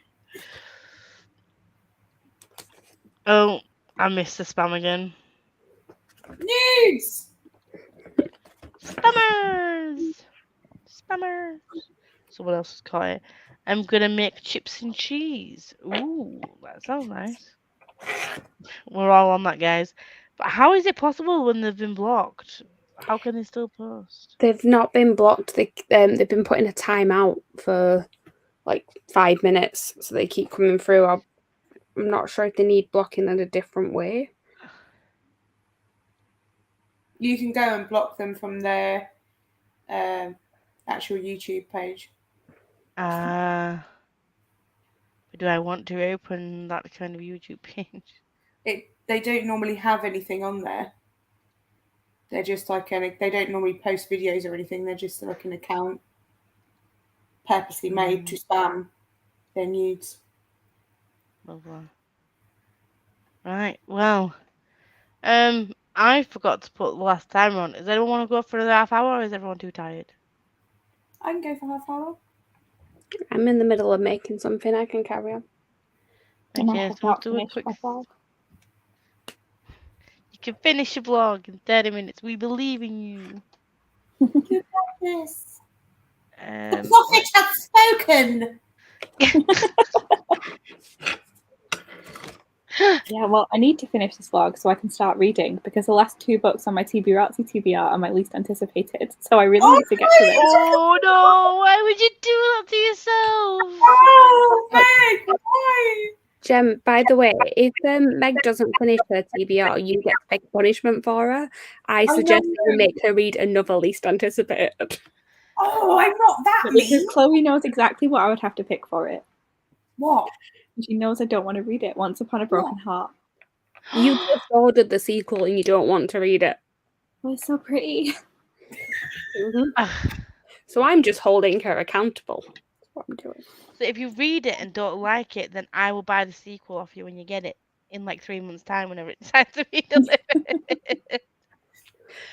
A: Oh, I missed the spam again.
B: News!
A: Spammers! Spammers! Someone else has caught it. I'm gonna make chips and cheese. Ooh, that sounds nice. We're all on that, guys. But how is it possible when they've been blocked? How can they still post?
C: They've not been blocked. They've been put in a timeout for like 5 minutes, so they keep coming through. I'm not sure if they need blocking in a different way.
B: You can go and block them from their actual YouTube page.
A: But do I want to open that kind of YouTube page?
B: They don't normally have anything on there. They're just like they don't normally post videos or anything. They're just like an account purposely made to spam their nudes.
A: Blah, blah. Right. Well, I forgot to put the last timer on. Does anyone want to go for another half hour, or is everyone too tired?
B: I can go for half hour.
C: I'm in the middle of making something. I can carry on.
A: Okay, so we'll do a quick. You can finish your vlog in 30 minutes. We believe in you.
B: You got this. The
A: Prophet
B: has spoken.
F: Yeah, well, I need to finish this vlog so I can start reading because the last 2 books on my TBR are my least anticipated. So I really need to get to it.
A: Oh no! Why would you do that to yourself?
B: Oh, Meg, why?
C: Jem, by the way, if Meg doesn't finish her TBR, you get to pick punishment for her. I suggest you make her read another least anticipated.
B: Oh, I'm not that
F: Because
B: mean.
F: Chloe knows exactly what I would have to pick for it.
B: What?
F: She knows I don't want to read it. Once Upon a Broken Heart.
C: You just ordered the sequel and you don't want to read it.
F: Oh, it's so pretty.
C: So I'm just holding her accountable. That's what I'm doing.
A: So if you read it and don't like it, then I will buy the sequel off you when you get it in like 3 months' time, whenever it's time to be delivered.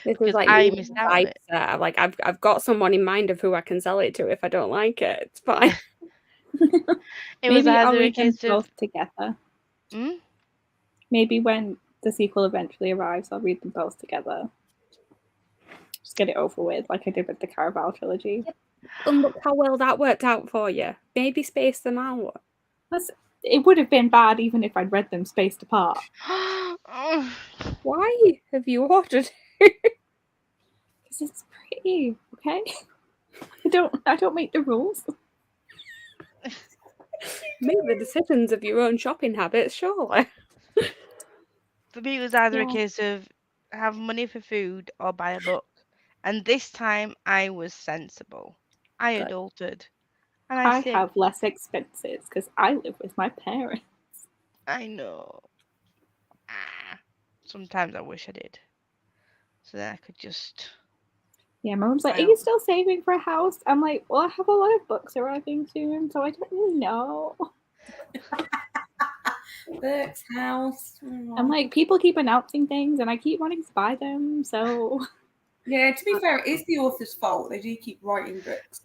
C: This is like
A: I missed out on it.
C: Like I've got someone in mind of who I can sell it to if I don't like it. It's fine.
A: It was
F: Maybe I'll
A: either a
F: read them
A: case of
F: both together. Maybe when the sequel eventually arrives, I'll read them both together. Just get it over with, like I did with the Caraval trilogy.
C: And look how well that worked out for you. Maybe space them out.
F: It would have been bad even if I'd read them spaced apart.
C: Why have you ordered it?
F: Because it's pretty, okay? I don't make the rules.
C: Make the decisions of your own shopping habits, surely.
A: For me, it was either a case of have money for food or buy a book. And this time, I was sensible. I adulted. And
F: I have less expenses because I live with my parents.
A: I know. Sometimes I wish I did. So then I could just...
F: Yeah, my mom's like, are you still saving for a house? I'm like, well, I have a lot of books arriving soon, so I don't really know.
B: Books, house.
F: I'm like, people keep announcing things and I keep wanting to buy them, so...
B: Yeah, to be fair, it is the author's fault. They do keep writing books.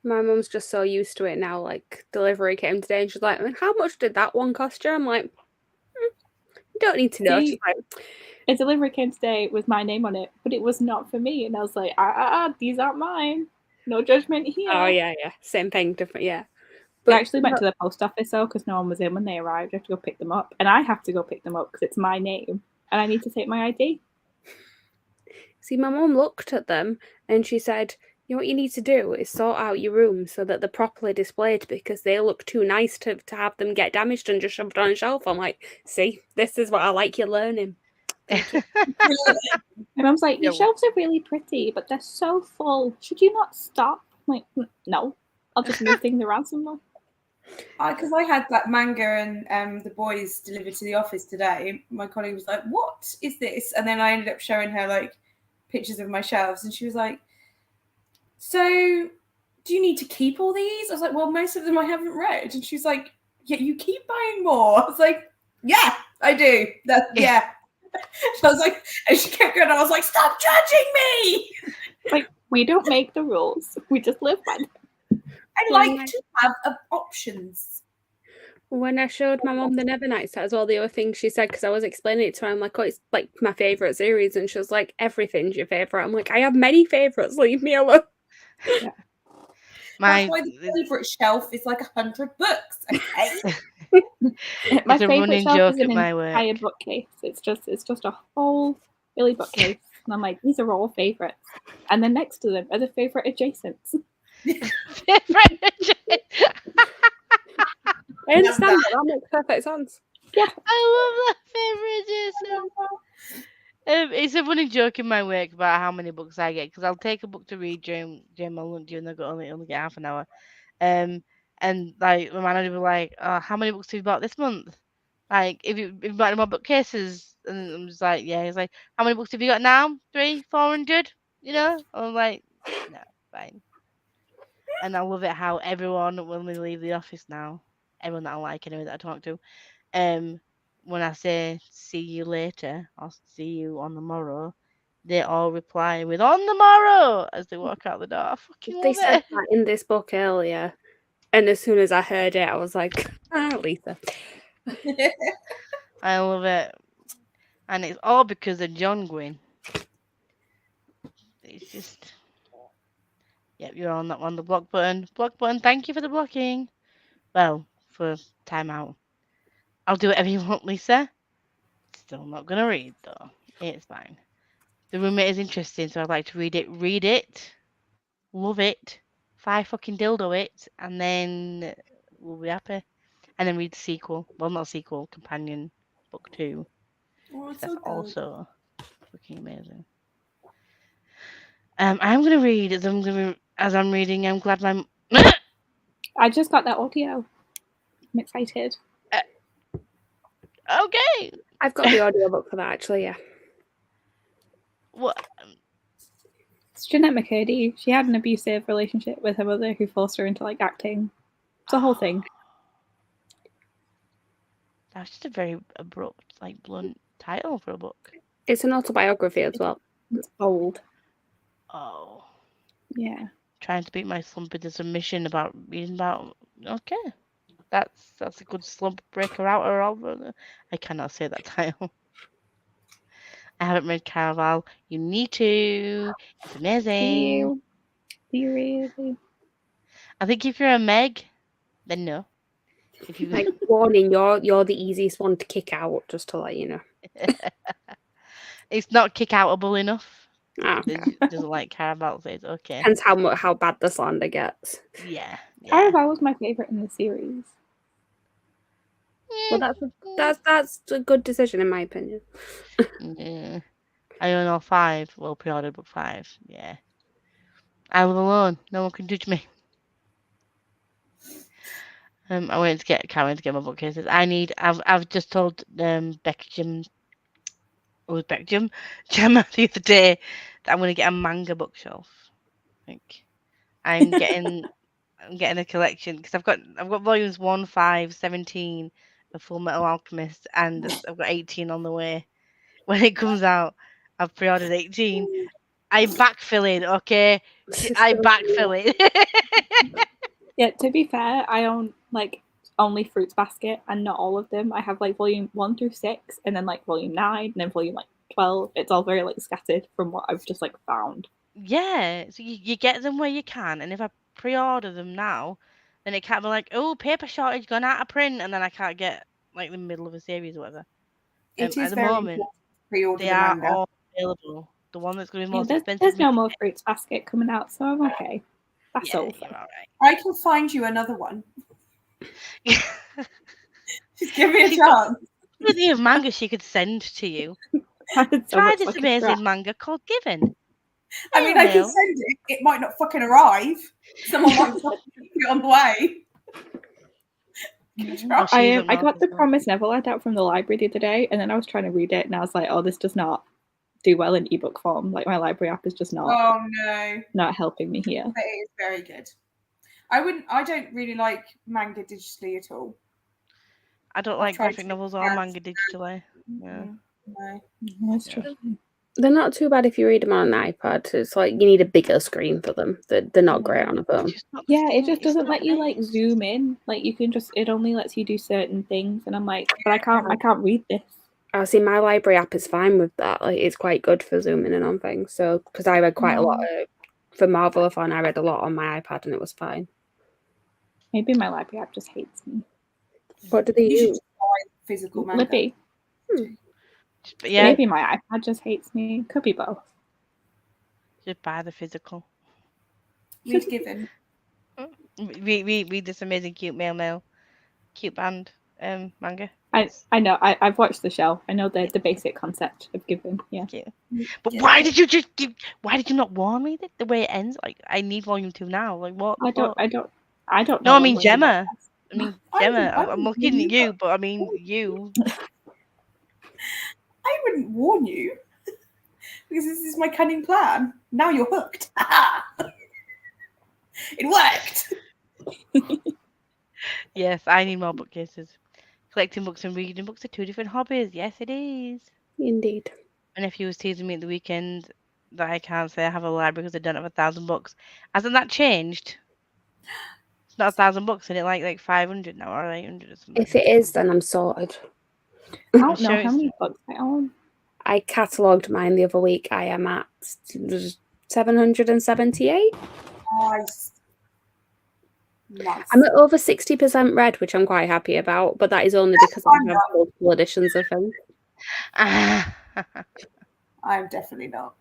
C: My mum's just so used to it now. Like, delivery came today and she's like, how much did that one cost you? I'm like, you don't need to know.
F: See,
C: she's like,
F: a delivery came today with my name on it, but it was not for me. And I was like, these aren't mine. No judgment here.
C: Oh, yeah. Same thing, different, yeah.
F: But I actually went to the post office, though, because no one was in when they arrived. I have to go pick them up. And I have to go pick them up because it's my name. And I need to take my ID.
C: See, my mum looked at them and she said, you know what you need to do is sort out your room so that they're properly displayed because they look too nice to have them get damaged and just shoved on a shelf. I'm like, see, this is what I like you learning.
F: My mum's like, your shelves are really pretty, but they're so full. Should you not stop? I'm like, no, I'll just move things around some more.
B: Because I had that manga and the boys delivered to the office today. My colleague was like, what is this? And then I ended up showing her like pictures of my shelves and she was like, so do you need to keep all these? I was like, well, most of them I haven't read. And she's like, yeah, you keep buying more. I was like, yeah, I do. Yeah. So I was like, and she kept going, I was like, stop judging me.
F: Like, we don't make the rules. We just live by them.
B: I like to have options.
C: When I showed my mum the Nevernight set as well, the other thing she said, because I was explaining it to her, I'm like, oh, it's like my favourite series. And she was like, everything's your favourite. I'm like, I have many favourites. Leave me alone.
F: Yeah.
B: That's why the favourite shelf is like 100 books. Okay.
F: My favourite shelf is an entire bookcase. It's just a whole Billy bookcase. And I'm like, these are all favourites. And then next to them are the favourite adjacents.
A: Favourite adjacents.
C: understand that. That makes perfect sense.
A: I love that favouritism. It's a funny joke in my work about how many books I get, because I'll take a book to read during my lunch, and I only get half an hour. And like my manager will be like, "Oh, how many books have you bought this month? Like, if you bought any more bookcases?" And I'm just like, "Yeah." He's like, "How many books have you got now? 300, 400? You know?" I'm like, "No, fine." And I love it how everyone, when we leave the office now, everyone that I like anyway that I talk to, when I say see you later or see you on the morrow, they all reply with "on the morrow" as they walk out the door. I fucking
C: They
A: love
C: said
A: it.
C: that in this book earlier, and as soon as I heard it, I was like, Lisa.
A: I love it. And it's all because of John Gwynn. It's just, yep, you're on that one, the block button. Block button, thank you for the blocking. Well, for timeout. I'll do whatever you want, Lisa. Still not going to read, though. It's fine. The roommate is interesting, so I'd like to read it. Read it. Love it. 5 fucking dildo it. And then we'll be happy. And then read the sequel. Well, not sequel, companion book 2.
B: Oh, it's
A: That's
B: so good.
A: also fucking amazing. I'm gonna read as I'm reading. I'm glad my
F: I just got that audio. I'm excited.
A: okay.
C: I've got the audiobook for that, actually, yeah.
A: What?
F: It's Jeanette McCurdy. She had an abusive relationship with her mother who forced her into like acting. It's a whole thing.
A: That's just a very abrupt, like blunt title for a book.
C: It's an autobiography as well.
F: It's bold.
A: Oh,
F: Yeah.
A: trying to beat my slump into submission about reading about. Okay, that's a good slump breaker out or over. I cannot say that title. I haven't read Caraval. You need to. It's amazing.
F: Do you really?
A: I think if you're a Meg, then no. If you
C: Like, warning, you're the easiest one to kick out, just to let you know.
A: it's not kick outable enough.
C: Oh,
A: It doesn't like Caraval, so it's okay.
C: Depends how bad the slander gets.
A: Yeah.
F: Caraval was my favourite in the series.
C: Well, that's a good decision in my opinion.
A: Yeah. I own all 5. Well, pre-ordered book 5. Yeah. I live alone. No one can judge me. I went to get Karen to get my bookcases. I've just told Gemma the other day that I'm gonna get a manga bookshelf. Like I'm getting a collection because I've got volumes 1, 5, 17 of Full Metal Alchemist, and I've got 18 on the way. When it comes out, I've pre-ordered 18. I'm backfilling, okay? I backfill it.
F: Yeah, to be fair, I own like only Fruits Basket and not all of them. I have like volume 1 through 6 and then like volume 9 and then volume like 12. It's all very like scattered from what I've just like found.
A: Yeah, so you get them where you can, and if I pre-order them now, then it can't be like, oh, paper shortage gone out of print, and then I can't get like the middle of a series or whatever.
B: It is
A: At the
B: very
A: moment,
B: important to pre-order
A: they
B: the
A: are
B: manga.
A: all available. The one that's going to be
F: Yeah,
A: most
F: there's
A: expensive.
F: no more Fruits Basket coming out, so I'm okay. That's all.
A: You're all right.
B: I can find you another one. Just give me a
A: She's got
B: chance.
A: plenty of manga she could send to you. Try this amazing manga called Given.
B: I mean, I can send it. It might not fucking arrive. Someone might fucking keep it on the way.
F: I got the Promised Neverland out from the library the other day, and then I was trying to read it, and I was like, "Oh, this does not do well in ebook form. Like my library app is just not.
B: Oh no,
F: not helping me here."
B: But it is very good. I don't really like manga digitally at all.
A: I don't like graphic novels or manga digitally. Yeah.
B: No.
F: That's true.
C: They're not too bad if you read them on an iPad. It's like you need a bigger screen for them. They're not great on a phone.
F: Yeah, it just doesn't let you like zoom in. Like you can just, it only lets you do certain things, and I'm like, but I can't read this.
C: I see my library app is fine with that. Like it's quite good for zooming in on things. So because I read quite a lot for Marvelathon, I read a lot on my iPad and it was fine.
F: Maybe my library app just hates me.
C: What do they
B: You should
C: use?
B: just buy physical manga.
F: Libby.
A: Yeah.
F: Maybe my iPad just hates me. Could be both.
A: Just buy the physical.
B: Read Given.
A: Read this amazing cute mail. cute band manga.
F: I know. I've watched the show. I know the basic concept of Given. Yeah.
A: Cute. But why did you just give? Why did you not warn me that the way it ends? Like, I need volume 2 now. Like, what?
F: I don't
A: know.
F: know.
A: I mean
F: what it
A: Gemma.
F: is.
A: I mean
B: I
A: Gemma.
B: would- I
A: I'm
B: would
A: looking
B: warn
A: at
B: you,
A: you, but I mean you.
B: I wouldn't warn you because this is my cunning plan. Now you're hooked. It worked.
A: Yes, I need more bookcases. Collecting books and reading books are 2 different hobbies. Yes, it is.
C: Indeed.
A: My nephew was teasing me at the weekend that I can't say I have a library because I don't have 1,000 books. Hasn't that changed? It's not 1,000 books, and it like 500 now or 800 or something.
C: If it is, then I'm sorted.
F: I don't
A: sure
F: know how
A: it's-
F: many books I own.
C: I catalogued mine the other week. I am at 778.
B: Nice. Nice.
C: I'm at over 60% read, which I'm quite happy about, but that is only because I have multiple editions of them.
B: I'm definitely not.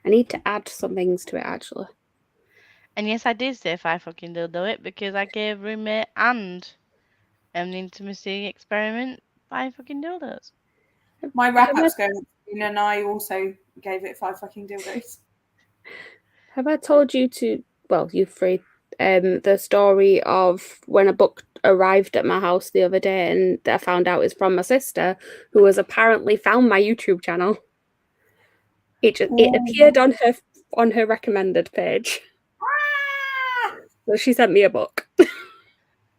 C: I need to add some things to it, actually.
A: And yes, I did say if I fucking do it because I gave roommate and the intimacy experiment 5 fucking dildos.
B: My wrap-up's going in, and I also gave it 5 fucking dildos.
C: Have I told you to, well, you three, the story of when a book arrived at my house the other day and I found out it's from my sister, who has apparently found my YouTube channel. It appeared on her recommended page. So she sent me a book,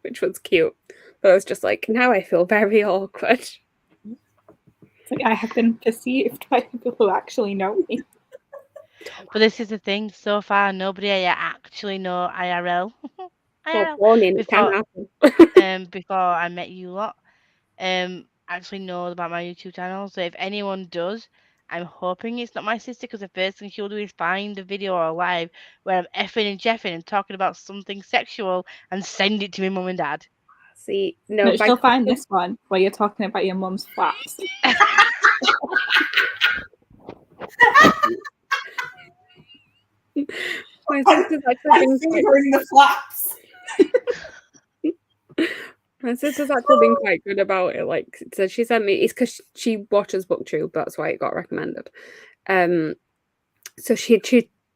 C: which was cute. But I was just like, now I feel very awkward.
F: It's like I have been perceived by people who actually know me.
A: But this is the thing, so far nobody I actually know IRL.
C: Well, warning, it can happen.
A: Before I met you lot, actually knows about my YouTube channel. So if anyone does, I'm hoping it's not my sister, because the first thing she'll do is find a video or a live where I'm effing and jeffing and talking about something sexual and send it to my mum and dad.
C: See,
F: No, she'll find this one where you're talking about your mum's flaps.
C: My sister's actually
B: fingering the flaps.
C: My sister's actually been quite good about it. Like, so she sent me. It's because she watches BookTube. That's why it got recommended. So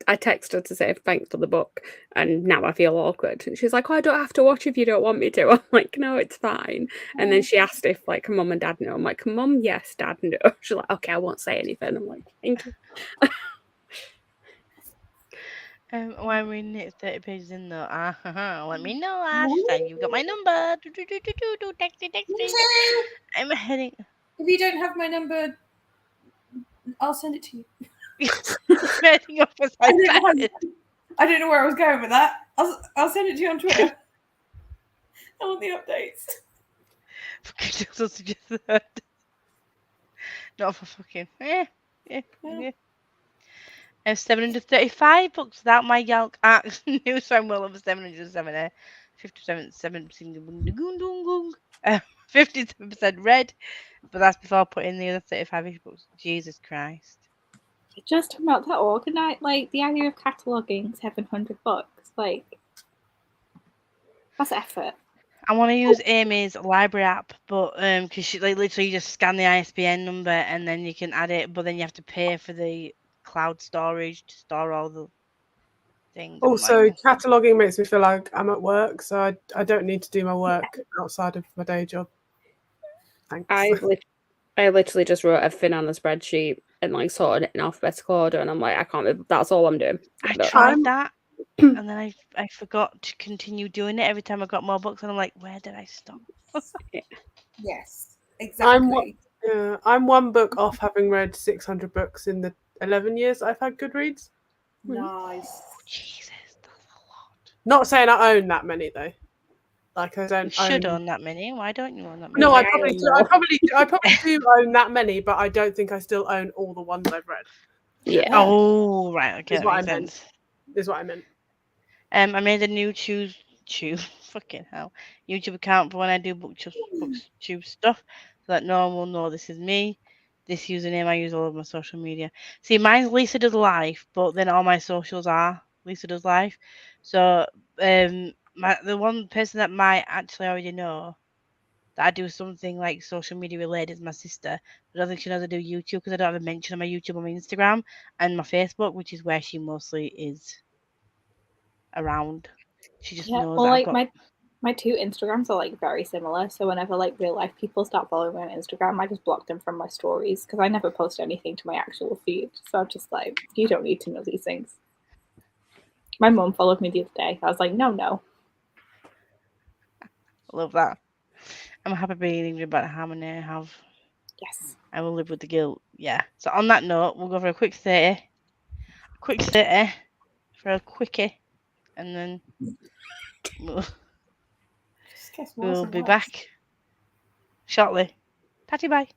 C: I texted her to say thanks for the book, and now I feel awkward. And she's like, "Oh, I don't have to watch if you don't want me to." I'm like, "No, it's fine." And then she asked if like mum and dad know. I'm like, "Mum, yes, dad, no." She's like, "Okay, I won't say anything." I'm like, "Thank you."
A: Well, I'm reading it 30 pages in though. Let me know, Ash. And you've got my number. Text me. I'm heading.
B: If you don't have my number, I'll send it to you.
A: Heading off as I
B: I don't know where I was going with that. I'll send it to you on Twitter. I want the updates.
A: Fucking also just heard. Not for fucking. Yeah. I have 735 books without my Yalk Arcs news, so I'm well over 770. 57% read, but that's before putting the other 35 books. Jesus Christ.
F: Just talking about that organize, like the idea of cataloguing 700 books, like that's effort.
A: I want to use Amy's library app, but because she like literally just scan the ISBN number and then you can add it, but then you have to pay for the cloud storage to store all the things.
E: Also, cataloguing makes me feel like I'm at work, so I don't need to do my work outside of my day job. Thanks.
C: I literally just wrote everything on a spreadsheet and like sorted it in alphabetical order, and I'm like, I can't. That's all I'm doing.
A: I tried that, and then I forgot to continue doing it every time I got more books, and I'm like, where did I stop?
B: Yes, exactly.
E: I'm one book off having read 600 books in the 11 years I've had Goodreads.
B: Nice.
A: Jesus, that's a lot.
E: Not saying I own that many though. Like I don't.
A: You should own that many. Why don't you own that many?
E: No, I probably do. I probably do own that many, but I don't think I still own all the ones I've read.
C: Yeah.
A: Oh, right. Okay.
E: Is
A: That
E: what I
A: makes
E: meant.
A: sense.
E: Is what I meant.
A: I made a new fucking hell YouTube account for when I do booktube stuff, so that no one will know this is me. This username I use all over my social media. See, mine's Lisa Does Life, but then all my socials are Lisa Does Life. So the one person that might actually already know that I do something like social media related as my sister. I don't think she knows I do YouTube because I don't have a mention of my YouTube on my Instagram and my Facebook, which is where she mostly is around. She just
F: Yeah,
A: knows
F: well,
A: that I've
F: like
A: got.
F: my two Instagrams are like very similar. So whenever like real life people start following me on Instagram, I just block them from my stories because I never post anything to my actual feed. So I'm just like, you don't need to know these things. My mom followed me the other day. I was like, no.
A: I love that. I'm happy being about how many I have.
F: Yes.
A: I will live with the guilt. Yeah. So on that note, we'll go for a quick 30. Quick 30 for a quickie. And then we'll be back shortly. Tatty bye.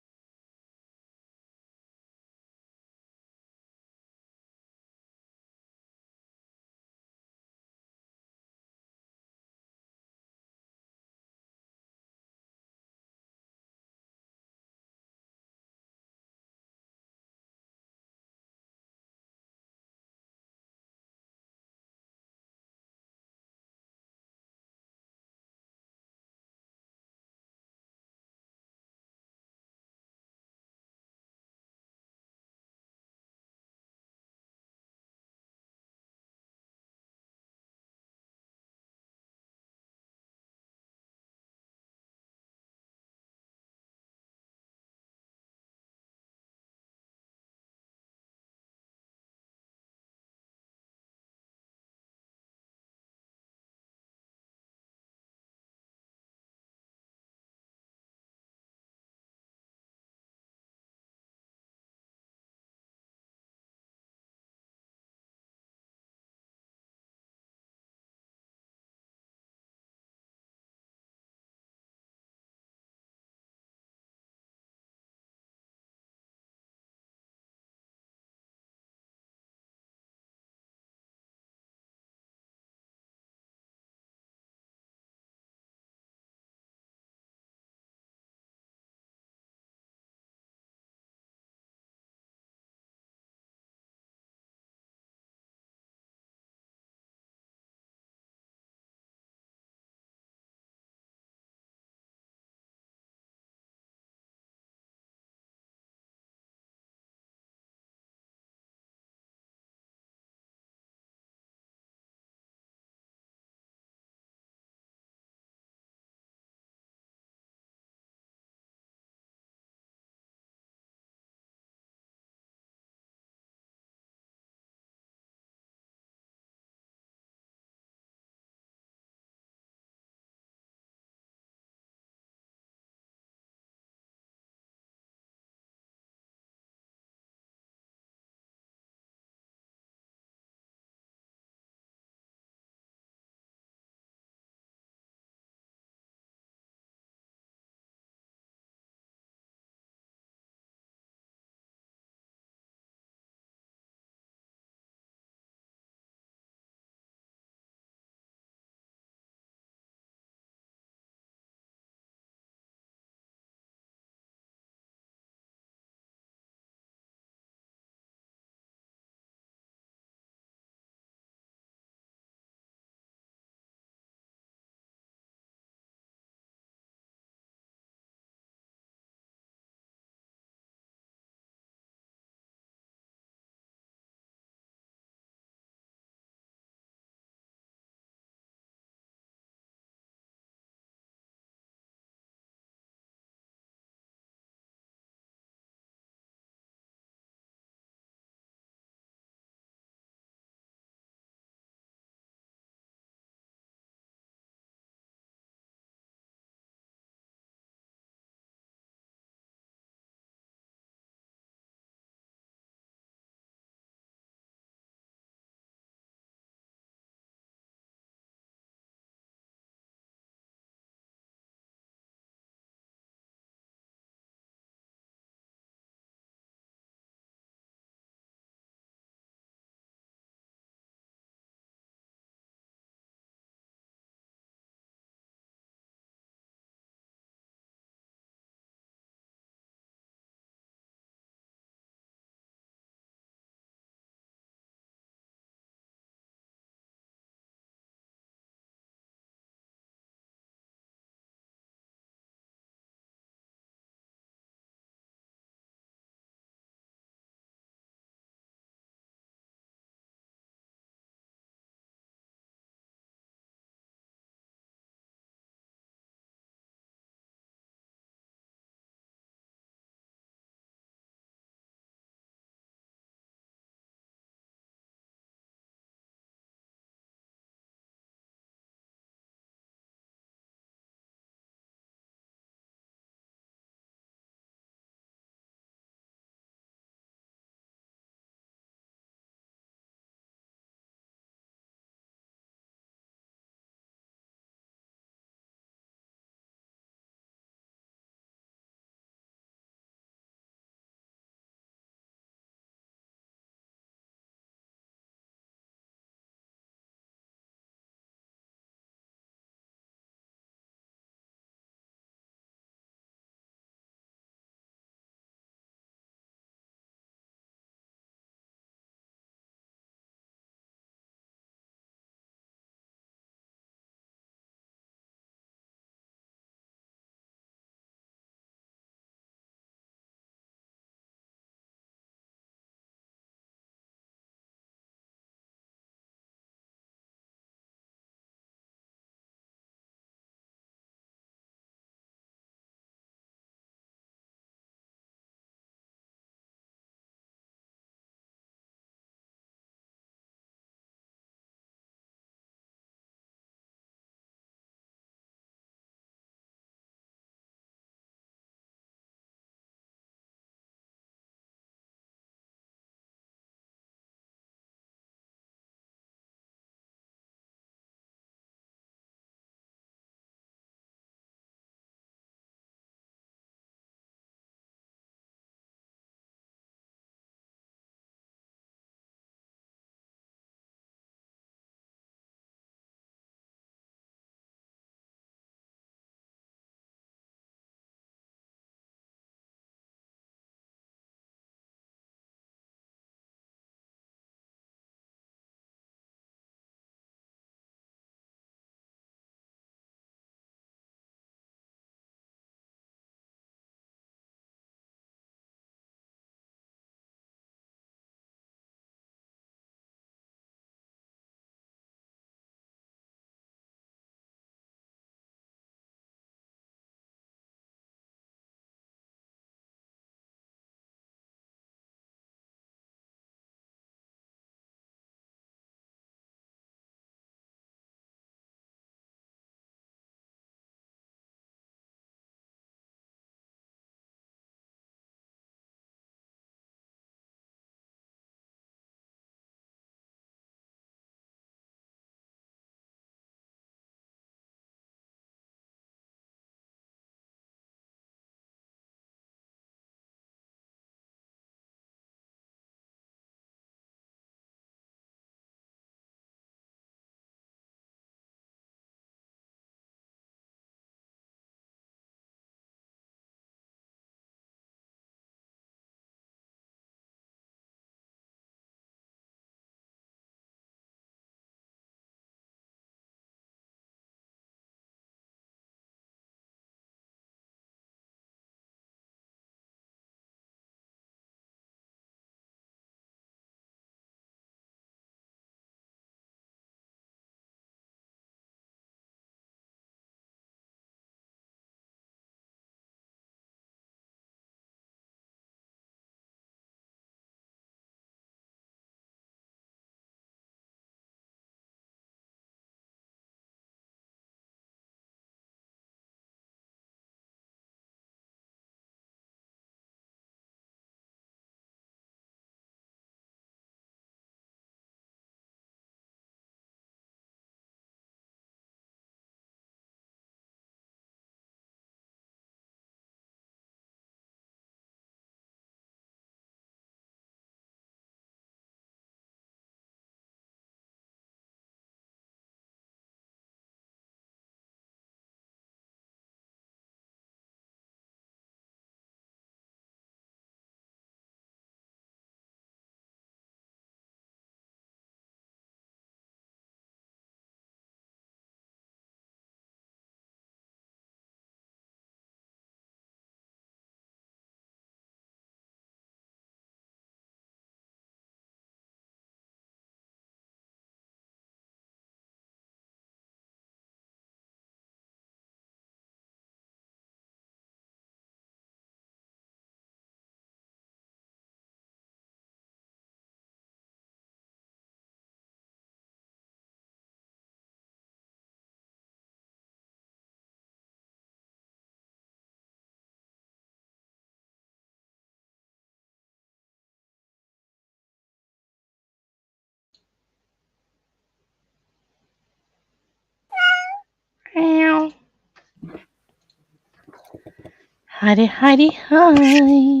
A: Heidi, Heidi, hi.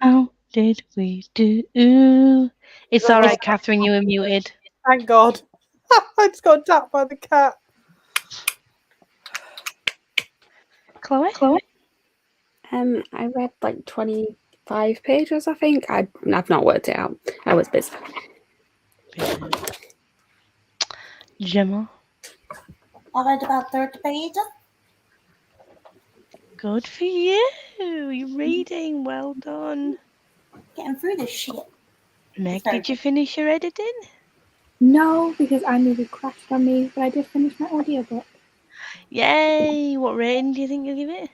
A: How did we do? It's all right, Catherine. You were muted.
E: Thank God. I just got attacked by the cat.
A: Chloe.
C: I read like 25 pages, I think. I've not worked it out. I was busy.
A: Gemma.
J: I read about 30 pages.
A: Good for you. You're reading. Well done.
J: Getting through this shit.
A: Meg, did you finish your editing?
G: No, because iMovie crashed on me, but I did finish my audiobook.
A: Yay! What rating do you think you'll give it?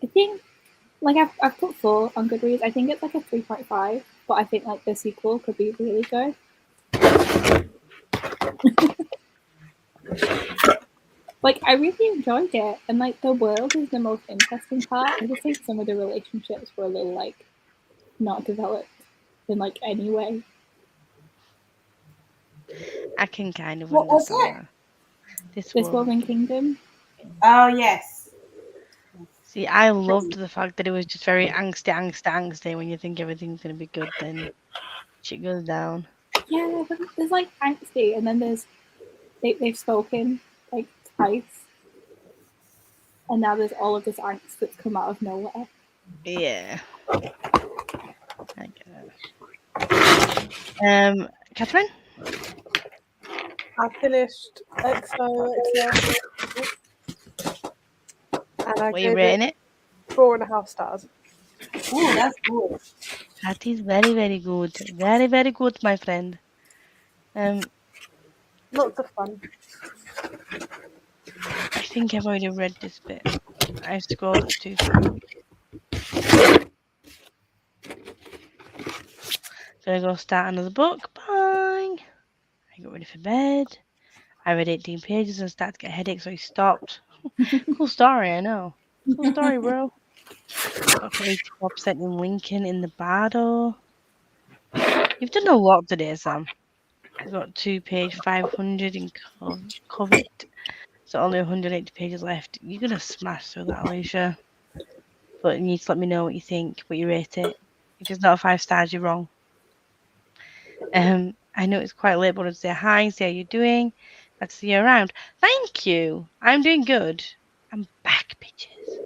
G: I think, like, I've put 4 on Goodreads. I think it's like a 3.5, but I think like the sequel could be really good. Like, I really enjoyed it, and like the world is the most interesting part. I just think some of the relationships were a little like not developed in like any way.
A: I can kind of
J: What was
A: understand that.
G: This Woven Kingdom.
J: Oh, yes.
A: See, I loved the fact that it was just very angsty. When you think everything's going to be good, then shit goes down.
G: Yeah, but there's like angsty, and then there's they've spoken like twice, and now there's all of this angst that's come out of nowhere.
A: Yeah. I get it. Catherine?
E: I finished XOXO. And I
A: What are you
E: gave
A: rating it?
E: 4.5 stars.
J: Oh, that's good.
A: That is very, very good. Very, very good, my friend.
E: Lots of fun.
A: I think I've already read this bit. I scrolled it too far. Gonna go start another book. Bye. I got ready for bed. I read 18 pages and started to get a headache, so I stopped. Cool story, I know. Cool story, bro. Got to 84% in Lincoln in the Bardo. You've done a lot today, Sam. I've got 2 page 500 in covered. So only 180 pages left. You're gonna smash through that, Alicia. But you need to let me know what you think, what you rate it. If it's not 5 stars, you're wrong. I know it's quite late, but I want to say hi, see how you're doing. Glad to see you around. Thank you. I'm doing good. I'm back, bitches.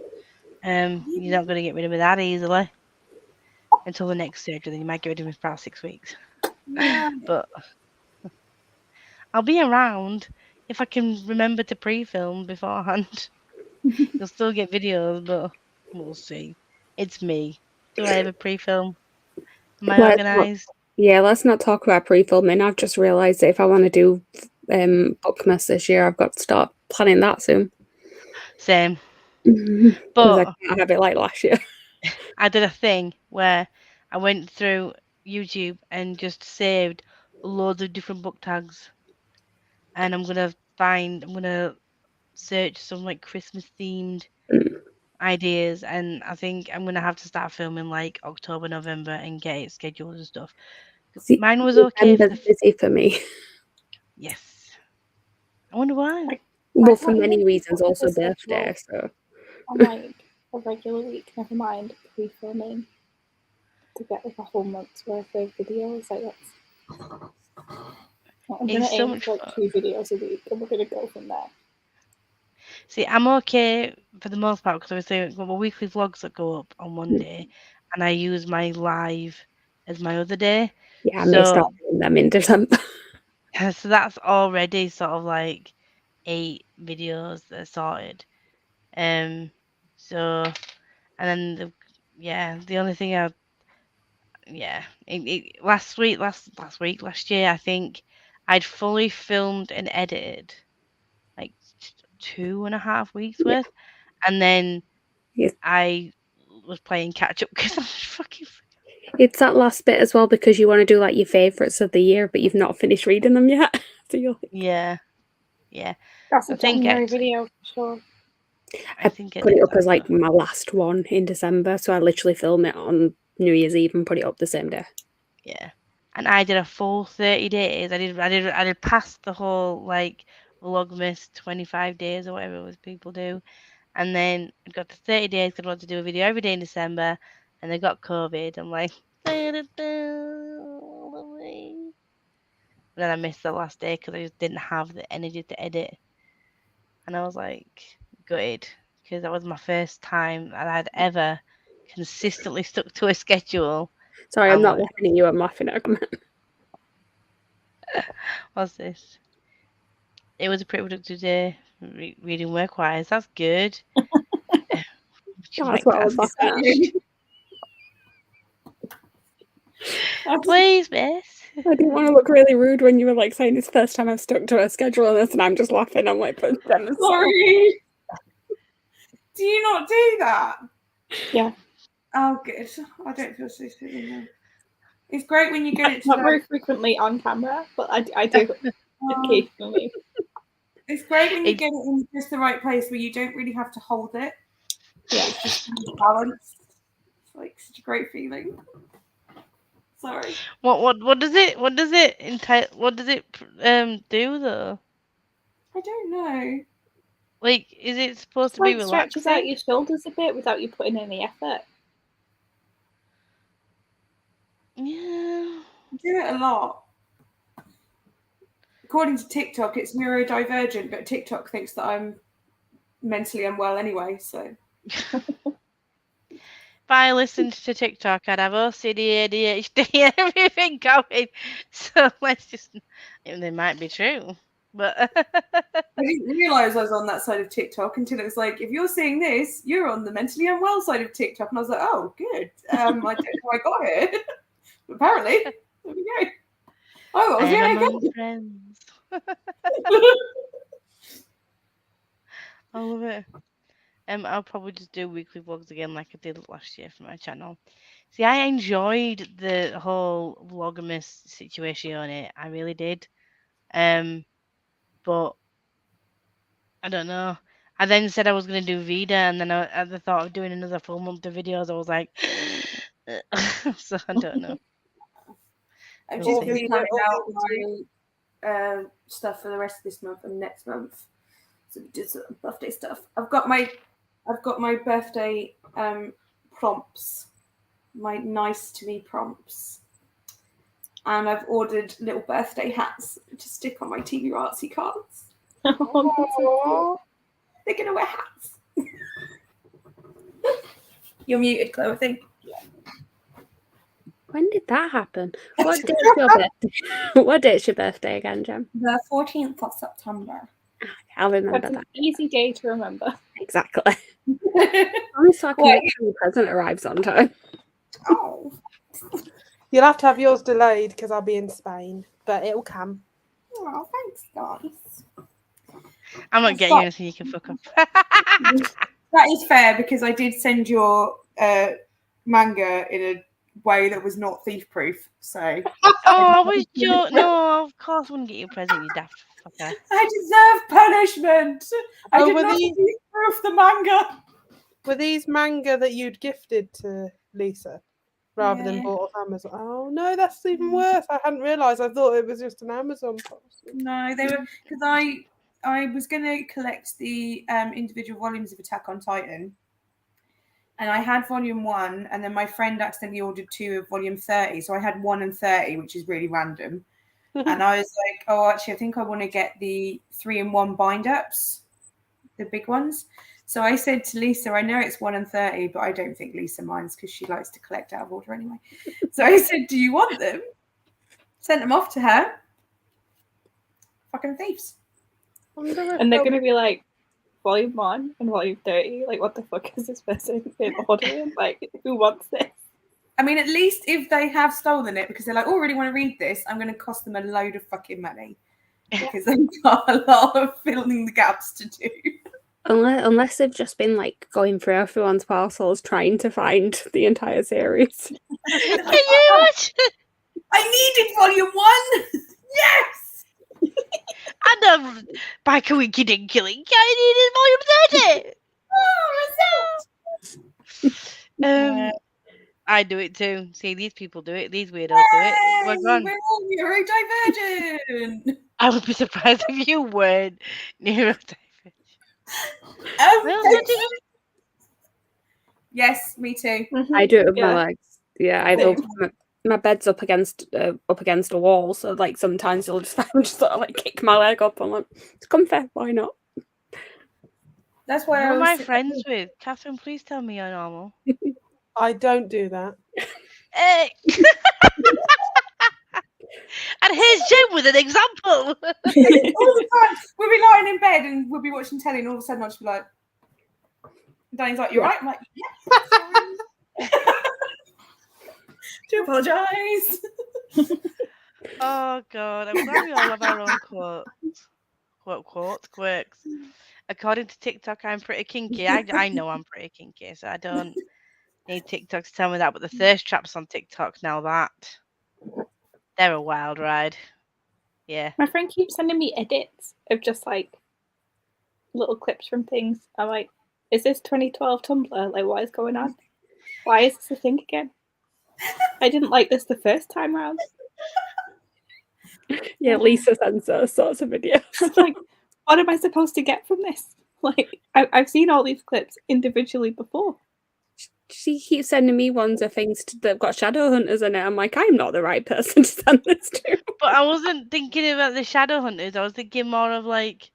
A: You're not gonna get rid of me that easily. Until the next surgery, then you might get rid of me for about 6 weeks.
J: Yeah.
A: But I'll be around if I can remember to pre-film beforehand. You'll still get videos, but we'll see. It's me. Do I ever pre-film? Am I organised?
C: Let's not talk about pre-filming. I've just realised that if I want to do Bookmas this year, I've got to start planning that soon.
A: Same.
C: But I can't have it like last year.
A: I did a thing where I went through YouTube and just saved loads of different book tags. And I'm gonna search some like Christmas themed ideas, and I think I'm gonna have to start filming like October, November and get it scheduled and stuff.
C: See,
A: mine was okay for
C: November's busy for me.
A: Yes. I wonder why.
C: Well, for many reasons, also birthday. So
G: On like a regular week, never mind pre-filming, to get like a whole month's worth of videos. Like that's. I'm gonna
A: It's so
G: aim
A: much
G: for like
A: fun.
G: 2 videos a week, and we're gonna go from there.
A: See, I'm okay for the most part because obviously I've got my weekly vlogs that go up on Monday, and I use my live as my other day.
C: yeah, I may start doing them in December.
A: So that's already sort of like 8 videos that are sorted. So, and then the only thing last year, I think I'd fully filmed and edited like 2.5 weeks worth, and then I was playing catch up because I was fucking.
C: It's that last bit as well because you want to do like your favourites of the year, but you've not finished reading them yet. So you're like,
A: yeah.
G: That's
A: I
G: a
A: think
G: January video for sure.
C: I put it up as like my last one in December, so I literally film it on New Year's Eve and put it up the same day.
A: Yeah, and I did a full 30 days. I did past the whole like Vlogmas 25 days or whatever it was people do, And then I got to 30 days because I wanted to do a video every day in December, and I got COVID. I'm like, and then I missed the last day because I just didn't have the energy to edit. And I was like, gutted, because that was my first time that I'd ever consistently stuck to a schedule.
C: Sorry, I'm
A: and
C: not
A: worked.
C: laughing at you. I'm laughing at a comment.
A: What's this? It was a pretty productive day, reading work-wise. That's good.
C: That's what I was laughing at.
A: Please, miss.
C: I didn't want to look really rude when you were like saying it's the first time I've stuck to a schedule and this, and I'm just laughing. I'm like, but
B: Sorry. Do you not do that?
C: Yeah.
B: Oh, good. I don't feel so silly now. It's great when you get it to
F: Not very frequently on camera, but I do occasionally.
B: It's great when you get it in just the right place where you don't really have to hold it.
F: Yeah.
B: It's just balanced. It's like such a great feeling. Sorry.
A: What does it entail? What does it do though?
B: I don't know.
A: Like, is it supposed to
F: Like
A: be
F: stretches
A: relaxing?
F: out your shoulders a bit without you putting any effort.
A: Yeah.
B: I do it a lot. According to TikTok, it's neurodivergent, but TikTok thinks that I'm mentally unwell anyway, so.
A: If I listened to TikTok, I'd have OCD, ADHD, and everything going. So let's just. They might be true, but.
B: I didn't realise I was on that side of TikTok until it was like, if you're seeing this, you're on the mentally unwell side of TikTok. And I was like, oh, good. I don't know how I got here. But apparently, there we go. Oh,
A: I am
B: yeah,
A: among friends. I love it. I'll probably just do weekly vlogs again like I did last year for my channel. See, I enjoyed the whole vlogmas situation on it. I really did. But I don't know. I then said I was going to do Vida, and then at the thought of doing another full month of videos, I was like, so I don't know.
B: I've
A: We'll
B: just
A: see.
B: been planning out my stuff for the rest of this month and next month. So we did some birthday stuff. I've got my birthday prompts, my nice to me prompts, and I've ordered little birthday hats to stick on my TV artsy cards.
F: Oh,
B: They're gonna wear hats. You're muted, Chloe, I think.
C: When did that happen? What date's your birthday? What date's your birthday again, Jem?
B: The 14th of September.
C: I'll remember
F: That's an
C: that.
F: easy day to remember.
C: Exactly. Only so I can make sure your present arrives on time.
B: Oh.
E: You'll have to have yours delayed because I'll be in Spain, but it'll come.
B: Oh, thanks, guys.
A: I'm not getting you anything you can fuck up.
B: That is fair because I did send your manga in a way that was not thief-proof. So.
A: Oh, I was joking. No, of course I wouldn't get you a present, you daft fucker.
B: I deserve punishment. I did
E: were
B: not
E: these-
B: thief-proof the manga.
E: Were these manga that you'd gifted to Lisa rather than
B: Yeah.
E: bought off Amazon? Oh no, that's even worse. I hadn't realised. I thought it was just an Amazon post.
B: No, they were because I was going to collect the individual volumes of Attack on Titan, and I had volume 1, and then my friend accidentally ordered 2 of volume 30, so I had 1 and 30, which is really random. And I was like, oh, actually, I think I want to get the 3-in-1 bind-ups, the big ones. So I said to Lisa, I know it's 1 and 30, but I don't think Lisa minds because she likes to collect out of order anyway. So I said, do you want them? Sent them off to her. Fucking thieves.
F: And they're going to be like, volume 1 and volume 30. Like, what the fuck is this person in ordering? Like, who wants this?
B: I mean, at least if they have stolen it because they're like, oh, I really want to read this, I'm going to cost them a load of fucking money because they've got a lot of filling the gaps to do.
C: Unless they've just been like going through everyone's parcels trying to find the entire series.
A: Can you imagine?
B: I needed volume 1. Yes.
A: I know back a week you didn't kill it. I needed volume 30. I do it too. See, these people do it. These weirdos do it. We're gone.
B: We're all neurodivergent.
A: I would be surprised if you weren't neurodivergent. I also do it.
B: Yes, me too.
C: I do it with
F: Yeah.
C: my legs. Yeah, I
B: Same.
C: will. My bed's up against a wall, so like sometimes you'll just sort of like kick my leg up. I'm like, it's comfy. Why not?
B: That's why
A: Who
B: I
A: am
B: was
A: I friends with? Catherine, please tell me you're normal.
E: I don't do that.
A: Hey! And here's Jim with an example.
B: all the time. We'll be lying in bed and we'll be watching telly, and all of a sudden I'll just be like, Danny's like, "You're right." I'm like, "Yeah, sorry." Do apologise.
A: Oh god, I'm glad we all have our own quirks. According to TikTok, I'm pretty kinky. I know I'm pretty kinky, so I don't need TikTok to tell me that. But the thirst traps on TikTok now, they're a wild ride. Yeah.
F: My friend keeps sending me edits of just like little clips from things. I'm like, is this 2012 Tumblr? Like, what is going on? Why is this a thing again? I didn't like this the first time round.
C: Yeah, Lisa sends those sorts of videos.
F: It's like, what am I supposed to get from this? Like, I've seen all these clips individually before.
C: She keeps sending me ones of things that've got shadow hunters in it. I'm like, I'm not the right person to send this to.
A: But I wasn't thinking about the shadow hunters. I was thinking more of like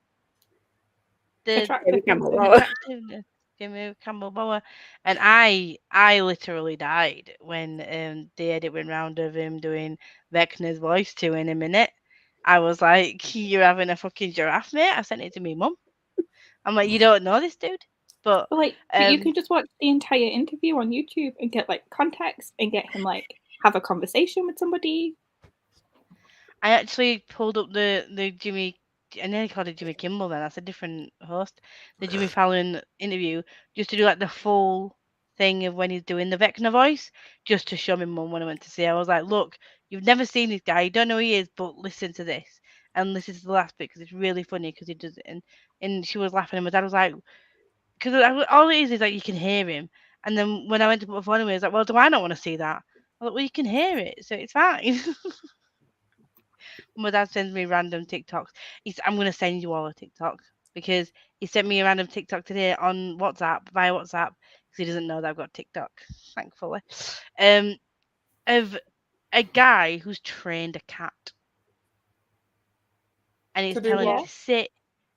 A: the attractiveness. Jimmy Campbell Bower. And I literally died when the edit went round of him doing Vecna's voice to in a minute. I was like, you're having a fucking giraffe, mate. I sent it to me mum. I'm like, you don't know this dude? But
F: like, you can just watch the entire interview on YouTube and get like context and get him like have a conversation with somebody.
A: I actually pulled up the Jimmy. I nearly called it Jimmy Kimmel then. That's a different host. The Jimmy Fallon interview, just to do like the full thing of when he's doing the Vecna voice, just to show my mum when I went to see her. I was like, look, you've never seen this guy, you don't know who he is, but listen to this and listen to the last bit because it's really funny because he does it. And she was laughing, and my dad was like, because all it is like you can hear him. And then when I went to put my phone away, I was like, well, do I not want to see that? I was like, well, you can hear it, so it's fine. My dad sends me random TikToks. I'm going to send you all a TikTok because he sent me a random TikTok today on WhatsApp, via WhatsApp, because he doesn't know that I've got TikTok, thankfully, of a guy who's trained a cat. And he's telling it to sit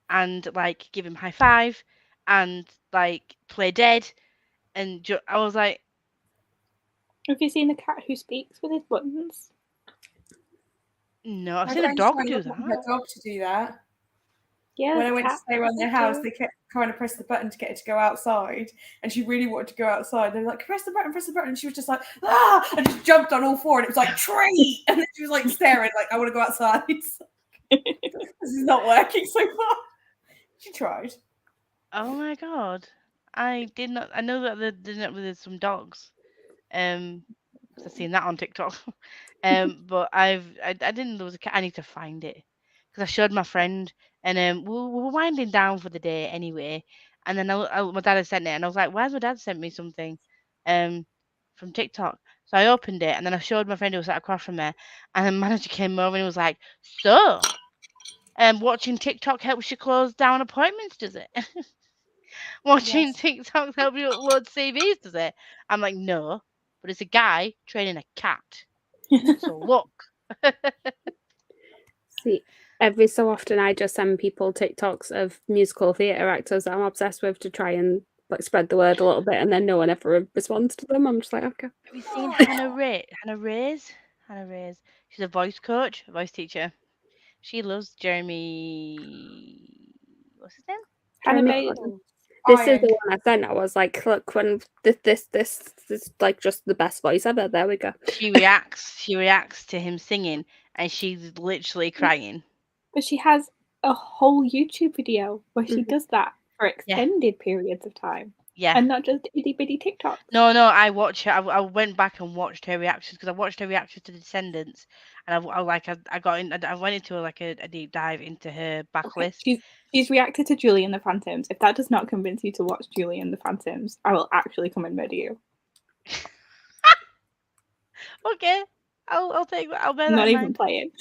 A: and, like, give him high five and, like, play dead. And I was like...
F: Have you seen the cat who speaks with his buttons?
A: No, I've seen a dog do that.
B: A dog to do that.
F: Yeah.
B: When I went to stay around their house, they kept trying to press the button to get her to go outside, and she really wanted to go outside. They were like, press the button, and she was just like, ah, and just jumped on all four, and it was like, tree, and then she was like staring, like, I want to go outside. This is not working so far. She tried.
A: Oh my god, I did not. I know that there's some dogs, because I've seen that on TikTok. But I didn't know there was a cat. I need to find it because I showed my friend, and we were winding down for the day anyway. And then my dad had sent it, and I was like, "Why has my dad sent me something, from TikTok?" So I opened it, and then I showed my friend who was sat across from there, and the manager came over and he was like, "So, watching TikTok helps you close down appointments, does it?" Watching TikToks help you upload CVs, does it? I'm like, no, but it's a guy training a cat. So look.
C: See, every so often I just send people TikToks of musical theatre actors that I'm obsessed with to try and like spread the word a little bit, and then no one ever responds to them. I'm just like, okay.
A: Have you seen Hannah Reyes? Hannah Reyes. She's a voice coach, a voice teacher. She loves Jeremy. What's his name?
C: Jeremy. This is the one I sent. I was like, look, when this is like just the best voice ever. There we go.
A: She reacts to him singing, and she's literally crying.
F: But she has a whole YouTube video where she does that for extended periods of time.
A: Yeah.
F: And not just itty bitty TikTok.
A: No, I watch her. I went back and watched her reactions because I watched her reactions to Descendants, and I went into like a deep dive into her backlist.
F: Okay. She's reacted to Julie and the Phantoms. If that does not convince you to watch Julie and the Phantoms, I will actually come and murder you.
A: Okay, I'll take that. I'll bear that
F: not
A: in
F: even
A: mind.
F: playing.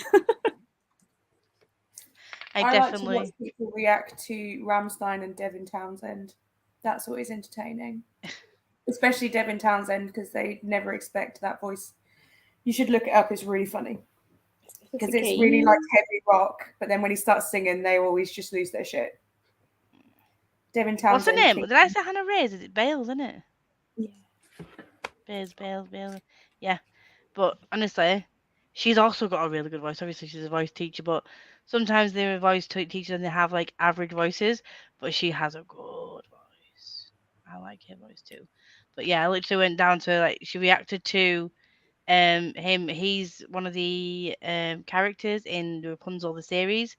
B: I like to
A: definitely.
B: watch people react to Rammstein and Devin Townsend. That's always entertaining. Especially Devin Townsend, because they never expect that voice. You should look it up. It's really funny. Because it's really like heavy rock, but then when he starts singing, they always just lose their shit. Devin
A: What's her
B: Townsend.
A: name?
B: King.
A: Did I say Hannah Reyes? Is it Bales, isn't it?
B: Yeah.
A: Bales. Yeah. But honestly, she's also got a really good voice. Obviously, she's a voice teacher, but sometimes they're a voice teachers and they have like average voices, but she has a good voice. I like her voice too. But yeah, I literally went down to like she reacted to him. He's one of the characters in the Rapunzel the series,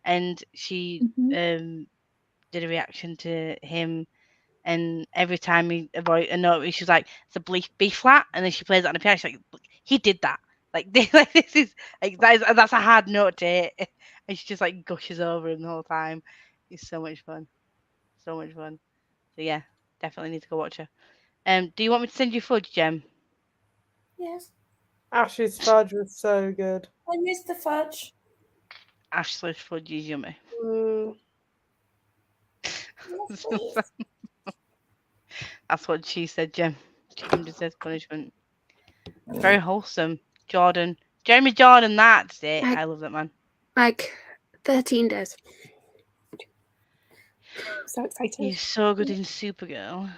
A: and she did a reaction to him. And every time he avoid a note, she's like, "It's a B flat," and then she plays it on the piano. She's like, "Look, he did that. Like, this is like that's a hard note to hit." And she just like gushes over him the whole time. It's so much fun, so much fun. So yeah, definitely need to go watch her. Do you want me to send you fudge, Jem?
B: Yes.
E: Ash's fudge was so good.
B: I missed the fudge.
A: Ashley's fudge is yummy.
E: Mm.
B: Yes, please.
A: That's what she said, Jem. Jem deserves punishment. It's very wholesome. Jeremy Jordan, that's it. I love that man.
C: Like 13 days.
F: So excited.
A: He's so good in Supergirl.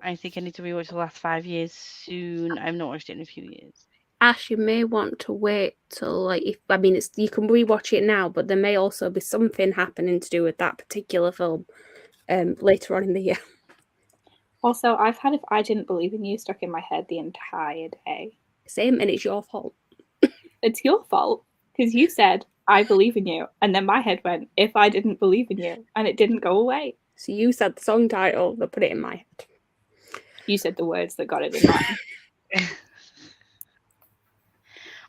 A: I think I need to rewatch the last 5 years soon. I've not watched it in a few years.
C: Ash, you may want to wait till like it's you can rewatch it now, but there may also be something happening to do with that particular film later on in the year.
F: Also, I've had If I Didn't Believe in You stuck in my head the entire day.
C: Same, and it's your fault.
F: It's your fault because you said I believe in you, and then my head went If I Didn't Believe in You, and it didn't go away.
C: So you said the song title that put it in my head.
F: You said the words that got it in mine.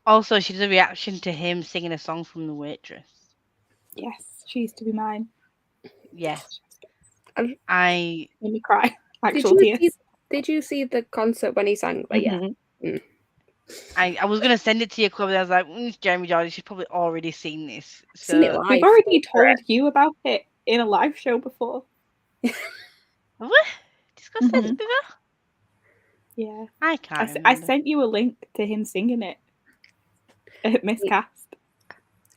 A: Also, she did a reaction to him singing a song from The Waitress.
F: Yes, she used to be mine.
A: Yes.
F: Made me cry.
C: Did you see the concert when he sang? Like, yeah. Mm.
A: I was gonna send it to you, Chloe, but I was like, it's Jeremy Jordan. She's probably already seen this. So...
C: Seen it live.
F: We've already told you about it in a live show before.
A: Have we discussed this before?
F: Yeah.
A: I can't.
F: I sent you a link to him singing it at Miscast.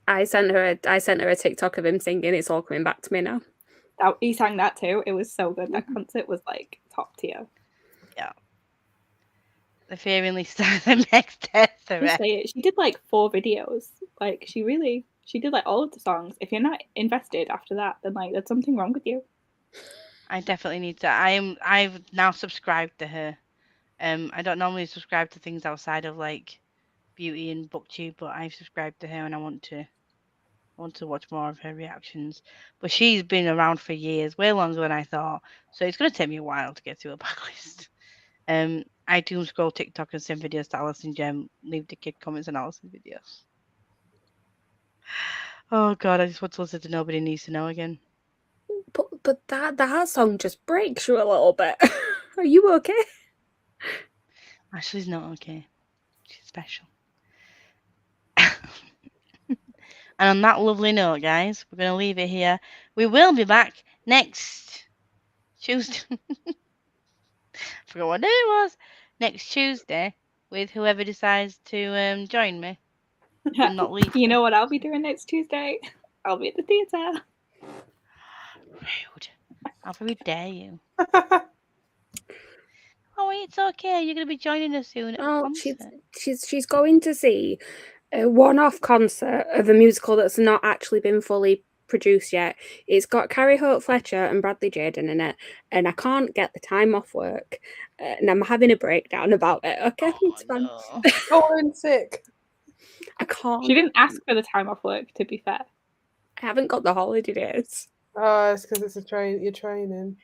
C: I sent her a TikTok of him singing. It's all coming back to me now.
F: He sang that too. It was so good. That concert was like top tier.
A: Yeah. The Fearingly Star the next
F: Just say it. She did like 4 videos. Like she did like all of the songs. If you're not invested after that, then like there's something wrong with you.
A: I definitely need to. I've now subscribed to her. I don't normally subscribe to things outside of like beauty and booktube, but I've subscribed to her and I want to watch more of her reactions. But she's been around for years, way longer than I thought. So it's gonna take me a while to get through her backlist. I do scroll TikTok and send videos to Alice and Jem, leave the kid comments on Alice's videos. Oh god, I just want to listen to Nobody Needs to Know again.
C: But that song just breaks you a little bit. Are you okay?
A: Ashley's not okay. She's special. And on that lovely note, guys, we're going to leave it here. We will be back next Tuesday. I forgot what day it was. Next Tuesday with whoever decides to join me. And not leave.
F: You know what I'll be doing next Tuesday? I'll be at the theatre.
A: Rude. How very dare you? Oh, it's okay. You're going to be joining us soon.
C: Oh, she's going to see a one-off concert of a musical that's not actually been fully produced yet. It's got Carrie Hope Fletcher and Bradley Jaden in it, and I can't get the time off work, and I'm having a breakdown about it. Okay, it's fine.
A: No.
E: Oh, I'm sick.
C: I can't.
F: She didn't ask for the time off work, to be fair.
C: I haven't got the holiday days.
E: Oh, it's because you're training.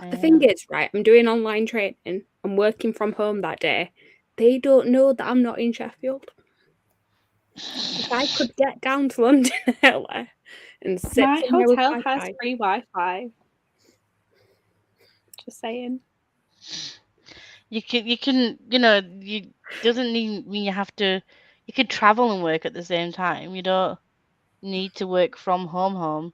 C: The thing is, right, I'm doing online training. I'm working from home that day. They don't know that I'm not in Sheffield. If I could get down to London early and sit
F: My
C: somewhere with
F: hotel has
C: Wi-Fi.
F: free Wi-Fi. Just saying.
A: You can, you doesn't mean you have to. You could travel and work at the same time. You don't. need to work from home.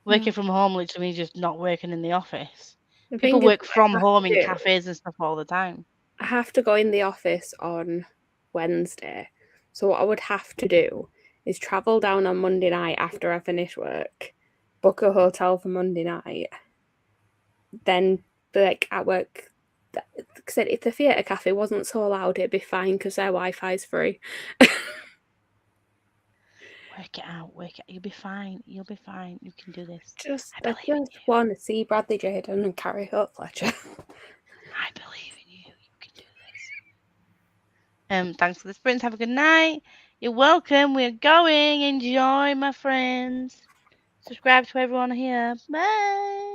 A: Working from home literally means just not working in the office.
C: The
A: People
C: thing is,
A: work
C: what
A: from
C: I have
A: home
C: to
A: in
C: do-
A: cafes and stuff all the time.
C: I have to go in the office on Wednesday. So what I would have to do is travel down on Monday night after I finish work, book a hotel for Monday night, then be like at work. Said if the theatre cafe wasn't so loud, it'd be fine because their Wi-Fi's free.
A: Work it out. You'll be fine. You'll be fine. You can do this.
C: I
A: I believe in
C: just want to see Bradley Jaden and Carrie Hope Fletcher.
A: I believe in you. You can do this. Thanks for the sprints. Have a good night. You're welcome. We're going. Enjoy, my friends. Subscribe to everyone here. Bye.